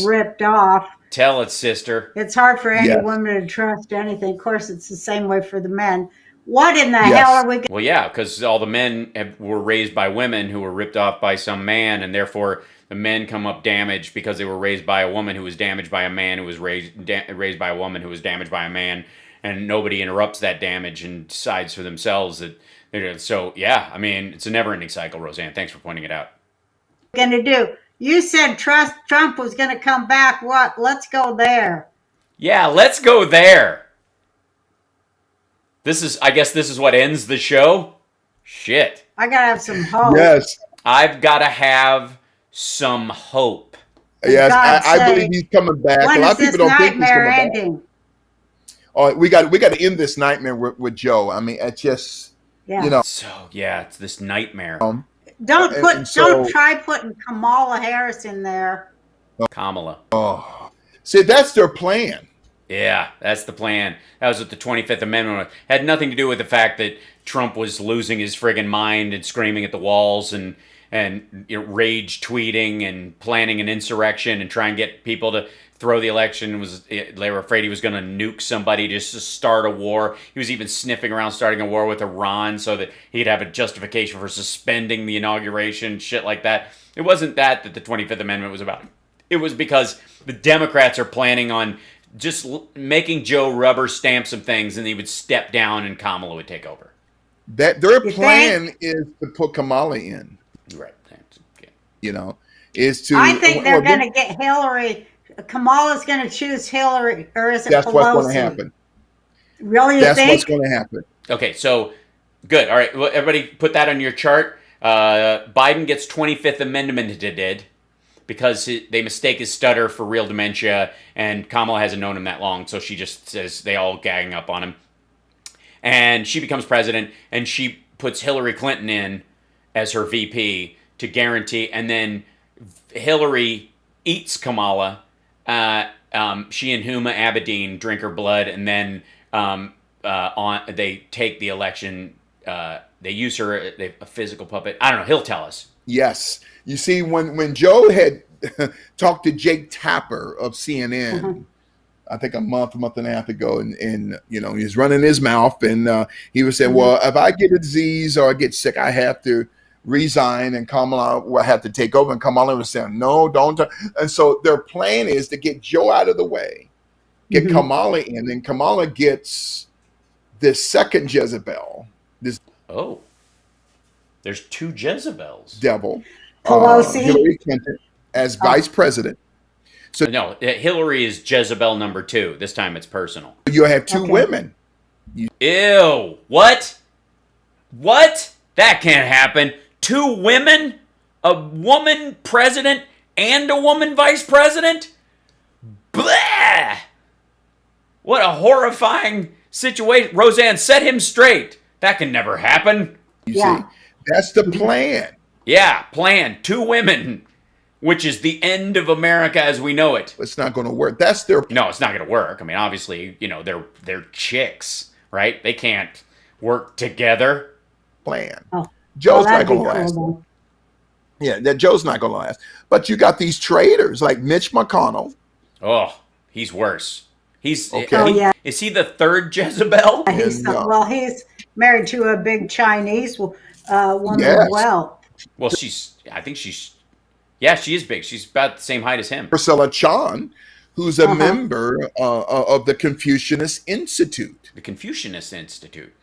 ripped off. Tell it, sister. It's hard for any woman to trust anything. Of course, it's the same way for the men. What in the hell are we? Well, yeah, because all the men were raised by women who were ripped off by some man, and therefore the men come up damaged because they were raised by a woman who was damaged by a man who was raised by a woman who was damaged by a man, and nobody interrupts that damage and decides for themselves that. So, yeah, I mean, it's a never-ending cycle, Roseanne. Thanks for pointing it out. Going to do? You said Trump was going to come back. What? Let's go there. Yeah, let's go there. I guess this is what ends the show? Shit. I got to have some hope. Yes. I've got to have some hope. Yes, I believe he's coming back. When a lot is of people this don't think he's nightmare coming ending? back. Oh, we got to end this nightmare with Joe. I mean, it's just... Yeah. So it's this nightmare. Don't try putting Kamala Harris in there. Kamala. Oh, see, that's their plan. Yeah, that's the plan. That was what the 25th Amendment had nothing to do with the fact that Trump was losing his friggin' mind and screaming at the walls and and rage tweeting and planning an insurrection and try and get people to throw the election. They were afraid he was going to nuke somebody just to start a war. He was even sniffing around starting a war with Iran so that he'd have a justification for suspending the inauguration, shit like that. It wasn't that the 25th Amendment was about. It was because the Democrats are planning on just making Joe rubber stamp some things, and he would step down and Kamala would take over. That their plan is to put Kamala in. Right. Okay. Is to. I think they're going to get Hillary. Kamala's going to choose Hillary, or is it That's Pelosi? what's going to happen. Really, That's what's going to happen. Okay, so good. All right, well, everybody put that on your chart. Biden gets 25th Amendment because they mistake his stutter for real dementia, and Kamala hasn't known him that long, so she just says they all gang up on him. And she becomes president, and she puts Hillary Clinton in as her VP to guarantee, and then Hillary eats Kamala. She and Huma Abedin drink her blood, and then they take the election. They use her a physical puppet. I don't know. He'll tell us. Yes. You see, when Joe had talked to Jake Tapper of CNN, I think a month and a half ago, and he's running his mouth, and he was saying, well, if I get a disease or I get sick, I have to resign, and Kamala will have to take over. And Kamala was saying, no, don't. And so their plan is to get Joe out of the way, get Kamala in, and Kamala gets this second Jezebel. There's two Jezebels. Devil. Pelosi. Hillary Clinton as vice president. So no, Hillary is Jezebel number 2. This time it's personal. You have two women. Ew. What? What? That can't happen. 2 women? A woman president and a woman vice president? Blah! What a horrifying situation. Roseanne, set him straight. That can never happen. You see, that's the plan. Yeah, plan. 2 women, which is the end of America as we know it. It's not going to work. That's their. No, it's not going to work. I mean, obviously, they're chicks, right? They can't work together. Plan. Joe's not going to last. Yeah, that Joe's not going to last. But you got these traitors like Mitch McConnell. Oh, he's worse. He's okay. Is he the 3rd Jezebel? He's married to a big Chinese woman as well. Well, she is big. She's about the same height as him. Priscilla Chan, who's a member of the Confucianist Institute. The Confucianist Institute.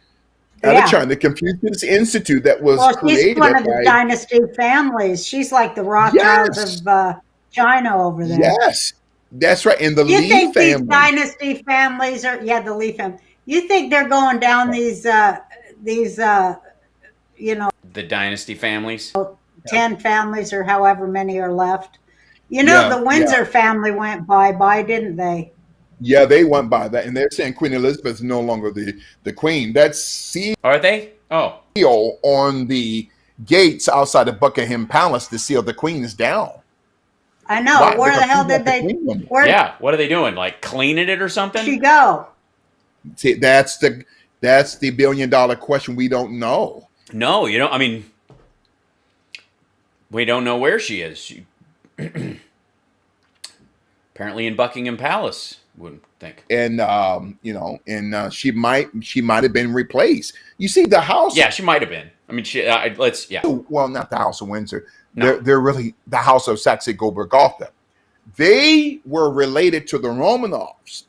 Out of China, the Confucianist Institute that was created. She's one of the dynasty families. She's like the Rothschilds of China over there. Yes, that's right. And the You Lee think family. these dynasty families are? Yeah, the Lee family. You think they're going down these the dynasty families? 10 families or however many are left. The Windsor family went bye-bye, didn't they? Yeah, they went by that, and they're saying Queen Elizabeth is no longer the queen. That's seal. Are they? Oh, on the gates outside of Buckingham Palace to seal the queen's down. I know. Why? Where the hell did they? What are they doing? Like cleaning it or something? She go? See, that's the $1 billion question. We don't know. No, I mean, we don't know where she is. She apparently in Buckingham Palace. Wouldn't think. And she might have been replaced. You see, the house. Yeah, she might have been. I mean, Well, not the House of Windsor. No. They're really the House of Saxe-Coburg-Gotha. They were related to the Romanovs.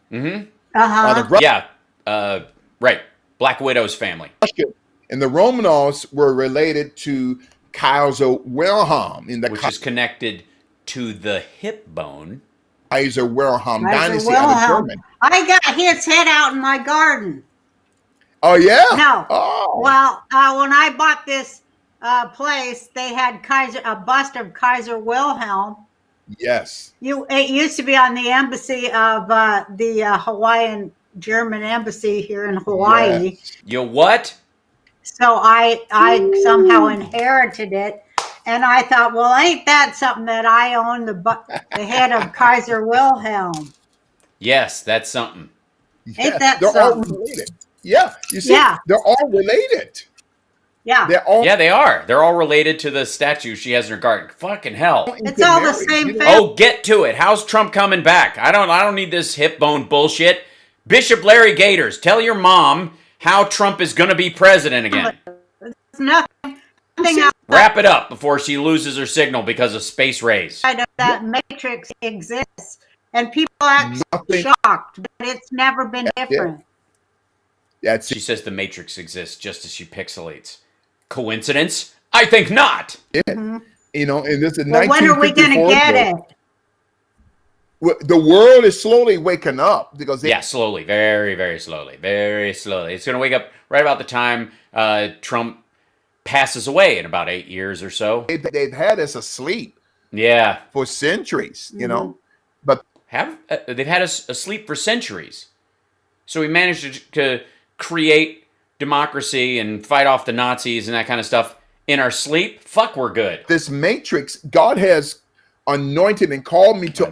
Right. Black Widow's family. And the Romanovs were related to Kaiser Wilhelm which is connected to the hip bone. Kaiser Wilhelm dynasty out of Germany. I got his head out in my garden. Oh yeah. No. Oh. Well, when I bought this place, they had a bust of Kaiser Wilhelm. Yes. It used to be on the embassy of the Hawaiian German embassy here in Hawaii. Yes. You what? So I somehow inherited it, and I thought, well, ain't that something that I own the head of Kaiser Wilhelm? Yes, that's something. Ain't that they're something? all related. Yeah, you see, they're all related. Yeah. Yeah, they are. They're all related to the statue she has in her garden. Fucking hell. It's all the same thing. Oh, get to it. How's Trump coming back? I don't need this hip bone bullshit. Bishop Larry Gators, tell your mom how Trump is going to be president again. Nothing Wrap it up before she loses her signal because of space rays. that matrix exists, and people act shocked, but it's never been different. She says the matrix exists just as she pixelates. Coincidence? I think not. You know, and this is Well, when are we going to get it? The world is slowly waking up because slowly, very, very slowly, very slowly. It's going to wake up right about the time Trump passes away in about 8 years or so. They've had us asleep. Yeah, for centuries. You know, but they've had us asleep for centuries. So we managed to create democracy and fight off the Nazis and that kind of stuff in our sleep. Fuck, we're good. This matrix, God has anointed and called me to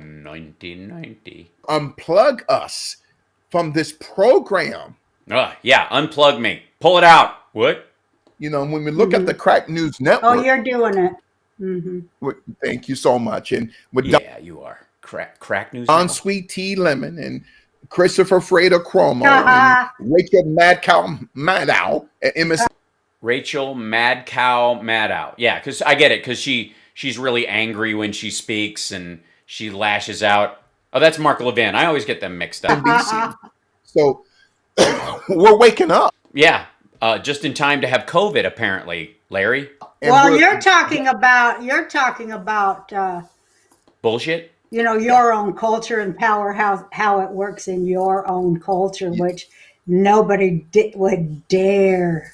unplug us from this program. Yeah, unplug me. Pull it out. What? You know, when we look at the Crack News Network. Oh, you're doing it. Thank you so much. And with you are. Crack News Don Network. Sweet Tea Lemon and Christopher Freda Cuomo and Rachel Mad Cow Maddow and MS. Rachel Mad Cow Maddow. Yeah, because I get it, because she's really angry when she speaks and she lashes out. Oh, that's Mark Levin. I always get them mixed up. So we're waking up. Yeah, just in time to have COVID, apparently, Larry. Well, you're talking about bullshit. You know, your own culture and power, how it works in your own culture, which nobody would dare.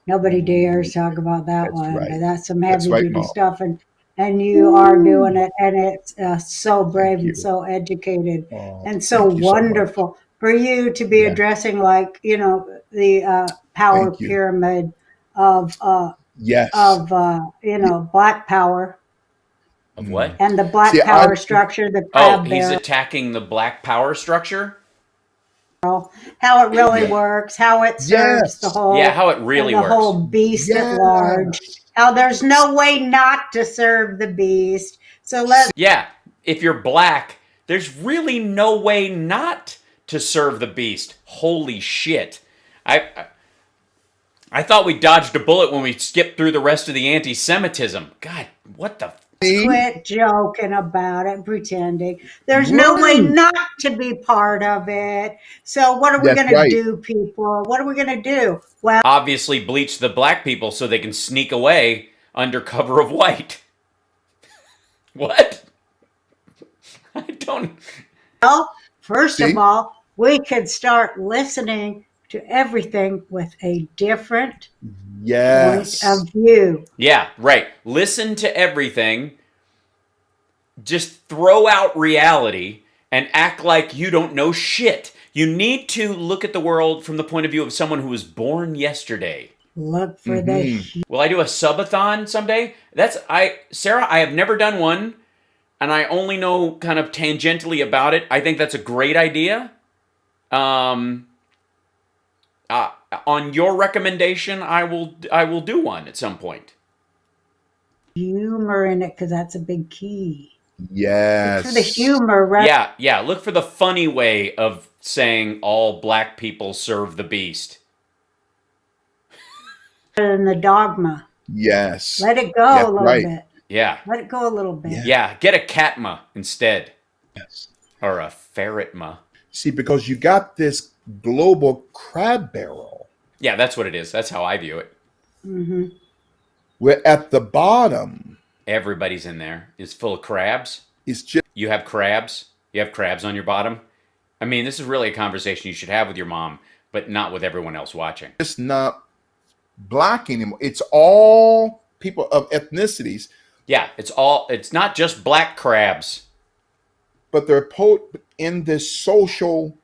Nobody dares talk about that one. Right. That's some heavy duty Mom. stuff, and you are doing it, and it's so brave and so educated and so wonderful for you to be addressing, like, you know, the power pyramid of Black power. Of what? And the Black power structure, the crab he's barrel. attacking the Black power structure? How it really works, how it serves the whole, how it really the works. whole beast at large. How there's no way not to serve the beast. So if you're Black, there's really no way not to serve the beast. Holy shit! I thought we dodged a bullet when we skipped through the rest of the anti-Semitism. God, what the? Quit joking about it, pretending. There's no way not to be part of it. So what are we going to do, people? What are we going to do? Well, obviously bleach the Black people so they can sneak away under cover of white. What? I don't. Well, first of all, we could start listening to everything with a different point of view. Yeah, right. Listen to everything. Just throw out reality and act like you don't know shit. You need to look at the world from the point of view of someone who was born yesterday. Look for the. Will I do a subathon someday? Sarah, I have never done one, and I only know kind of tangentially about it. I think that's a great idea. On your recommendation, I will do one at some point. Humor in it, because that's a big key. Yes. Look for the humor, right? Yeah. Look for the funny way of saying all Black people serve the beast. And the dogma. Yes. Let it go a little bit. Yeah. Let it go a little bit. Yeah. Get a catma instead. Yes. Or a ferretma. See, because you got this global crab barrel. Yeah, that's what it is. That's how I view it. Mm-hmm. We're at the bottom. Everybody's in there. It's full of crabs. It's just you have crabs. You have crabs on your bottom. I mean, this is really a conversation you should have with your mom, but not with everyone else watching. It's not Black anymore. It's all people of ethnicities. Yeah, it's not just Black crabs. But they're in this social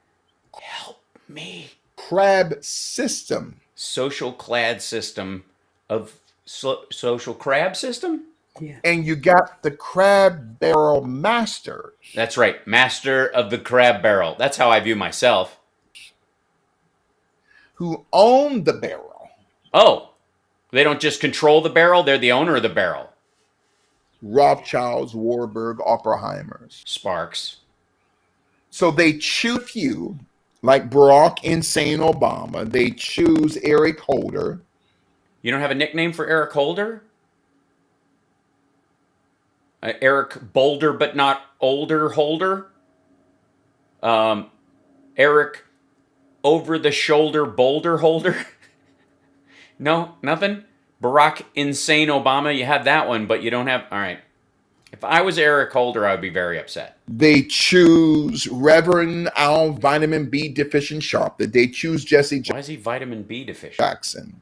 crab system. Social clad system of social crab system? Yeah. And you got the crab barrel masters. That's right. Master of the crab barrel. That's how I view myself. Who own the barrel. Oh. They don't just control the barrel, they're the owner of the barrel. Rothschilds, Warburg, Oppenheimers. Sparks. So they choose you, like Barack Insane Obama. They choose Eric Holder. You don't have a nickname for Eric Holder? Eric Boulder but not older Holder? Eric over the shoulder boulder holder? No, nothing? Barack Insane Obama, you have that one, but you don't have... All right. If I was Eric Holder, I would be very upset. They choose Reverend Al Vitamin B Deficient Sharp. They choose Jesse Why is he vitamin B deficient? Jackson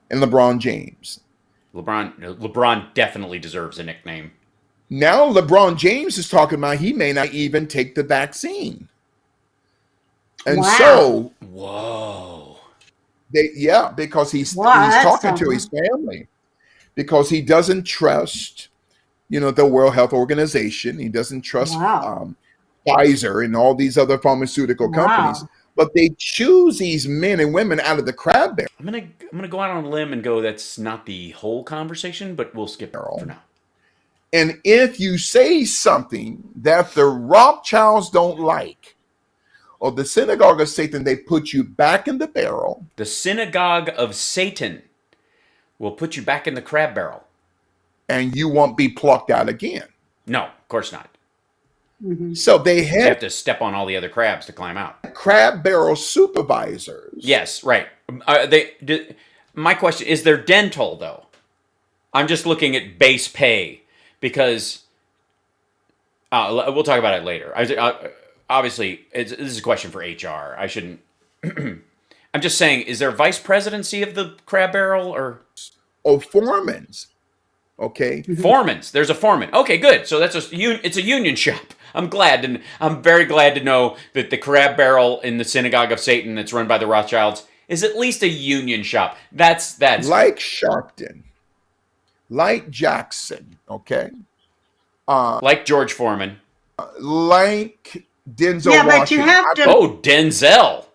and LeBron James. LeBron definitely deserves a nickname. Now LeBron James is talking about he may not even take the vaccine. And so... Whoa. Because he's talking to his family. Because he doesn't trust... the World Health Organization. He doesn't trust Pfizer and all these other pharmaceutical companies. But they choose these men and women out of the crab barrel. I'm gonna go out on a limb and go, that's not the whole conversation, but we'll skip it for now. And if you say something that the Rothschilds don't like, or the synagogue of Satan, they put you back in the barrel. The synagogue of Satan will put you back in the crab barrel. And you won't be plucked out again. No, of course not. Mm-hmm. So they have to step on all the other crabs to climb out. Crab barrel supervisors. Yes, right. My question is, there dental though? I'm just looking at base pay because we'll talk about it later. Obviously, this is a question for HR. I shouldn't. I'm just saying, is there vice presidency of the crab barrel or? Oh, foremans. Okay. Foremans. There's a foreman. Okay, good. So it's a union shop. I'm very glad to know that the crab barrel in the synagogue of Satan that's run by the Rothschilds is at least a union shop. That's like Sharpton, like Jackson. Okay. Like George Foreman. Like Denzel Washington. But you have to... Oh, Denzel.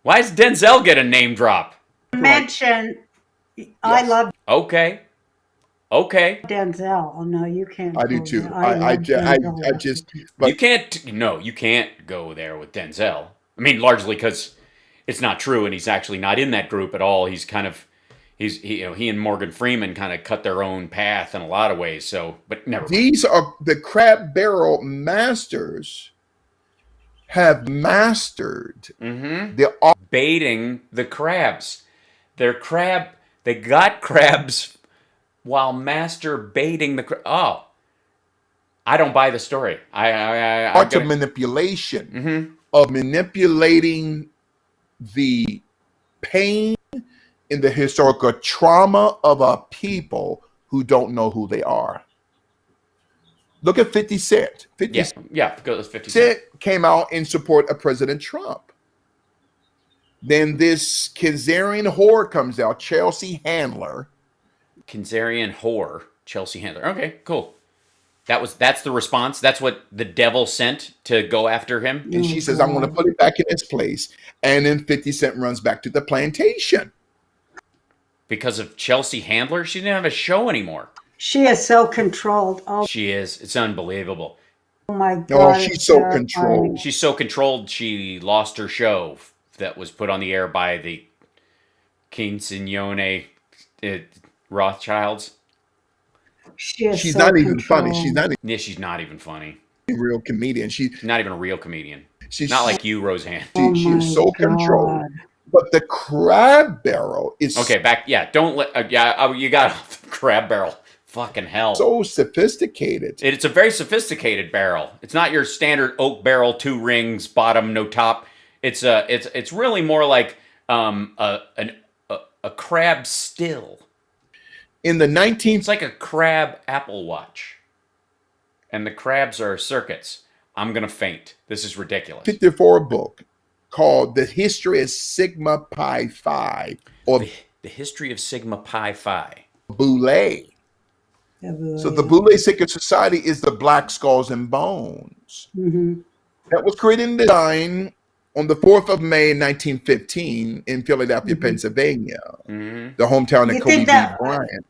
Why does Denzel get a name drop? Mention, I love... Okay. Denzel. Oh, no, you can't. I do too. I just... But you can't go there with Denzel. I mean, largely because it's not true and he's actually not in that group at all. He and Morgan Freeman kind of cut their own path in a lot of ways. So, but never. These are the crab barrel masters have mastered the baiting the crabs. They got crabs while masturbating the crab. Oh, I don't buy the story. Manipulation of manipulating the pain in the historical trauma of a people who don't know who they are. Look at 50 Cent. 50 Cent came out in support of President Trump. Then this Kazarian whore comes out, Chelsea Handler. Kazarian whore, Chelsea Handler. Okay, cool. That's the response. That's what the devil sent to go after him. And she says, I'm going to put it back in its place. And then 50 Cent runs back to the plantation. Because of Chelsea Handler? She didn't have a show anymore. She is so controlled. Oh, she is. It's unbelievable. Oh my God. Oh, she's so controlled. She's so controlled, she lost her show that was put on the air by the Quinceañone Rothschilds. She's so not even funny. She's not even funny. A real comedian. She's not even a real comedian. She's not like you, Roseanne. She is so controlled. But the crab barrel is okay. Don't let. You got off the crab barrel. Fucking hell. So sophisticated. It's a very sophisticated barrel. It's not your standard oak barrel, 2 rings, bottom, no top. It's really more like a crab still. In the 19th, it's like a crab Apple Watch, and the crabs are circuits. I'm gonna faint. This is ridiculous. 54 book called "The History of Sigma Pi Phi," or the History of Sigma Pi Phi. Boule. So the Boule Secret Society is the Black Skulls and Bones that was created and designed on the 4th of May, 1915, in Philadelphia, Pennsylvania, the hometown of Kobe B. Bryant.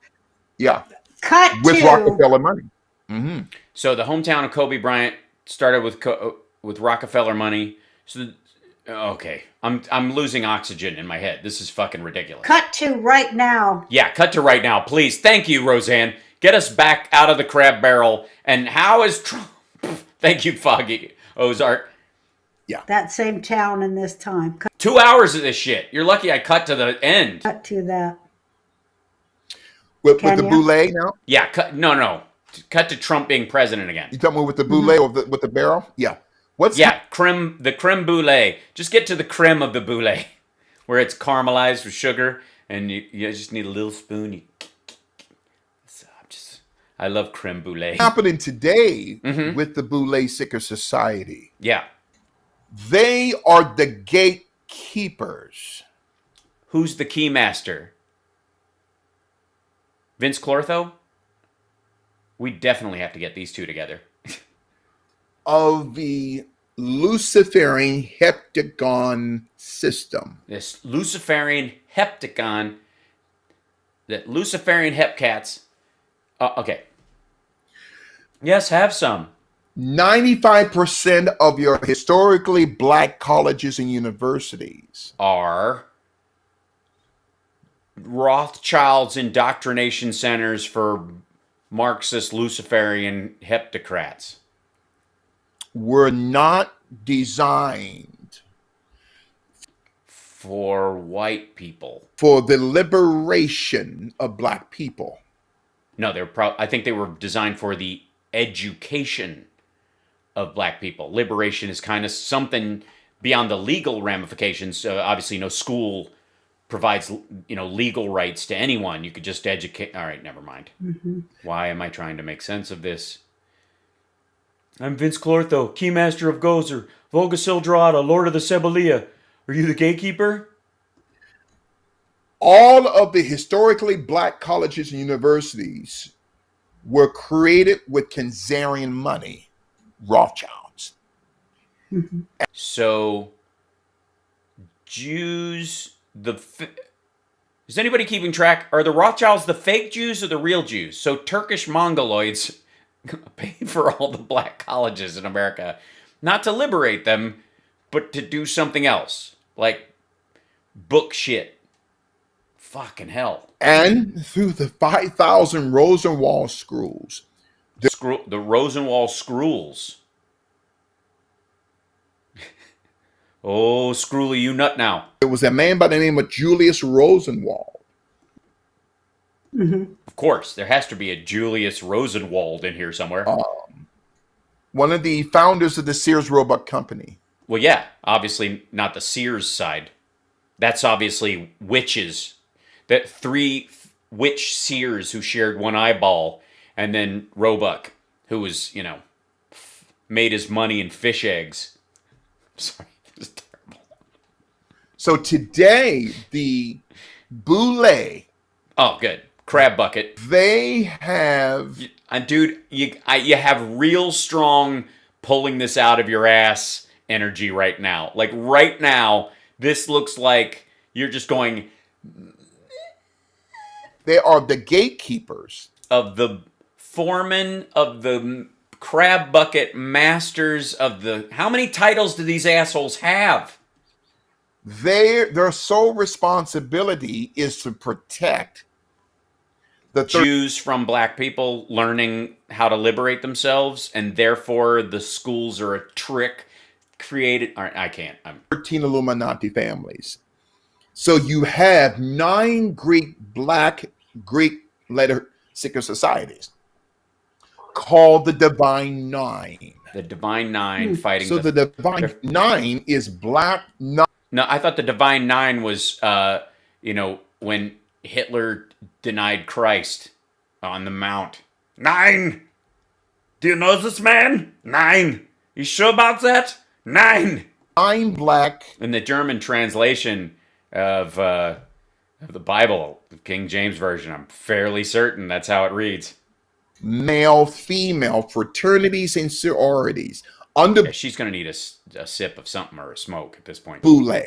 Yeah. With Rockefeller money. So the hometown of Kobe Bryant started with Rockefeller money. So, okay, I'm losing oxygen in my head. This is fucking ridiculous. Cut to right now. Yeah, cut to right now, please. Thank you, Roseanne. Get us back out of the crab barrel. And how is Trump? Thank you, Foggy Ozark. Yeah. That same town in this time. 2 hours of this shit. You're lucky I cut to the end. Cut to that. With the boule now? Yeah, no. Cut to Trump being president again. You talking about with the boule or with the barrel? Yeah. The creme brulee. Just get to the creme of the brulee, where it's caramelized with sugar, and you just need a little spoon. I love creme brulee. Happening today with the Boule Sicker Society. Yeah. They are the gatekeepers. Who's the key master? Vince Clortho? We definitely have to get these two together. Of the Luciferian heptagon system. This Luciferian heptagon, the Luciferian hepcats. Okay. Yes, have some. 95% of your historically black colleges and universities are Rothschild's indoctrination centers for Marxist Luciferian heptocrats. Were not designed for white people. For the liberation of black people. No, I think they were designed for the education of black people. Liberation is kind of something beyond the legal ramifications. Obviously, no school provides legal rights to anyone. You could just educate. All right, never mind. Why am I trying to make sense of this? I'm Vince Clortho, Keymaster of Gozer, Volga Sildrada, Lord of the Sebalia. Are you the gatekeeper? All of the historically black colleges and universities were created with Khazarian money, Rothschilds. So, Jews, is anybody keeping track? Are the Rothschilds the fake Jews or the real Jews? So Turkish Mongoloids paid for all the black colleges in America, not to liberate them, but to do something else, like book shit. Fucking hell. And through the 5,000 Rosenwald scrolls. The Rosenwald scrolls. Oh, Screwly, you nut now. There was a man by the name of Julius Rosenwald. Of course, there has to be a Julius Rosenwald in here somewhere. One of the founders of the Sears Roebuck Company. Well, yeah, obviously not the Sears side. That's obviously witches. That 3 witch seers who shared one eyeball, and then Roebuck, who was, made his money in fish eggs. Sorry, it was terrible. So today, the Boule. Oh, good. Crab bucket. They have... Dude, you have real strong pulling this out of your ass energy right now. Like, right now, this looks like you're just going... They are the gatekeepers. Of the foreman, of the crab bucket masters, of the... How many titles do these assholes have? Their sole responsibility is to protect the Jews from black people learning how to liberate themselves, and therefore the schools are a trick created... I can't. 13 Illuminati families. So you have 9 Greek letter secret societies called the Divine Nine. The Divine Nine fighting. So the Divine Nine is black. No, I thought the Divine Nine was, when Hitler denied Christ on the Mount. 9! Do you know this man? 9! You sure about that? 9! 9 black. In the German translation of the Bible, the King James Version, I'm fairly certain that's how it reads. Male, female, fraternities and sororities Under she's going to need a sip of something or a smoke at this point. Boule.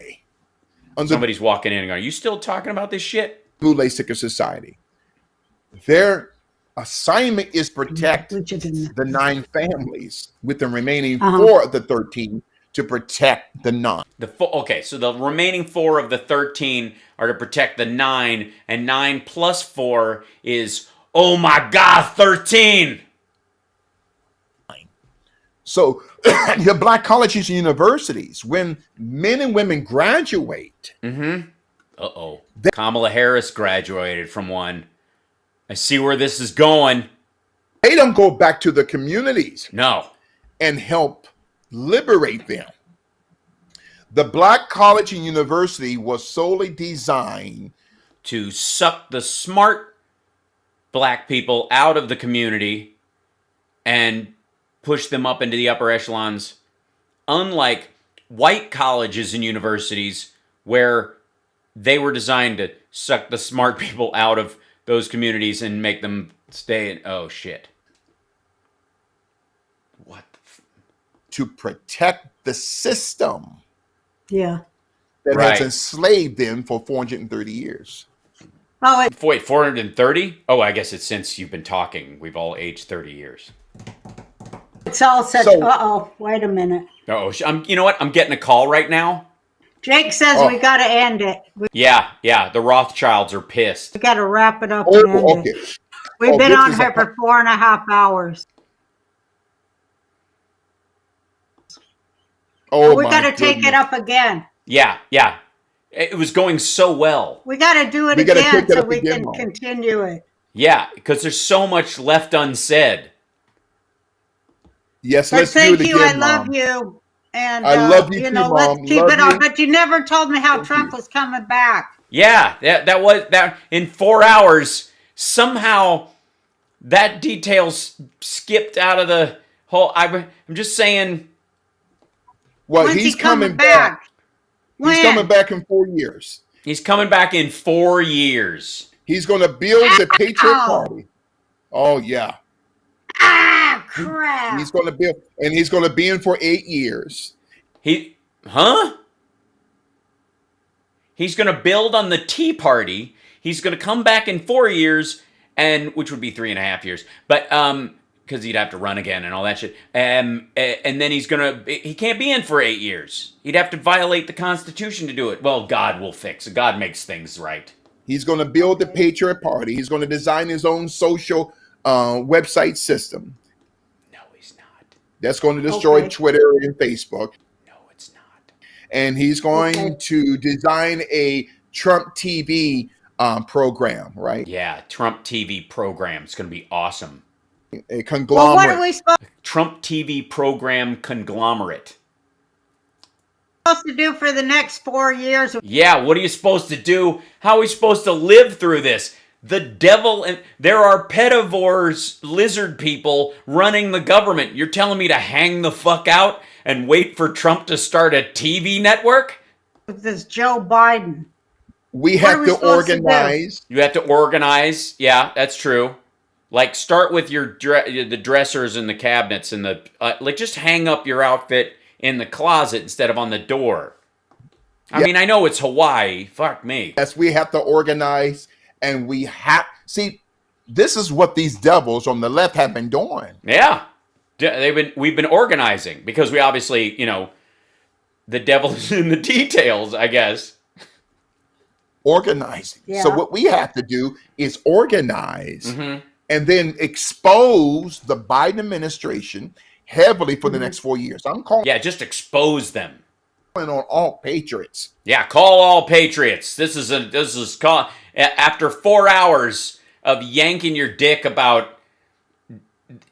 Somebody's walking in and going, "Are you still talking about this shit?" Boule Secret Society. Their assignment is protect the 9 families, with the remaining 4 of the 13 to protect the 9. Okay, so the remaining 4 of the 13 are to protect the 9, and 9 plus 4 is, oh my God, 13. So your black colleges and universities, when men and women graduate. Uh-oh. Kamala Harris graduated from one. I see where this is going. They don't go back to the communities. No. And help liberate them. The black college and university was solely designed to suck the smart black people out of the community and push them up into the upper echelons, unlike white colleges and universities where they were designed to suck the smart people out of those communities and make them stay in. Oh, shit. What? To protect the system. Yeah. That has enslaved them for 430 years. Oh, wait, 430? Oh, I guess it's since you've been talking. We've all aged 30 years. It's all such. Uh-oh, wait a minute. Oh, you know what? I'm getting a call right now. Jake says we got to end it. Yeah. The Rothschilds are pissed. We got to wrap it up and end it. We've been on here for 4.5 hours. We got to take it up again. Yeah. It was going so well. We got to do it again so we can continue it. Yeah, because there's so much left unsaid. Yes, let's do it again, Thank you. I Mom. love you. And I love you too, Mom. Let's keep it on. But you never told me how Trump was coming back. Yeah, that was in 4 hours. Somehow that detail's skipped out of the whole. I'm just saying. Well, he's coming back. He's coming back in 4 years. He's coming back in 4 years. He's going to build the Patriot Party. Oh yeah. Crap. He's going to build, and he's going to be in for 8 years. He's going to build on the Tea Party. He's going to come back in 4 years, and which would be 3.5 years, but because he'd have to run again and all that shit. And then he can't be in for 8 years. He'd have to violate the Constitution to do it. Well, God will fix it. God makes things right. He's going to build the Patriot Party. He's going to design his own social website system. No, he's not. That's going to destroy Twitter and Facebook. No, it's not. And he's going to design a Trump TV program, right? Yeah, Trump TV program. It's going to be awesome. A conglomerate. Well, what are we supposed Trump TV program conglomerate. to do for the next 4 years? Yeah, what are you supposed to do? How are we supposed to live through this? The devil, and there are pedivores, lizard people running the government. You're telling me to hang the fuck out and wait for Trump to start a TV network? With this Joe Biden. We have to organize. You have to organize. Yeah, that's true. Like, start with the dressers and the cabinets and the just hang up your outfit in the closet instead of on the door. I mean, I know it's Hawaii. Fuck me. Yes, we have to organize, and we have see. This is what these devils on the left have been doing. Yeah, we've been organizing because we obviously, the devil's in the details, I guess. Organizing. Yeah. So what we have to do is organize. And then expose the Biden administration heavily for the next 4 years. I'm calling. Yeah, just expose them. On all patriots. Yeah, call all patriots. This is after 4 hours of yanking your dick about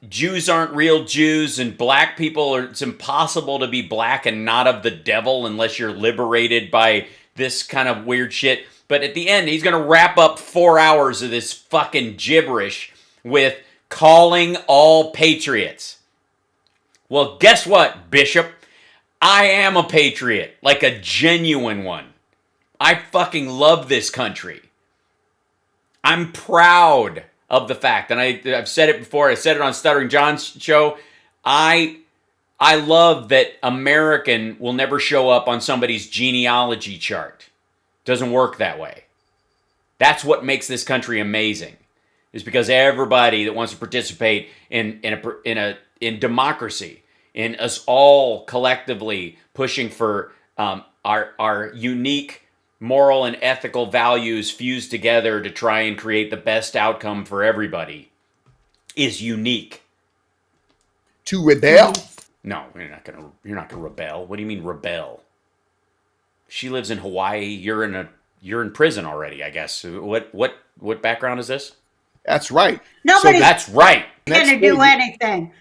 Jews aren't real Jews and black people it's impossible to be black and not of the devil unless you're liberated by this kind of weird shit. But at the end, he's going to wrap up 4 hours of this fucking gibberish with calling all patriots. Well, guess what, Bishop? I am a patriot, like a genuine one. I fucking love this country. I'm proud of the fact, and I've said it before, I said it on Stuttering John's show, I I love that American will never show up on somebody's genealogy chart. Doesn't work that way. That's what makes this country amazing. Is because everybody that wants to participate in democracy, in us all collectively pushing for our unique moral and ethical values fused together to try and create the best outcome for everybody, is unique. To rebel? No, you're not gonna rebel. What do you mean rebel? She lives in Hawaii. You're in prison already, I guess. What background is this? That's right. Nobody's that's right. gonna do anything.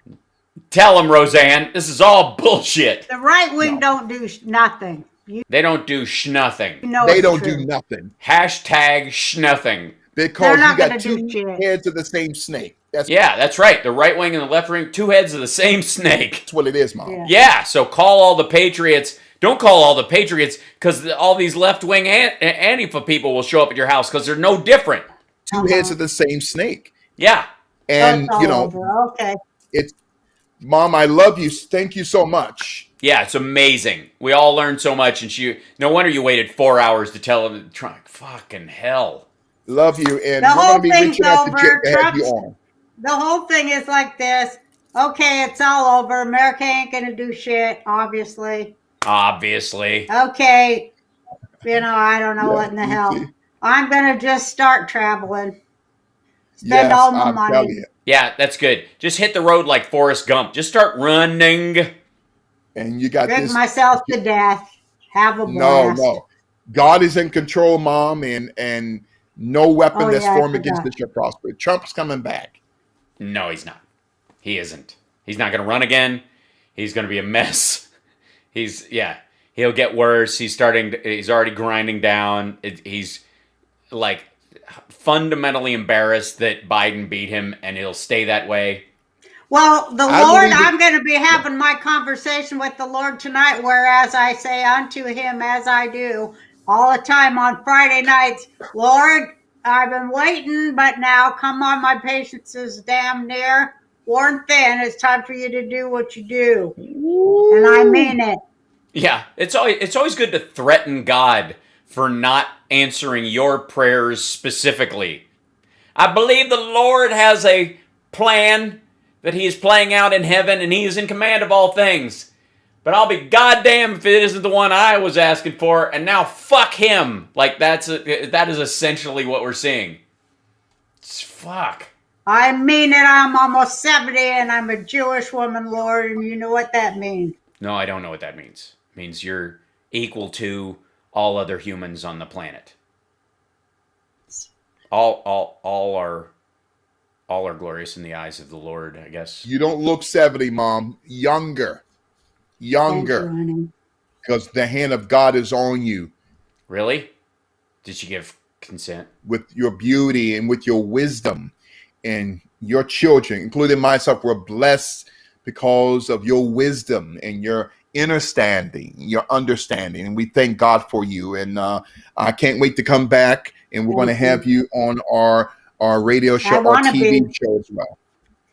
Tell them, Roseanne. This is all bullshit. The right wing don't do nothing. They don't do schnothing. They don't do nothing. Hashtag schnothing. Because you got two heads of the same snake. That's right. The right wing and the left wing, two heads of the same snake. That's what it is, Mom. Yeah, so call all the patriots. Don't call all the patriots, because all these left-wing Antifa people will show up at your house because they're no different. Two heads of the same snake. Yeah. And, Okay. It's, Mom, I love you. Thank you so much. Yeah, it's amazing. We all learned so much, and no wonder you waited 4 hours to tell them. Fucking hell. Love you, and The we're whole going to be thing's reaching out to over. Jim to have you on. The whole thing is like this. Okay, it's all over. America ain't gonna do shit, obviously. Obviously. Okay. I don't know what in the hell. I'm gonna just start traveling. Spend all my money. Yeah, that's good. Just hit the road like Forrest Gump. Just start running. And you got Drink myself to death. Have a blast. No. God is in control, Mom, and no weapon that's formed against us shall prosper. Trump's coming back. No, he's not. He isn't. He's not going to run again. He's going to be a mess. He'll get worse. He's already grinding down. He's like fundamentally embarrassed that Biden beat him, and he'll stay that way. Well, I'm going to be having my conversation with the Lord tonight, whereas I say unto him as I do all the time on Friday nights, Lord, I've been waiting, but now come on, my patience is damn near worn thin. It's time for you to do what you do. Ooh. And I mean it. Yeah, it's always good to threaten God for not answering your prayers specifically. I believe the Lord has a plan that he is playing out in heaven, and he is in command of all things. But I'll be goddamn if it isn't the one I was asking for, and now fuck him. Like, that is essentially what we're seeing. Fuck. I mean it. I'm almost 70, and I'm a Jewish woman, Lord, and you know what that means. No, I don't know what that means. It means you're equal to all other humans on the planet. All are glorious in the eyes of the Lord, I guess. You don't look 70, Mom. Younger. Because the hand of God is on you. Really? Did she give consent? With your beauty and with your wisdom, and your children, including myself, were blessed because of your wisdom and your understanding. And we thank God for you. And I can't wait to come back, and we're going to have you on our radio show, our TV show as well.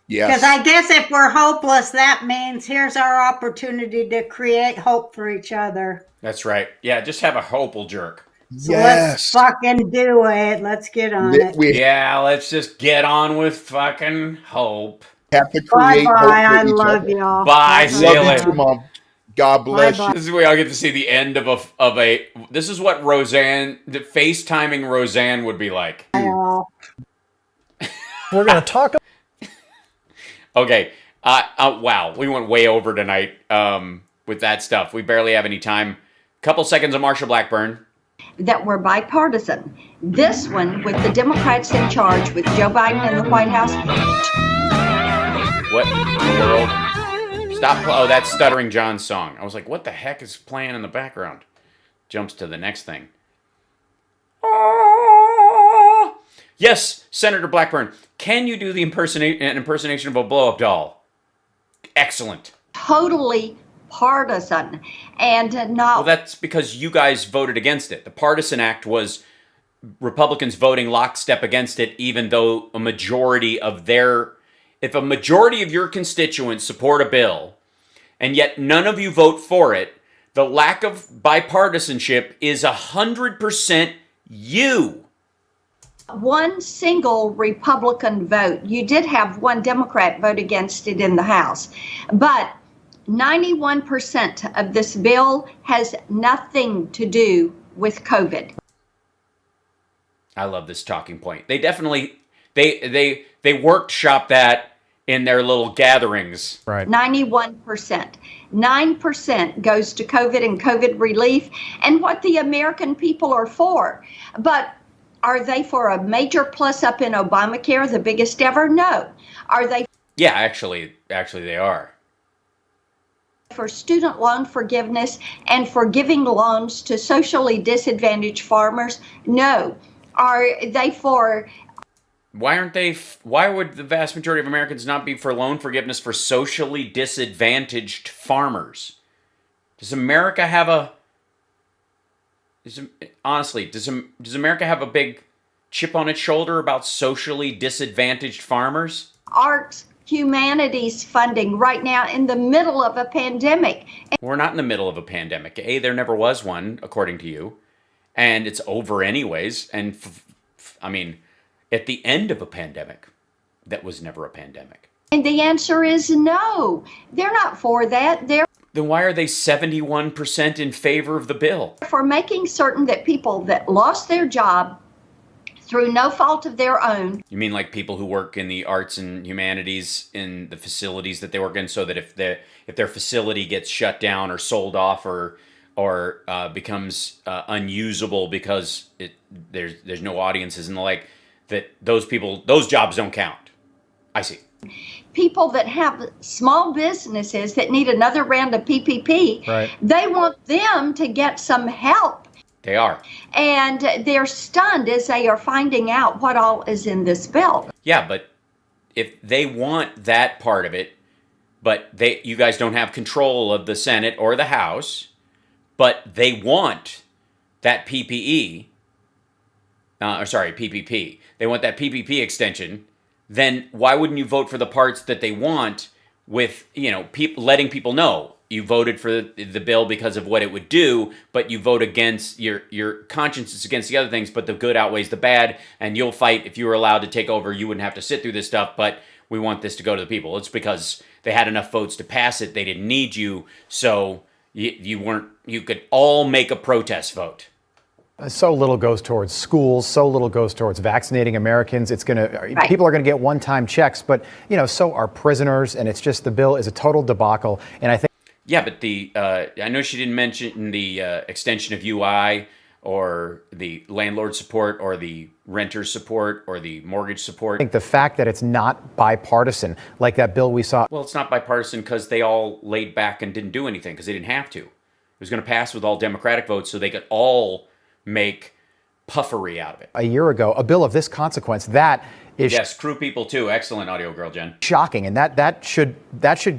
Yes. Because I guess if we're hopeless, that means here's our opportunity to create hope for each other. That's right. Yeah, just have a hopeful jerk. So let's fucking do it. Let's get on it. Yeah, let's just get on with fucking hope. Have to create hope for I each love other. y'all. Bye. See you later. Too, Mom. God bless you. This is where I'll get to see the end of a. This is what FaceTiming Roseanne would be like. We're going to talk. Okay. Wow. We went way over tonight with that stuff. We barely have any time. Couple seconds of Marsha Blackburn. That were bipartisan. This one, with the Democrats in charge, with Joe Biden in the White House. What in the world? Stop. Oh, that's Stuttering John's song. I was like, what the heck is playing in the background? Jumps to the next thing. Yes, Senator Blackburn. Can you do the impersonation of a blow-up doll? Excellent. Totally partisan and not. Well, that's because you guys voted against it. The Partisan Act was Republicans voting lockstep against it, even though a majority of if a majority of your constituents support a bill and yet none of you vote for it. The lack of bipartisanship is 100% you. One single Republican vote. You did have one Democrat vote against it in the House, but 91% of this bill has nothing to do with COVID. I love this talking point. They definitely they workshop that in their little gatherings. Right. 91%. 9% goes to COVID and COVID relief and what the American people are for. But are they for a major plus up in Obamacare, the biggest ever? No. Are they? Yeah, actually they are. For student loan forgiveness and for giving loans to socially disadvantaged farmers? No. Are they for? Why aren't they? Why would the vast majority of Americans not be for loan forgiveness for socially disadvantaged farmers? Does America have a? Honestly, does America have a big chip on its shoulder about socially disadvantaged farmers? Arts, humanities funding right now in the middle of a pandemic. We're not in the middle of a pandemic. A, there never was one, according to you, and it's over anyways. And I mean, at the end of a pandemic, that was never a pandemic. And the answer is no. They're not for that. They're Then why are they 71% in favor of the bill? for making certain that people that lost their job through no fault of their own. You mean like people who work in the arts and humanities in the facilities that they work in, so that if their facility gets shut down or sold off or becomes unusable because there's no audiences and the like, that those jobs don't count. I see. People that have small businesses that need another round of PPP, Right. They want them to get some help. They are. And they're stunned as they are finding out what all is in this bill. Yeah, but if they want that part of it, but you guys don't have control of the Senate or the House, but they want that PPP. They want that PPP extension. Then why wouldn't you vote for the parts that they want with, letting people know you voted for the bill because of what it would do, but you vote against your conscience is against the other things, but the good outweighs the bad, and you'll fight if you were allowed to take over. You wouldn't have to sit through this stuff, but we want this to go to the people. It's because they had enough votes to pass it. They didn't need you, so you could all make a protest vote. So little goes towards schools, so little goes towards vaccinating Americans. Right. People are going to get one-time checks, but so are prisoners, and it's just the bill is a total debacle. And I think. Yeah, but I know she didn't mention the extension of UI or the landlord support or the renter support or the mortgage support. I think the fact that it's not bipartisan, like that bill we saw. Well, it's not bipartisan because they all laid back and didn't do anything because they didn't have to. It was going to pass with all Democratic votes so they could all make puffery out of it. A year ago, a bill of this consequence, that is screw people too. Excellent audio girl, Jen. Shocking, and that should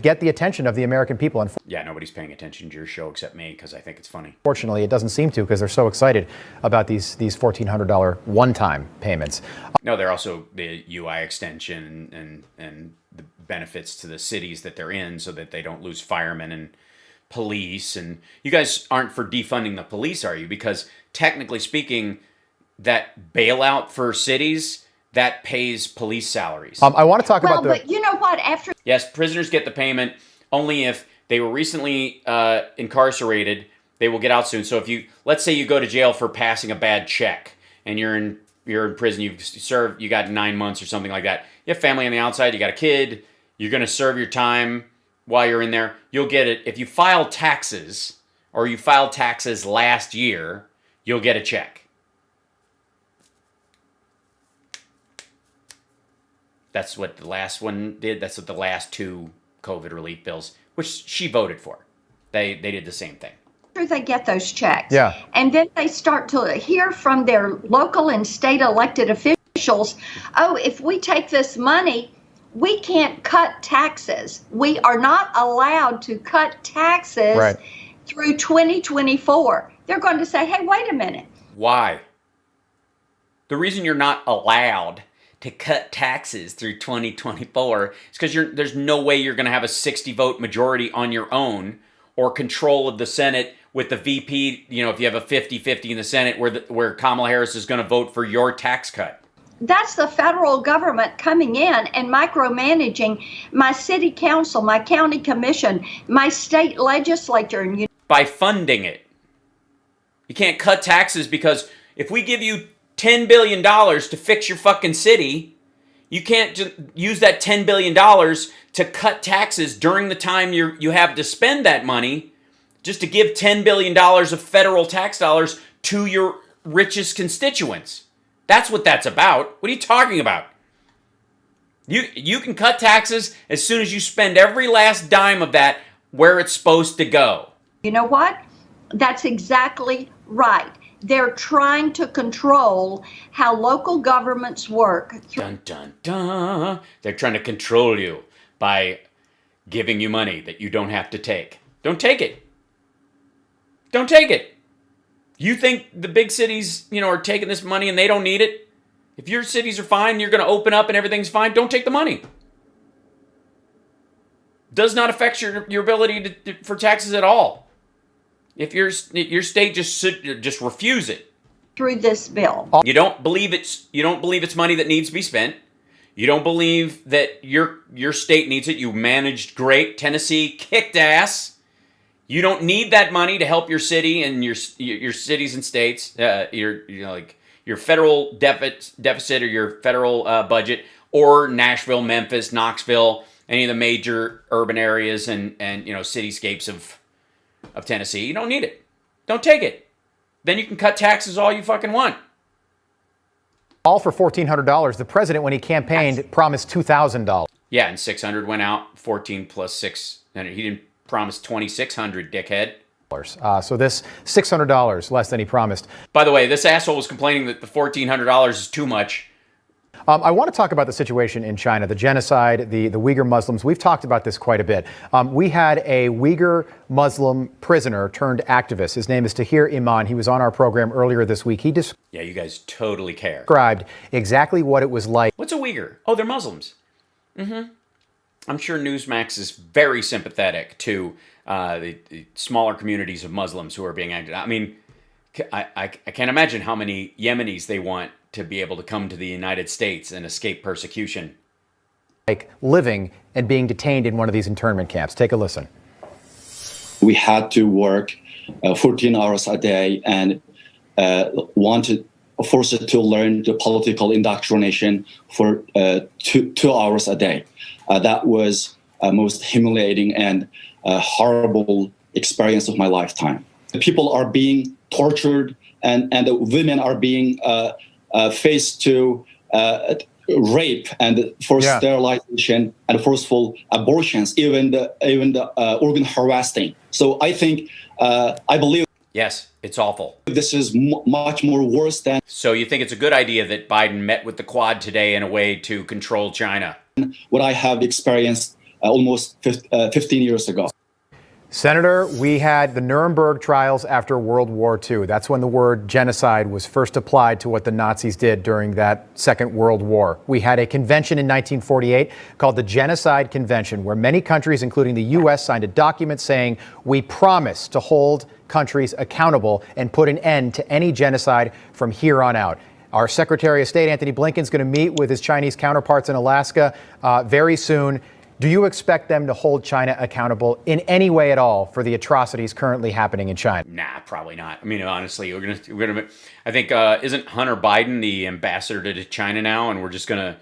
get the attention of the American people. And yeah, nobody's paying attention to your show except me because I think it's funny. Fortunately, it doesn't seem to because they're so excited about these $1,400 one-time payments. No, they're also the UI extension and the benefits to the cities that they're in so that they don't lose firemen and police. And you guys aren't for defunding the police, are you? Because technically speaking, that bailout for cities, that pays police salaries. I want to talk about but you know what? Yes, prisoners get the payment only if they were recently incarcerated. They will get out soon. So if let's say you go to jail for passing a bad check and you're in prison, you got 9 months or something like that. You have family on the outside, you got a kid, you're going to serve your time while you're in there. You'll get it. If you file taxes or you filed taxes last year, you'll get a check. That's what the last one did. That's what the last two COVID relief bills, which she voted for, they did the same thing. They get those checks. Yeah. And then they start to hear from their local and state elected officials, oh, if we take this money, we can't cut taxes. We are not allowed to cut taxes through 2024. They're going to say, hey, wait a minute. Why? The reason you're not allowed to cut taxes through 2024, it's because there's no way you're going to have a 60-vote majority on your own or control of the Senate with the VP, if you have a 50-50 in the Senate where Kamala Harris is going to vote for your tax cut. That's the federal government coming in and micromanaging my city council, my county commission, my state legislature. By funding it. You can't cut taxes because if we give you $10 billion to fix your fucking city, you can't just use that $10 billion to cut taxes during the time you have to spend that money just to give $10 billion of federal tax dollars to your richest constituents. That's what that's about. What are you talking about? You can cut taxes as soon as you spend every last dime of that where it's supposed to go. You know what? That's exactly right. They're trying to control how local governments work. Dun, dun, dun. They're trying to control you by giving you money that you don't have to take. Don't take it. Don't take it. You think the big cities, are taking this money and they don't need it? If your cities are fine, you're going to open up and everything's fine, don't take the money. Does not affect your ability for taxes at all. If your state just refuse it through this bill. You don't believe it's money that needs to be spent. You don't believe that your state needs it. You managed great. Tennessee kicked ass. You don't need that money to help your city and your cities and states. Your federal deficit or your federal budget, or Nashville, Memphis, Knoxville, any of the major urban areas and cityscapes of Tennessee. You don't need it. Don't take it. Then you can cut taxes all you fucking want. All for $1,400. The president, when he campaigned, promised $2,000. Yeah, and 600 went out. 14 plus 600. He didn't promise 2,600, dickhead. So this $600 less than he promised. By the way, this asshole was complaining that the $1,400 is too much. I want to talk about the situation in China, the genocide, the Uyghur Muslims. We've talked about this quite a bit. We had a Uyghur Muslim prisoner turned activist. His name is Tahir Iman. He was on our program earlier this week. Yeah, you guys totally care. Described exactly what it was like. What's a Uyghur? Oh, they're Muslims. Mm-hmm. I'm sure Newsmax is very sympathetic to the smaller communities of Muslims who are being acted. I mean, I can't imagine how many Yemenis they want to be able to come to the United States and escape persecution. Like living and being detained in one of these internment camps. Take a listen. We had to work 14 hours a day and forced to learn the political indoctrination for 2 hours a day. That was most humiliating and horrible experience of my lifetime. People are being tortured and the women are being faced to rape and forced sterilization and forceful abortions, even the organ harvesting. So I think, I believe. Yes, it's awful. This is much more worse than. So you think it's a good idea that Biden met with the Quad today in a way to control China? What I have experienced almost 15 years ago. Senator, we had the Nuremberg trials after World War II. That's when the word genocide was first applied to what the Nazis did during that Second World War. We had a convention in 1948 called the Genocide Convention, where many countries, including the U.S., signed a document saying we promise to hold countries accountable and put an end to any genocide from here on out. Our Secretary of State, Anthony Blinken, is going to meet with his Chinese counterparts in Alaska very soon. Do you expect them to hold China accountable in any way at all for the atrocities currently happening in China? Nah, probably not. I mean, honestly, we're gonna. I think isn't Hunter Biden the ambassador to China now, and we're just gonna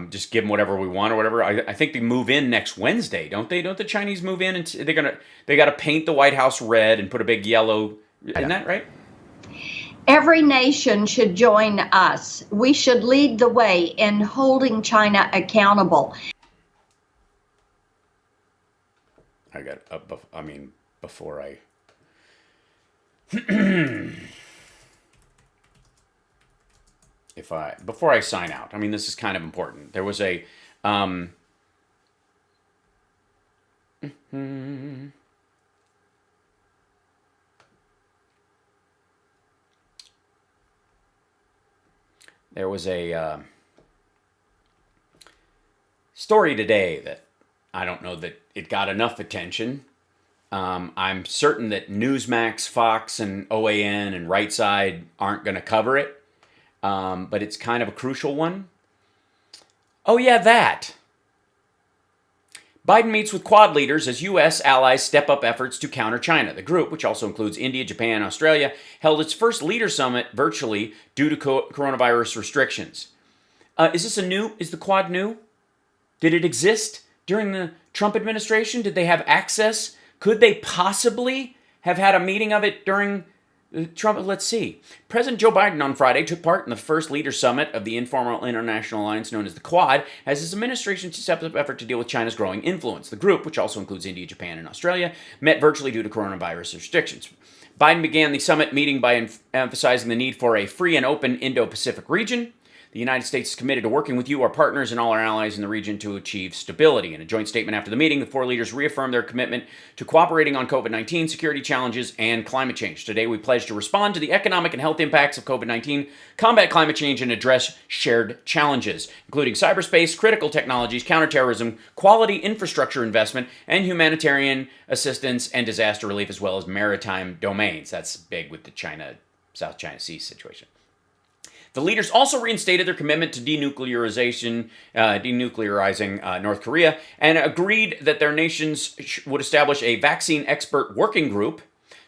just give them whatever we want or whatever. I think they move in next Wednesday, don't they? Don't the Chinese move in and they got to paint the White House red and put a big yellow? Isn't that right? Every nation should join us. We should lead the way in holding China accountable. I got. I mean, before I. Before I sign out, I mean, this is kind of important. There was a. There was a story today that I don't know that it got enough attention. I'm certain that Newsmax, Fox, and OAN and Right Side aren't going to cover it, but it's kind of a crucial one. Oh yeah, that. Biden meets with Quad leaders as U.S. allies step up efforts to counter China. The group, which also includes India, Japan, and Australia, held its first leader summit virtually due to coronavirus restrictions. Is the Quad new? Did it exist during the Trump administration? Did they have access? Could they possibly have had a meeting of it during Trump? Let's see. President Joe Biden on Friday took part in the first leader summit of the informal international alliance known as the Quad as his administration stepped up effort to deal with China's growing influence. The group, which also includes India, Japan, and Australia, met virtually due to coronavirus restrictions. Biden began the summit meeting by emphasizing the need for a free and open Indo-Pacific region. The United States is committed to working with you, our partners, and all our allies in the region to achieve stability. In a joint statement after the meeting, the four leaders reaffirmed their commitment to cooperating on COVID-19 security challenges and climate change. Today, we pledge to respond to the economic and health impacts of COVID-19, combat climate change, and address shared challenges, including cyberspace, critical technologies, counterterrorism, quality infrastructure investment, and humanitarian assistance and disaster relief, as well as maritime domains. That's big with the South China Sea situation. The leaders also reinstated their commitment to denuclearizing North Korea and agreed that their nations would establish a vaccine expert working group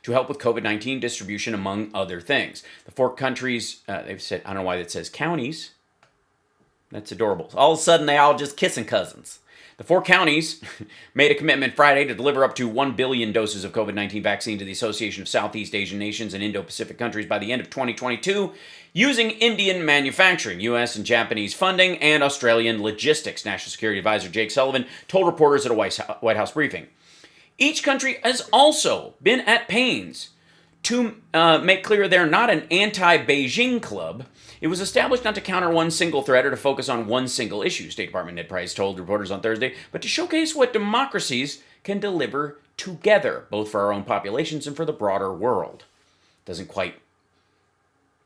to help with COVID-19 distribution, among other things. The four countries, they've said, I don't know why that says counties. That's adorable. All of a sudden, they all just kissing cousins. The four counties made a commitment Friday to deliver up to 1 billion doses of COVID-19 vaccine to the Association of Southeast Asian Nations and Indo-Pacific Countries by the end of 2022, using Indian manufacturing, U.S. and Japanese funding, and Australian logistics, National Security Advisor Jake Sullivan told reporters at a White House briefing. Each country has also been at pains to make clear they're not an anti-Beijing club. It was established not to counter one single threat or to focus on one single issue, State Department Ned Price told reporters on Thursday, but to showcase what democracies can deliver together, both for our own populations and for the broader world. Doesn't quite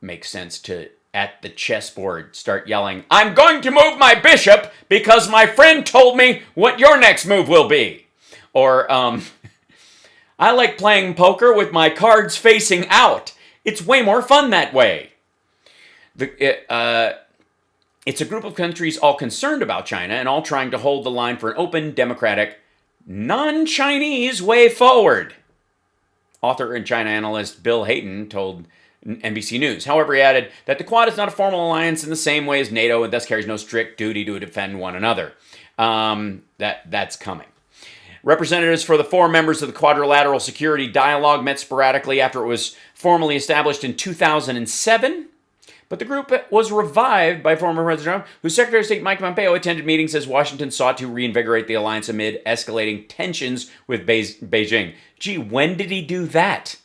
make sense to, at the chessboard, start yelling, I'm going to move my bishop because my friend told me what your next move will be. Or, I like playing poker with my cards facing out. It's way more fun that way. It's a group of countries all concerned about China and all trying to hold the line for an open, democratic, non-Chinese way forward. Author and China analyst Bill Hayton told NBC News. However, he added that the Quad is not a formal alliance in the same way as NATO and thus carries no strict duty to defend one another. That's coming. Representatives for the four members of the Quadrilateral Security Dialogue met sporadically after it was formally established in 2007. But the group was revived by former President Trump, whose Secretary of State Mike Pompeo attended meetings as Washington sought to reinvigorate the alliance amid escalating tensions with Beijing. Gee, when did he do that?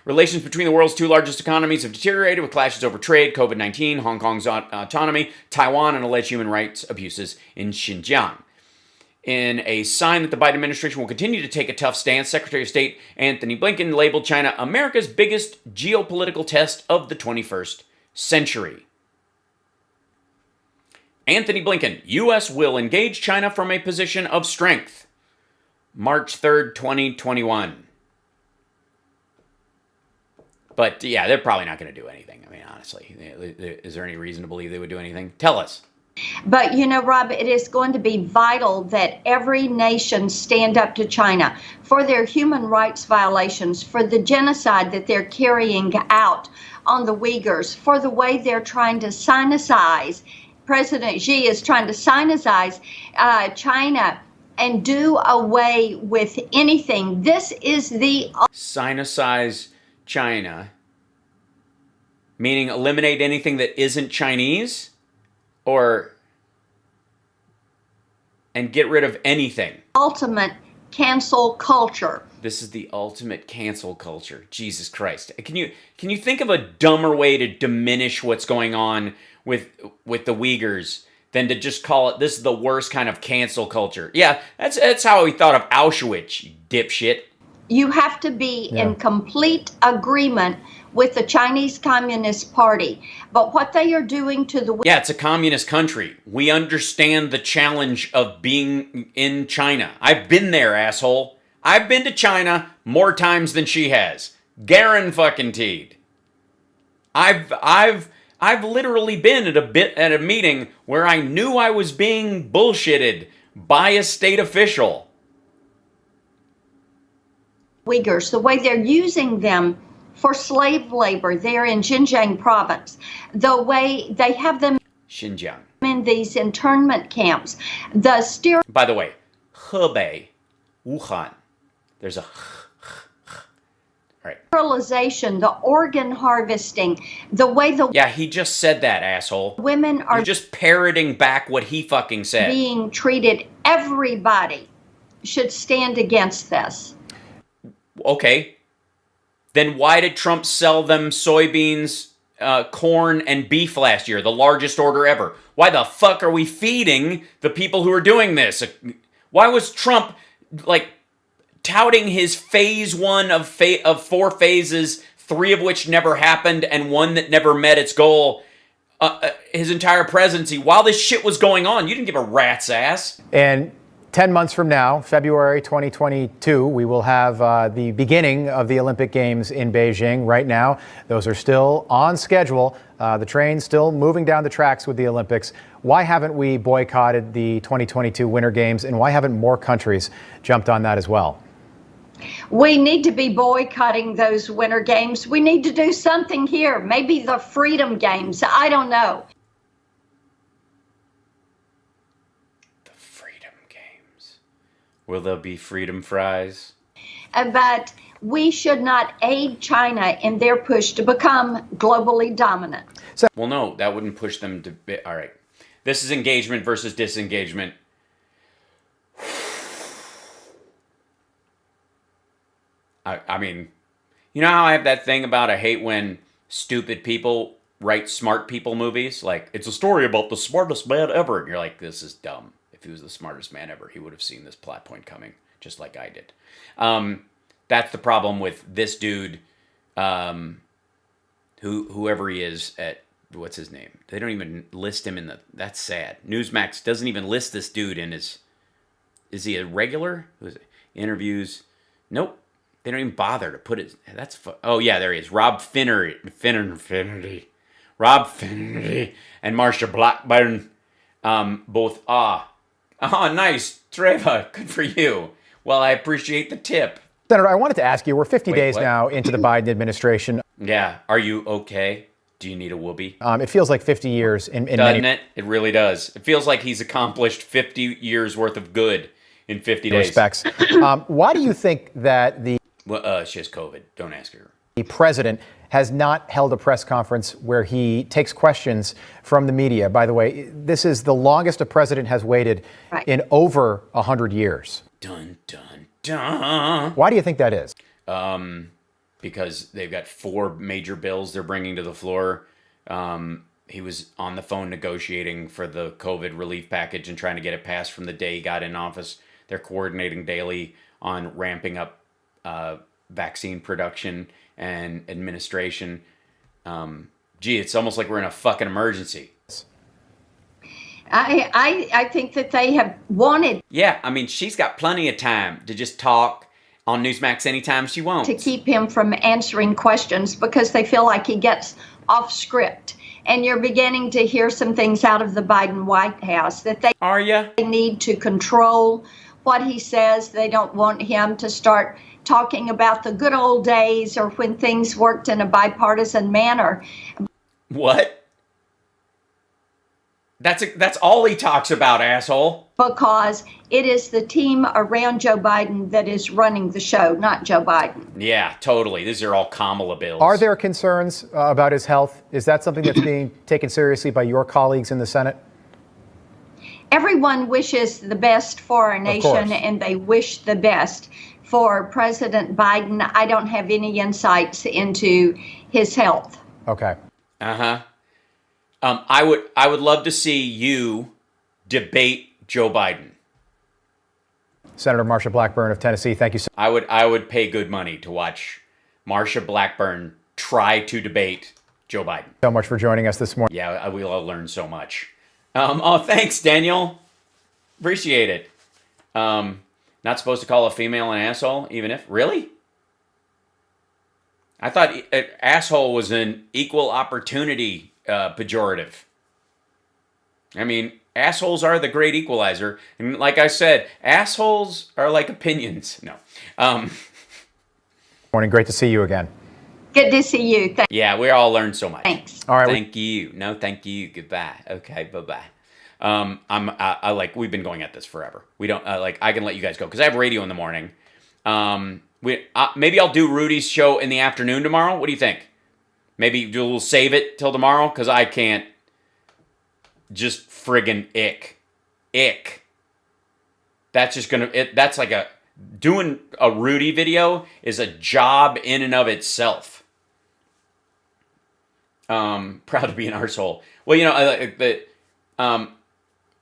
Relations between the world's two largest economies have deteriorated with clashes over trade, COVID-19, Hong Kong's autonomy, Taiwan, and alleged human rights abuses in Xinjiang. In a sign that the Biden administration will continue to take a tough stance, Secretary of State Anthony Blinken labeled China America's biggest geopolitical test of the 21st century. Anthony Blinken, U.S. will engage China from a position of strength. March 3rd, 2021. But yeah, they're probably not going to do anything. I mean, honestly, is there any reason to believe they would do anything? Tell us. But, you know, Rob, it is going to be vital that every nation stand up to China for their human rights violations, for the genocide that they're carrying out on the Uyghurs, for the way they're trying to sinicize. President Xi is trying to sinicize China and do away with anything. This is the... Sinicize China, meaning eliminate anything that isn't Chinese? Or, and get rid of anything. Ultimate cancel culture. This is the ultimate cancel culture. Jesus Christ. Can you think of a dumber way to diminish what's going on with the Uyghurs than to just call it, this is the worst kind of cancel culture? Yeah, that's how we thought of Auschwitz, you dipshit. You have to be in complete agreement with the Chinese Communist Party. But what they are doing to the... Yeah, it's a communist country. We understand the challenge of being in China. I've been there, asshole. I've been to China more times than she has. Guaranteed. I've literally been at a meeting where I knew I was being bullshitted by a state official. Uyghurs, the way they're using them for slave labor there in Xinjiang province, the way they have them Xinjiang in these internment camps, By the way, Hebei, Wuhan. There's a sterilization, the organ harvesting, the way the... Yeah, he just said that, asshole. Women are... You're just parroting back what he fucking said. Being treated. Everybody should stand against this. Okay. Then why did Trump sell them soybeans, corn, and beef last year? The largest order ever. Why the fuck are we feeding the people who are doing this? Why was Trump, touting his phase one of 4 phases, 3 of which never happened and 1 that never met its goal, his entire presidency, while this shit was going on? You didn't give a rat's ass. And 10 months from now, February 2022, we will have the beginning of the Olympic Games in Beijing. Right now, those are still on schedule. The train's still moving down the tracks with the Olympics. Why haven't we boycotted the 2022 Winter Games, and why haven't more countries jumped on that as well? We need to be boycotting those Winter Games. We need to do something here. Maybe the Freedom Games. I don't know. Will there be freedom fries? But we should not aid China in their push to become globally dominant. Well, no, that wouldn't push them to... All right. This is engagement versus disengagement. I mean, you know how I have that thing about I hate when stupid people write smart people movies? Like, it's a story about the smartest man ever. And you're like, this is dumb. If he was the smartest man ever, he would have seen this plot point coming, just like I did. That's the problem with this dude, whoever he is at, what's his name? They don't even list him in the, that's sad. Newsmax doesn't even list this dude in his, is he a regular? Who is it? Interviews. Nope. They don't even bother to put it, oh yeah, there he is. Rob Finnerty. Rob Finnerty and Marsha Blackburn, both, nice, Treva, good for you. Well, I appreciate the tip. Senator, I wanted to ask you, we're 50 days now into the Biden administration. Yeah, are you okay? Do you need a whoopee? It feels like 50 years in Doesn't it? It really does. It feels like he's accomplished 50 years worth of good in 50 days. Respects. Why do you think that Well, she has COVID. Don't ask her. The president has not held a press conference where he takes questions from the media. By the way, this is the longest a president has waited in over 100 years. Dun, dun, dun. Why do you think that is? Because they've got 4 major bills they're bringing to the floor. He was on the phone negotiating for the COVID relief package and trying to get it passed from the day he got in office. They're coordinating daily on ramping up vaccine production and administration. It's almost like we're in a fucking emergency. I think that they have wanted... Yeah, I mean, she's got plenty of time to just talk on Newsmax anytime she wants. ...to keep him from answering questions because they feel like he gets off script. And you're beginning to hear some things out of the Biden White House that they... Are you? They need to control what he says. They don't want him to start talking about the good old days or when things worked in a bipartisan manner. What? That's all he talks about, asshole. Because it is the team around Joe Biden that is running the show, not Joe Biden. Yeah, totally. These are all Kamala bills. Are there concerns about his health? Is that something that's being taken seriously by your colleagues in the Senate? Everyone wishes the best for our nation, and they wish the best for President Biden. I don't have any insights into his health. Okay. Uh-huh. I would love to see you debate Joe Biden. Senator Marsha Blackburn of Tennessee, thank you so much. I would pay good money to watch Marsha Blackburn try to debate Joe Biden. So much for joining us this morning. Yeah, we all learned so much. Thanks, Daniel. Appreciate it. Not supposed to call a female an asshole, even if... Really? I thought asshole was an equal opportunity pejorative. I mean, assholes are the great equalizer. And like I said, assholes are like opinions. No. Morning. Great to see you again. Good to see you. Yeah, we all learned so much. Thanks. All right. Thank you. No, thank you. Goodbye. Okay, bye-bye. We've been going at this forever. We don't, I can let you guys go because I have radio in the morning. Maybe I'll do Rudy's show in the afternoon tomorrow. What do you think? Maybe we'll save it till tomorrow because I can't. Just friggin' ick. That's just that's like doing a Rudy video is a job in and of itself. Proud to be an arsehole. Well,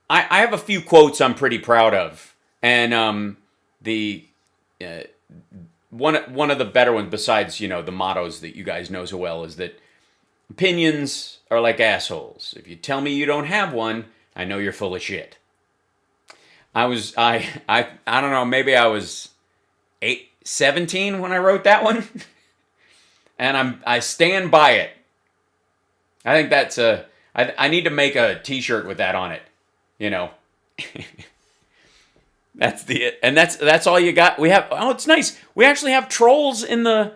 I have a few quotes I'm pretty proud of. And one of the better ones besides, the mottos that you guys know so well is that opinions are like assholes. If you tell me you don't have one, I know you're full of shit. I don't know, maybe I was 17 when I wrote that one. And I stand by it. I think that's I need to make a t-shirt with that on it. That's all you got. We have, it's nice. We actually have trolls in the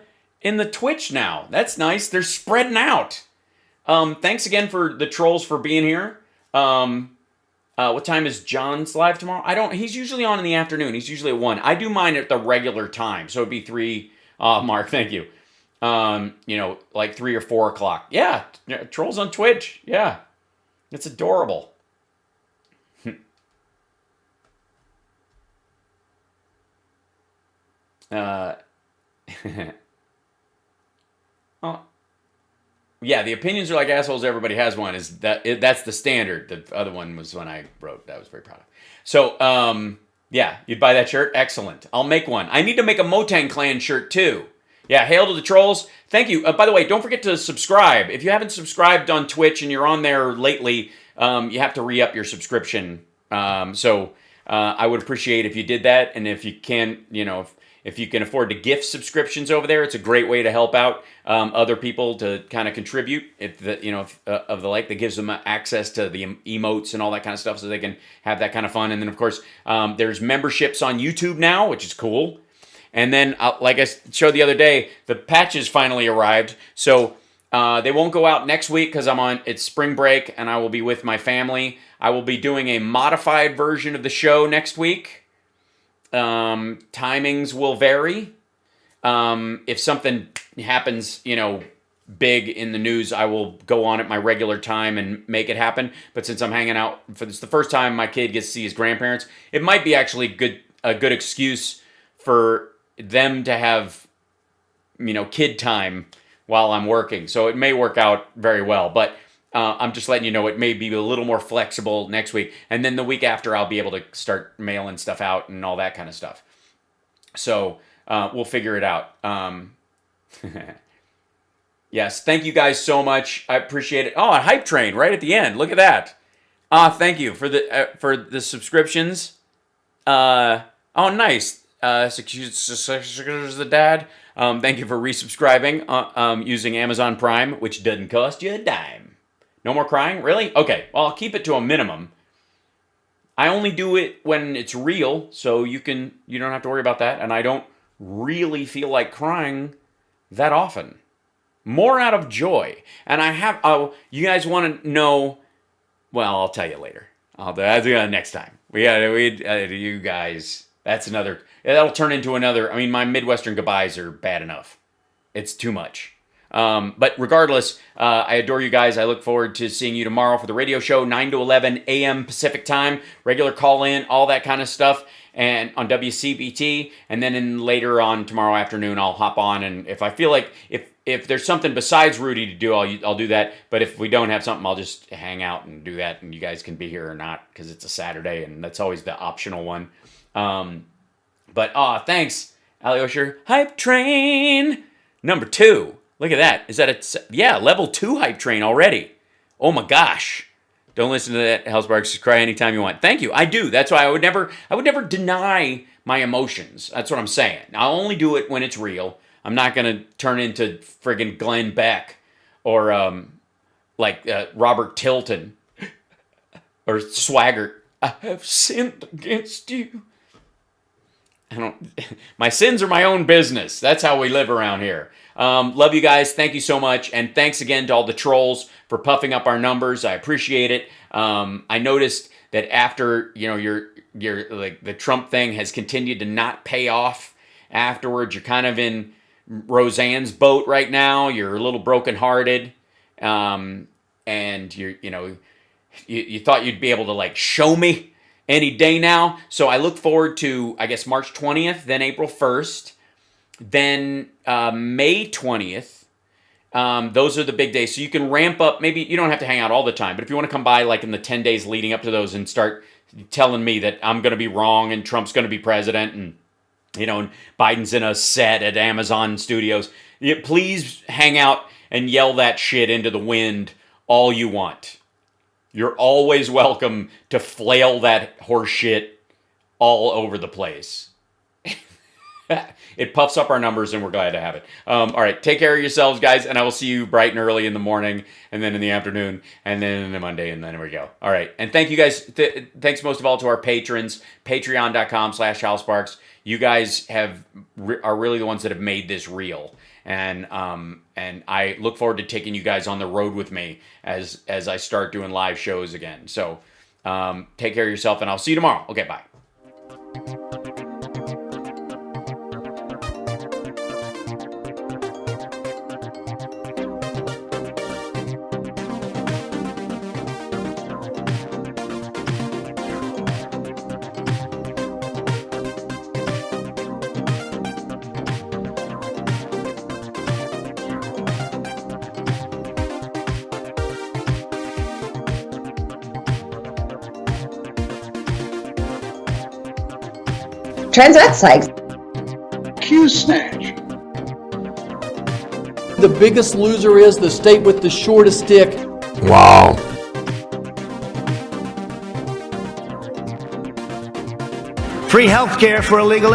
Twitch now. That's nice. They're spreading out. Thanks again for the trolls for being here. What time is John's live tomorrow? He's usually on in the afternoon. He's usually at 1. I do mine at the regular time. So it'd be 3. Mark, thank you. Like 3 or 4 o'clock. Yeah. Trolls on Twitch. Yeah. It's adorable. Yeah, the opinions are like assholes. Everybody has one. That's the standard. The other one was one I wrote. That I was very proud of. So, yeah, you'd buy that shirt? Excellent. I'll make one. I need to make a Motang Clan shirt too. Yeah, hail to the trolls. Thank you. By the way, don't forget to subscribe. If you haven't subscribed on Twitch and you're on there lately, you have to re-up your subscription. So I would appreciate if you did that. And if you can, if you can afford to gift subscriptions over there, it's a great way to help out other people to kind of contribute. That gives them access to the emotes and all that kind of stuff, so they can have that kind of fun. And then, of course, there's memberships on YouTube now, which is cool. And then, like I showed the other day, the patches finally arrived. So they won't go out next week because it's spring break, and I will be with my family. I will be doing a modified version of the show next week. Timings will vary. If something happens, big in the news, I will go on at my regular time and make it happen. But since I'm hanging out it's the first time my kid gets to see his grandparents, it might be actually a good excuse for them to have, kid time while I'm working. So it may work out very well, but I'm just letting you know it may be a little more flexible next week. And then the week after, I'll be able to start mailing stuff out and all that kind of stuff. So we'll figure it out. Yes, thank you guys so much. I appreciate it. Oh, a hype train right at the end. Look at that. Thank you for the subscriptions. Oh, nice. The dad. Thank you for resubscribing using Amazon Prime, which doesn't cost you a dime. No more crying? Really? Okay, well, I'll keep it to a minimum. I only do it when it's real, so you don't have to worry about that. And I don't really feel like crying that often. More out of joy. And I have, you guys want to know, well, I'll tell you later. I'll do that next time. You guys, that'll turn into another, my Midwestern goodbyes are bad enough. It's too much. But regardless, I adore you guys. I look forward to seeing you tomorrow for the radio show, 9 to 11 a.m. Pacific time, regular call-in, all that kind of stuff, and on WCPT. And then later on tomorrow afternoon, I'll hop on, and if I feel like, if there's something besides Rudy to do, I'll do that. But if we don't have something, I'll just hang out and do that, and you guys can be here or not, because it's a Saturday, and that's always the optional one. But thanks, Ali Osher. Hype train number 2. Look at that. Is that a level 2 hype train already? Oh my gosh. Don't listen to that, Hal Sparks. Just cry anytime you want. Thank you. I do. That's why I would never deny my emotions. That's what I'm saying. I'll only do it when it's real. I'm not going to turn into friggin' Glenn Beck or Robert Tilton or Swaggart. I have sinned against you. My sins are my own business. That's how we live around here. Love you guys. Thank you so much. And thanks again to all the trolls for puffing up our numbers. I appreciate it. I noticed that after, your the Trump thing has continued to not pay off afterwards, you're kind of in Roseanne's boat right now. You're a little brokenhearted. And you thought you'd be able to show me any day now. So I look forward to, I guess, March 20th, then April 1st, then May 20th. Those are the big days. So you can ramp up. Maybe you don't have to hang out all the time, but if you want to come by in the 10 days leading up to those and start telling me that I'm going to be wrong and Trump's going to be president and, and Biden's in a set at Amazon Studios, please hang out and yell that shit into the wind all you want. You're always welcome to flail that horse shit all over the place. It puffs up our numbers, and we're glad to have it. All right, take care of yourselves, guys, and I will see you bright and early in the morning, and then in the afternoon, and then in the Monday, and then there we go. All right, and thank you guys. Thanks most of all to our patrons, patreon.com/HalSparks. You guys are really the ones that have made this real. And I look forward to taking you guys on the road with me as I start doing live shows again. So take care of yourself, and I'll see you tomorrow. Okay, bye. Transvestites. Q-snatch. The biggest loser is the state with the shortest stick. Wow. Free health care for illegal.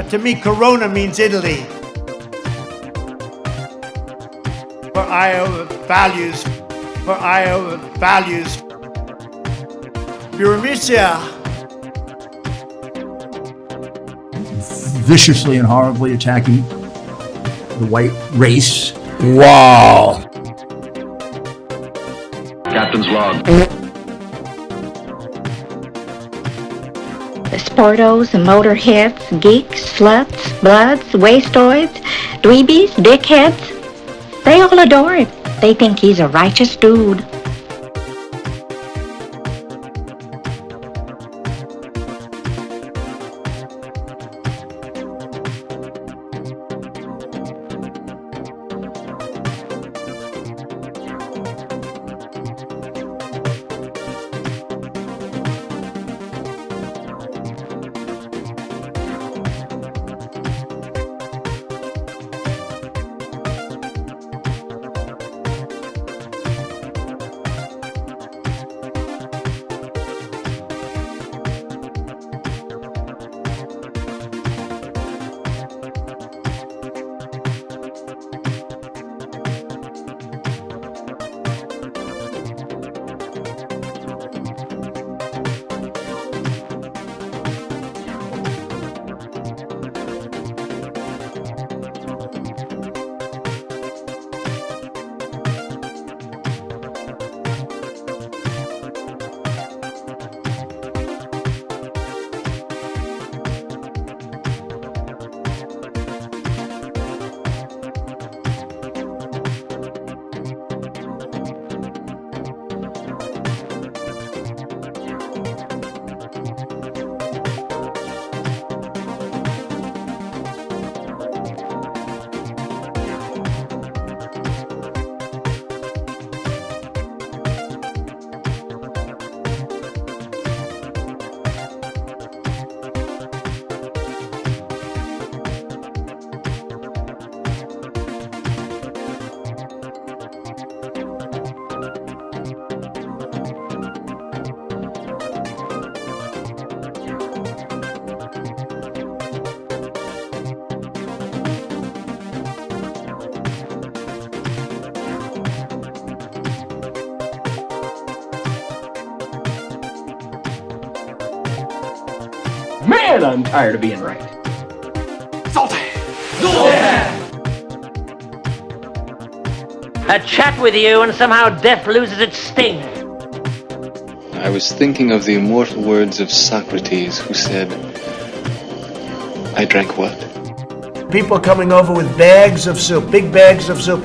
To me, Corona means Italy. For Iowa values. For Iowa values. Bureaucracia. Viciously and horribly attacking the white race. Wow. Captain's log. The sportos, motorheads, geeks, sluts, bloods, wastoids, dweebies, dickheads, they all adore him. They think he's a righteous dude. Man, I'm tired of being right. A chat with you and somehow death loses its sting. I was thinking of the immortal words of Socrates, who said, I drank what? People coming over with bags of soup, big bags of soup.